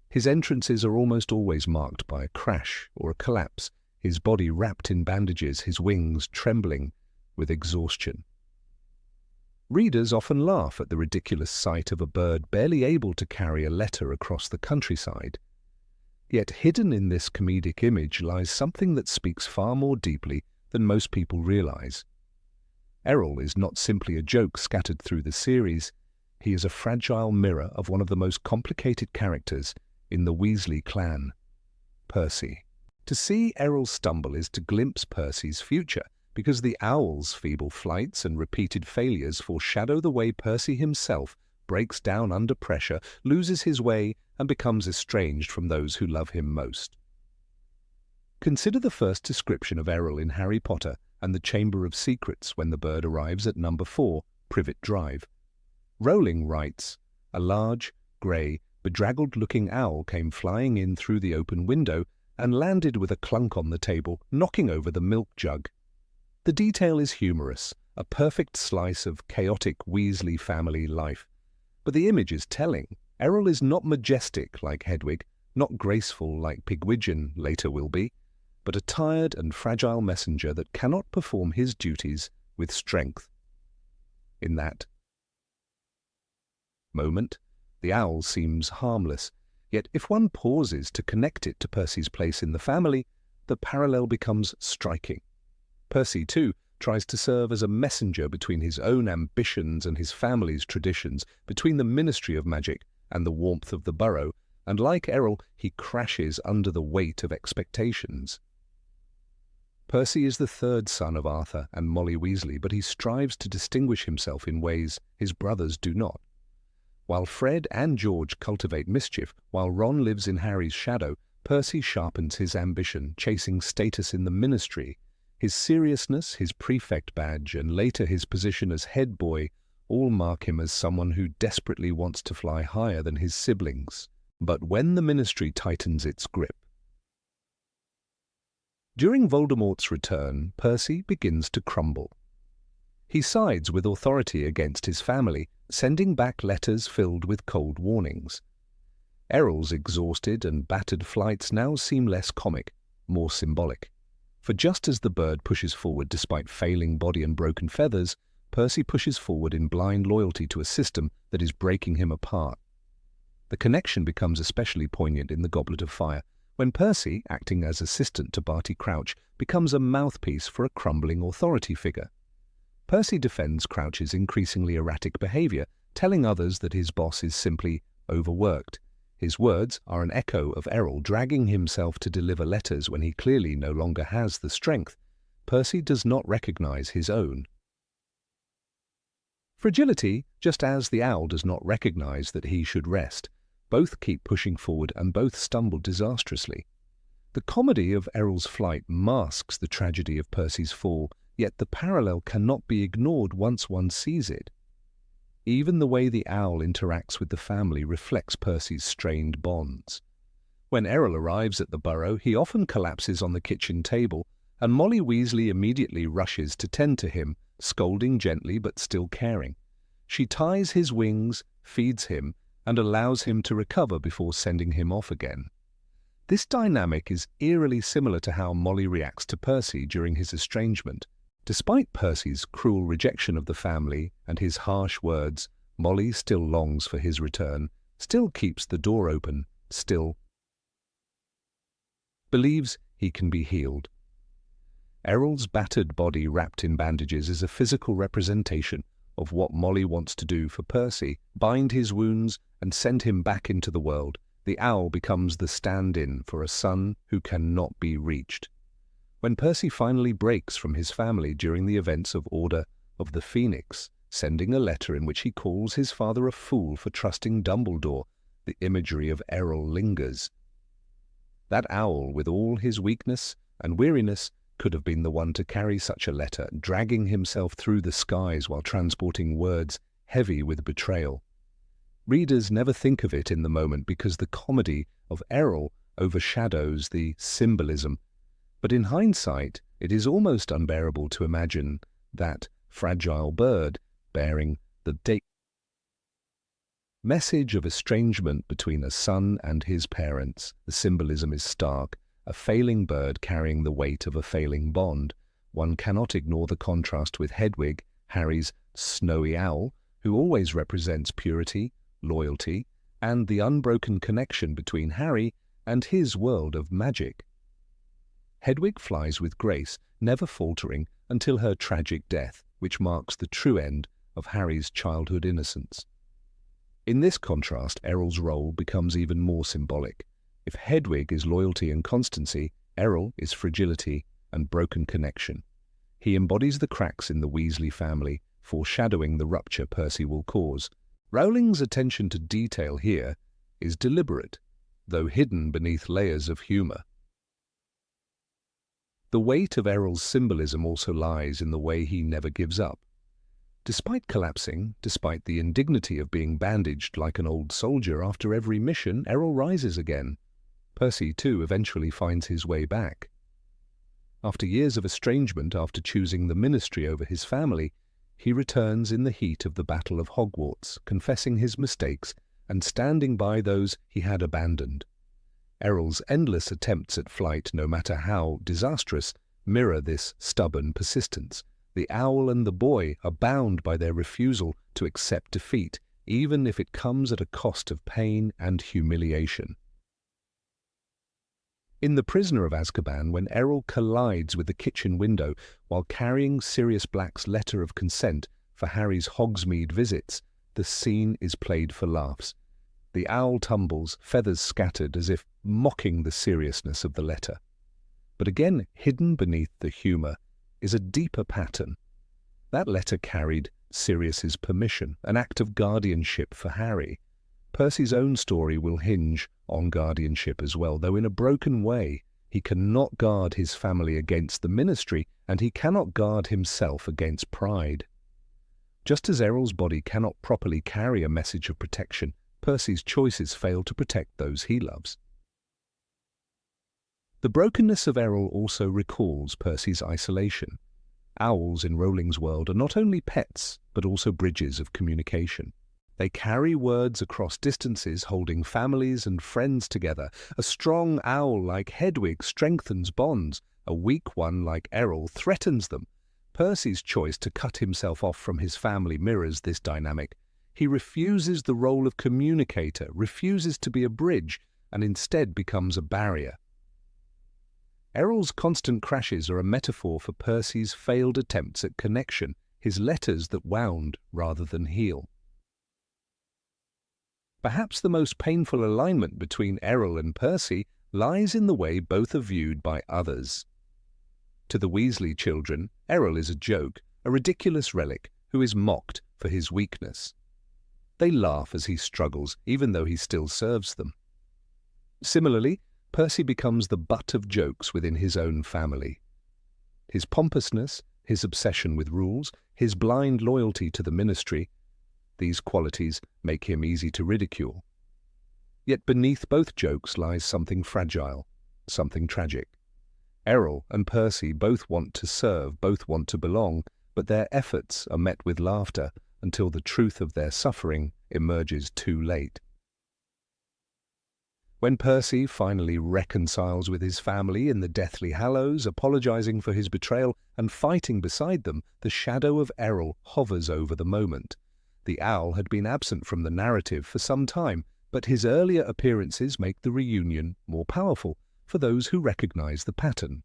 His entrances are almost always marked by a crash or a collapse, his body wrapped in bandages, his wings trembling with exhaustion. Readers often laugh at the ridiculous sight of a bird barely able to carry a letter across the countryside. Yet hidden in this comedic image lies something that speaks far more deeply than most people realize. Errol is not simply a joke scattered through the series. He is a fragile mirror of one of the most complicated characters in the Weasley clan, Percy. To see Errol stumble is to glimpse Percy's future, because the owl's feeble flights and repeated failures foreshadow the way Percy himself breaks down under pressure, loses his way, and becomes estranged from those who love him most. Consider the first description of Errol in Harry Potter and the Chamber of Secrets when the bird arrives at number 4, Privet Drive. Rowling writes, "A large, grey, bedraggled-looking owl came flying in through the open window and landed with a clunk on the table, knocking over the milk jug." The detail is humorous. a perfect slice of chaotic Weasley family life. But the image is telling. Errol is not majestic like Hedwig, not graceful like Pigwidgeon later will be, but a tired and fragile messenger that cannot perform his duties with strength. In that moment, the owl seems harmless, yet if one pauses to connect it to Percy's place in the family, the parallel becomes striking. Percy, too, tries to serve as a messenger between his own ambitions and his family's traditions, between the Ministry of Magic and the warmth of the Burrow, and like Errol, he crashes under the weight of expectations. Percy is the third son of Arthur and Molly Weasley, but he strives to distinguish himself in ways his brothers do not. While Fred and George cultivate mischief, while Ron lives in Harry's shadow, Percy sharpens his ambition, chasing status in the ministry. His seriousness, his prefect badge, and later his position as head boy all mark him as someone who desperately wants to fly higher than his siblings. But when the ministry tightens its grip, during Voldemort's return, Percy begins to crumble. He sides with authority against his family, sending back letters filled with cold warnings. Errol's exhausted and battered flights now seem less comic, more symbolic. For just as the bird pushes forward despite failing body and broken feathers, Percy pushes forward in blind loyalty to a system that is breaking him apart. The connection becomes especially poignant in the Goblet of Fire, when Percy, acting as assistant to Barty Crouch, becomes a mouthpiece for a crumbling authority figure. Percy defends Crouch's increasingly erratic behavior, telling others that his boss is simply overworked. His words are an echo of Errol dragging himself to deliver letters when he clearly no longer has the strength. Percy does not recognize his own fragility, just as the owl does not recognize that he should rest. Both keep pushing forward and both stumble disastrously. The comedy of Errol's flight masks the tragedy of Percy's fall, yet the parallel cannot be ignored once one sees it. Even the way the owl interacts with the family reflects Percy's strained bonds. When Errol arrives at the Burrow, he often collapses on the kitchen table, and Molly Weasley immediately rushes to tend to him, scolding gently but still caring. She ties his wings, feeds him, and allows him to recover before sending him off again. This dynamic is eerily similar to how Molly reacts to Percy during his estrangement. Despite Percy's cruel rejection of the family and his harsh words, Molly still longs for his return, still keeps the door open, still believes he can be healed. Errol's battered body wrapped in bandages is a physical representation of what Molly wants to do for Percy, bind his wounds and send him back into the world. The owl becomes the stand-in for a son who cannot be reached. When Percy finally breaks from his family during the events of Order of the Phoenix, sending a letter in which he calls his father a fool for trusting Dumbledore, the imagery of Errol lingers. That owl, with all his weakness and weariness, could have been the one to carry such a letter, dragging himself through the skies while transporting words heavy with betrayal. Readers never think of it in the moment because the comedy of Errol overshadows the symbolism. But in hindsight, it is almost unbearable to imagine that fragile bird bearing the message of estrangement between a son and his parents. The symbolism is stark. A failing bird carrying the weight of a failing bond. One cannot ignore the contrast with Hedwig, Harry's snowy owl, who always represents purity, loyalty, and the unbroken connection between Harry and his world of magic. Hedwig flies with grace, never faltering until her tragic death, which marks the true end of Harry's childhood innocence. In this contrast, Errol's role becomes even more symbolic. If Hedwig is loyalty and constancy, Errol is fragility and broken connection. He embodies the cracks in the Weasley family, foreshadowing the rupture Percy will cause. Rowling's attention to detail here is deliberate, though hidden beneath layers of humour. The weight of Errol's symbolism also lies in the way he never gives up. Despite collapsing, despite the indignity of being bandaged like an old soldier after every mission, Errol rises again. Percy, too, eventually finds his way back. After years of estrangement, after choosing the ministry over his family, he returns in the heat of the Battle of Hogwarts, confessing his mistakes and standing by those he had abandoned. Errol's endless attempts at flight, no matter how disastrous, mirror this stubborn persistence. The owl and the boy are bound by their refusal to accept defeat, even if it comes at a cost of pain and humiliation. In The Prisoner of Azkaban, when Errol collides with the kitchen window while carrying Sirius Black's letter of consent for Harry's Hogsmeade visits, the scene is played for laughs. The owl tumbles, feathers scattered, as if mocking the seriousness of the letter. But again, hidden beneath the humour is a deeper pattern. That letter carried Sirius's permission, an act of guardianship for Harry. Percy's own story will hinge on guardianship as well, though in a broken way. He cannot guard his family against the Ministry, and he cannot guard himself against pride. Just as Errol's body cannot properly carry a message of protection, Percy's choices fail to protect those he loves. The brokenness of Errol also recalls Percy's isolation. Owls in Rowling's world are not only pets, but also bridges of communication. They carry words across distances, holding families and friends together. A strong owl like Hedwig strengthens bonds. A weak one like Errol threatens them. Percy's choice to cut himself off from his family mirrors this dynamic. He refuses the role of communicator, refuses to be a bridge, and instead becomes a barrier. Errol's constant crashes are a metaphor for Percy's failed attempts at connection, his letters that wound rather than heal. Perhaps the most painful alignment between Errol and Percy lies in the way both are viewed by others. To the Weasley children, Errol is a joke, a ridiculous relic who is mocked for his weakness. They laugh as he struggles, even though he still serves them. Similarly, Percy becomes the butt of jokes within his own family. His pompousness, his obsession with rules, his blind loyalty to the Ministry, these qualities make him easy to ridicule. Yet beneath both jokes lies something fragile, something tragic. Errol and Percy both want to serve, both want to belong, but their efforts are met with laughter until the truth of their suffering emerges too late. When Percy finally reconciles with his family in the Deathly Hallows, apologizing for his betrayal and fighting beside them, the shadow of Errol hovers over the moment. The owl had been absent from the narrative for some time, but his earlier appearances make the reunion more powerful for those who recognize the pattern.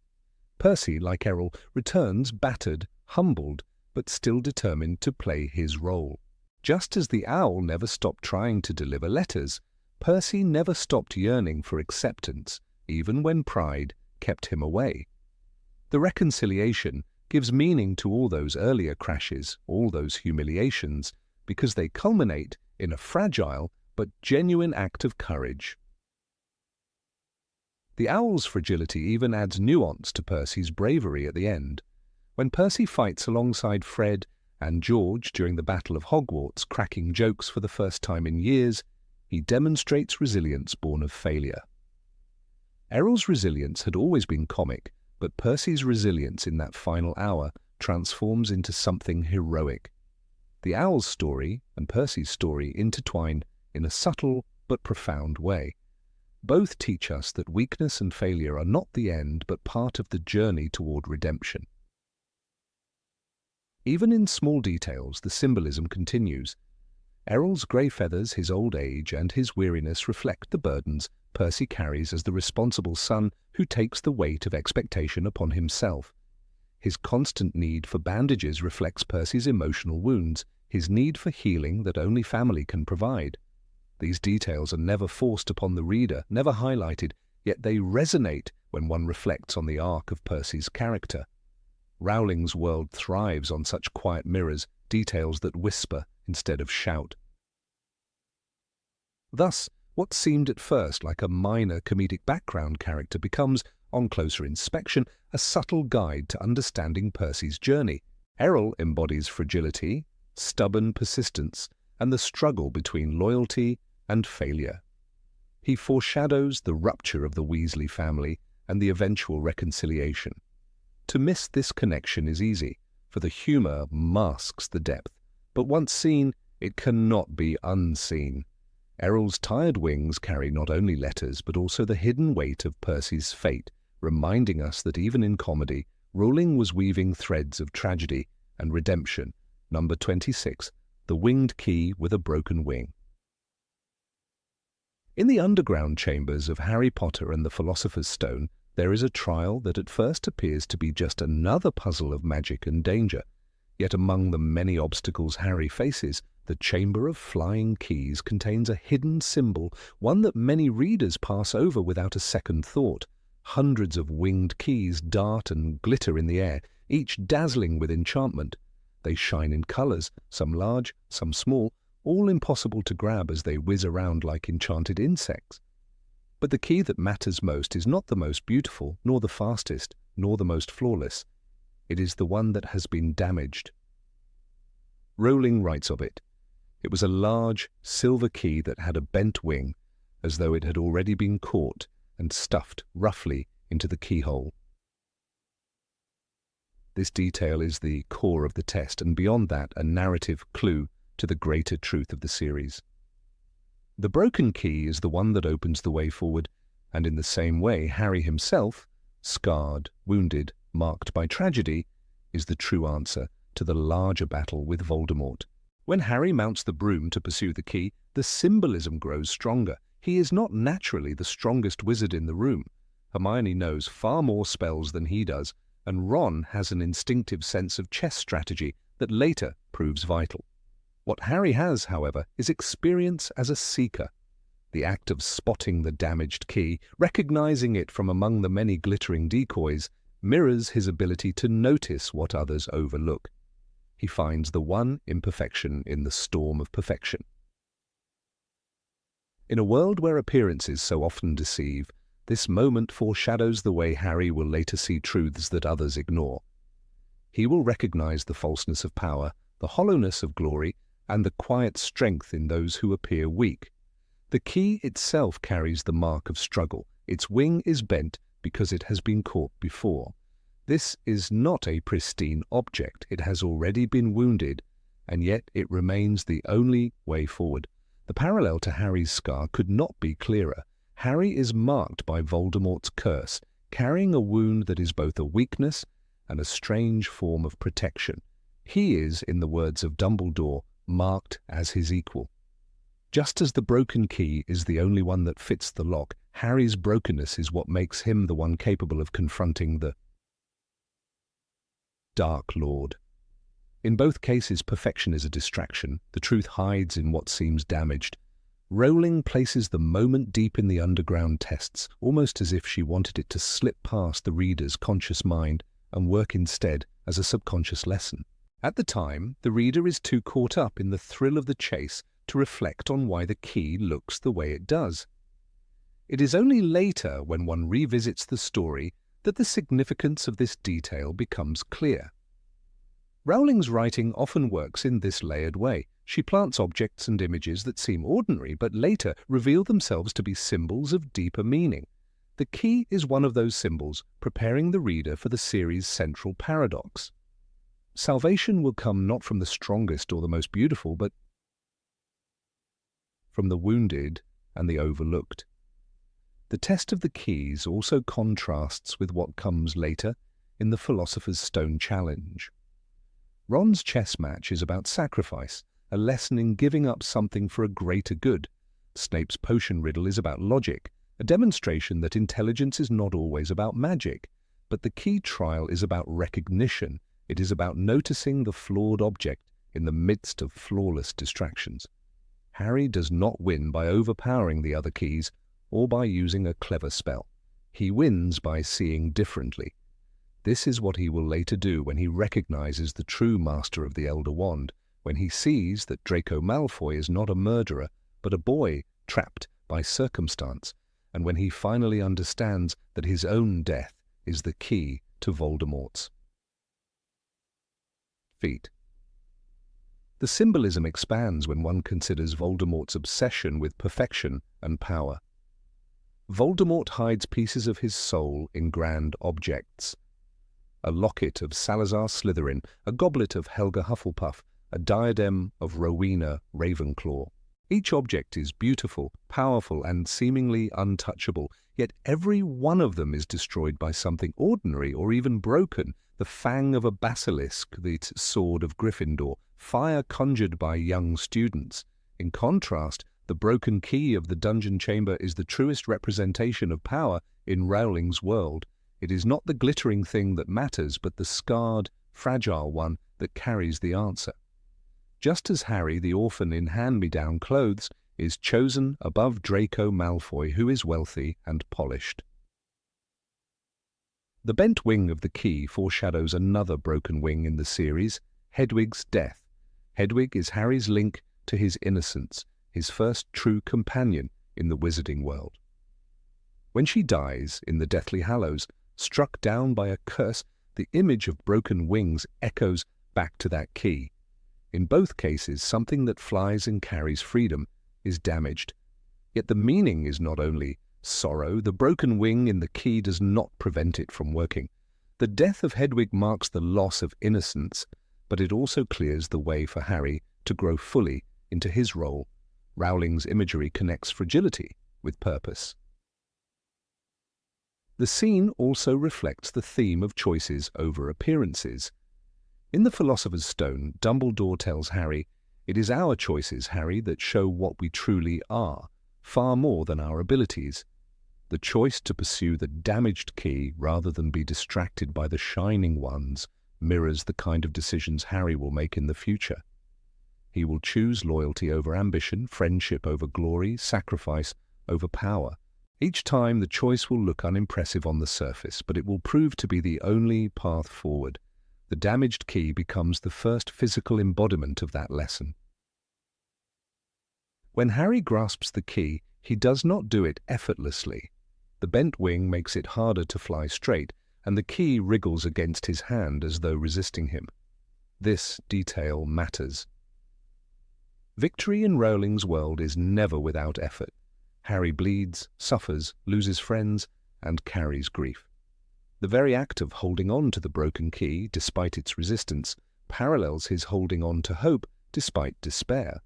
Percy, like Errol, returns battered, humbled, but still determined to play his role. Just as the owl never stopped trying to deliver letters, Percy never stopped yearning for acceptance, even when pride kept him away. The reconciliation gives meaning to all those earlier crashes, all those humiliations, because they culminate in a fragile but genuine act of courage. The owl's fragility even adds nuance to Percy's bravery at the end. When Percy fights alongside Fred and George during the Battle of Hogwarts, cracking jokes for the first time in years, he demonstrates resilience born of failure. Errol's resilience had always been comic, but Percy's resilience in that final hour transforms into something heroic. The owl's story and Percy's story intertwine in a subtle but profound way. Both teach us that weakness and failure are not the end, but part of the journey toward redemption. Even in small details, the symbolism continues. Errol's grey feathers, his old age, and his weariness reflect the burdens Percy carries as the responsible son who takes the weight of expectation upon himself. His constant need for bandages reflects Percy's emotional wounds, his need for healing that only family can provide. These details are never forced upon the reader, never highlighted, yet they resonate when one reflects on the arc of Percy's character. Rowling's world thrives on such quiet mirrors, details that whisper instead of shout. Thus, what seemed at first like a minor comedic background character becomes, on closer inspection, a subtle guide to understanding Percy's journey. Errol embodies fragility, stubborn persistence, and the struggle between loyalty and failure. He foreshadows the rupture of the Weasley family and the eventual reconciliation. To miss this connection is easy, for the humour masks the depth, but once seen, it cannot be unseen. Errol's tired wings carry not only letters, but also the hidden weight of Percy's fate, reminding us that even in comedy, Rowling was weaving threads of tragedy and redemption. Number 26, The Winged Key with a Broken Wing. In the underground chambers of Harry Potter and the Philosopher's Stone, there is a trial that at first appears to be just another puzzle of magic and danger. Yet among the many obstacles Harry faces, the Chamber of Flying Keys contains a hidden symbol, one that many readers pass over without a second thought. Hundreds of winged keys dart and glitter in the air, each dazzling with enchantment. They shine in colours, some large, some small, all impossible to grab as they whiz around like enchanted insects. But the key that matters most is not the most beautiful, nor the fastest, nor the most flawless. It is the one that has been damaged. Rowling writes of it. It was a large, silver key that had a bent wing, as though it had already been caught and stuffed roughly into the keyhole. This detail is the core of the test, and beyond that, a narrative clue to the greater truth of the series. The broken key is the one that opens the way forward, and in the same way, Harry himself, scarred, wounded, marked by tragedy, is the true answer to the larger battle with Voldemort. When Harry mounts the broom to pursue the key, the symbolism grows stronger. He is not naturally the strongest wizard in the room. Hermione knows far more spells than he does, and Ron has an instinctive sense of chess strategy that later proves vital. What Harry has, however, is experience as a seeker. The act of spotting the damaged key, recognizing it from among the many glittering decoys, mirrors his ability to notice what others overlook. He finds the one imperfection in the storm of perfection. In a world where appearances so often deceive, this moment foreshadows the way Harry will later see truths that others ignore. He will recognize the falseness of power, the hollowness of glory, and the quiet strength in those who appear weak. The key itself carries the mark of struggle. Its wing is bent because it has been caught before. This is not a pristine object. It has already been wounded, and yet it remains the only way forward. The parallel to Harry's scar could not be clearer. Harry is marked by Voldemort's curse, carrying a wound that is both a weakness and a strange form of protection. He is, in the words of Dumbledore, marked as his equal. Just as the broken key is the only one that fits the lock, Harry's brokenness is what makes him the one capable of confronting the Dark Lord. In both cases, perfection is a distraction. The truth hides in what seems damaged. Rowling places the moment deep in the underground tests, almost as if she wanted it to slip past the reader's conscious mind and work instead as a subconscious lesson. At the time, the reader is too caught up in the thrill of the chase to reflect on why the key looks the way it does. It is only later, when one revisits the story, that the significance of this detail becomes clear. Rowling's writing often works in this layered way. She plants objects and images that seem ordinary but later reveal themselves to be symbols of deeper meaning. The key is one of those symbols, preparing the reader for the series' central paradox. Salvation will come not from the strongest or the most beautiful, but from the wounded and the overlooked. The test of the keys also contrasts with what comes later in the Philosopher's Stone challenge. Ron's chess match is about sacrifice, a lesson in giving up something for a greater good. Snape's potion riddle is about logic, a demonstration that intelligence is not always about magic. But the key trial is about recognition. It is about noticing the flawed object in the midst of flawless distractions. Harry does not win by overpowering the other keys or by using a clever spell. He wins by seeing differently. This is what he will later do when he recognizes the true master of the Elder Wand, when he sees that Draco Malfoy is not a murderer, but a boy trapped by circumstance, and when he finally understands that his own death is the key to Voldemort's feat. The symbolism expands when one considers Voldemort's obsession with perfection and power. Voldemort hides pieces of his soul in grand objects. a locket of Salazar Slytherin, a goblet of Helga Hufflepuff, a diadem of Rowena Ravenclaw. Each object is beautiful, powerful, and seemingly untouchable, yet every one of them is destroyed by something ordinary or even broken. The fang of a basilisk, the sword of Gryffindor, fire conjured by young students. In contrast, the broken key of the dungeon chamber is the truest representation of power in Rowling's world. It is not the glittering thing that matters, but the scarred, fragile one that carries the answer. Just as Harry, the orphan in hand-me-down clothes, is chosen above Draco Malfoy, who is wealthy and polished. The bent wing of the key foreshadows another broken wing in the series, Hedwig's death. Hedwig is Harry's link to his innocence, his first true companion in the wizarding world. When she dies in the Deathly Hallows, struck down by a curse, the image of broken wings echoes back to that key. In both cases, something that flies and carries freedom is damaged. Yet the meaning is not only sorrow. The broken wing in the key does not prevent it from working. The death of Hedwig marks the loss of innocence, but it also clears the way for Harry to grow fully into his role. Rowling's imagery connects fragility with purpose. The scene also reflects the theme of choices over appearances. In the Philosopher's Stone, Dumbledore tells Harry, "It is our choices, Harry, that show what we truly are, far more than our abilities." The choice to pursue the damaged key rather than be distracted by the shining ones mirrors the kind of decisions Harry will make in the future. He will choose loyalty over ambition, friendship over glory, sacrifice over power. Each time the choice will look unimpressive on the surface, but it will prove to be the only path forward. The damaged key becomes the first physical embodiment of that lesson. When Harry grasps the key, he does not do it effortlessly. The bent wing makes it harder to fly straight, and the key wriggles against his hand as though resisting him. This detail matters. Victory in Rowling's world is never without effort. Harry bleeds, suffers, loses friends, and carries grief. The very act of holding on to the broken key, despite its resistance, parallels his holding on to hope despite despair.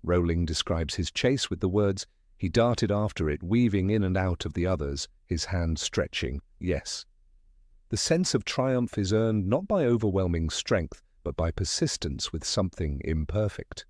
Rowling describes his chase with the words, "He darted after it, weaving in and out of the others, his hand stretching, yes." The sense of triumph is earned not by overwhelming strength, but by persistence with something imperfect.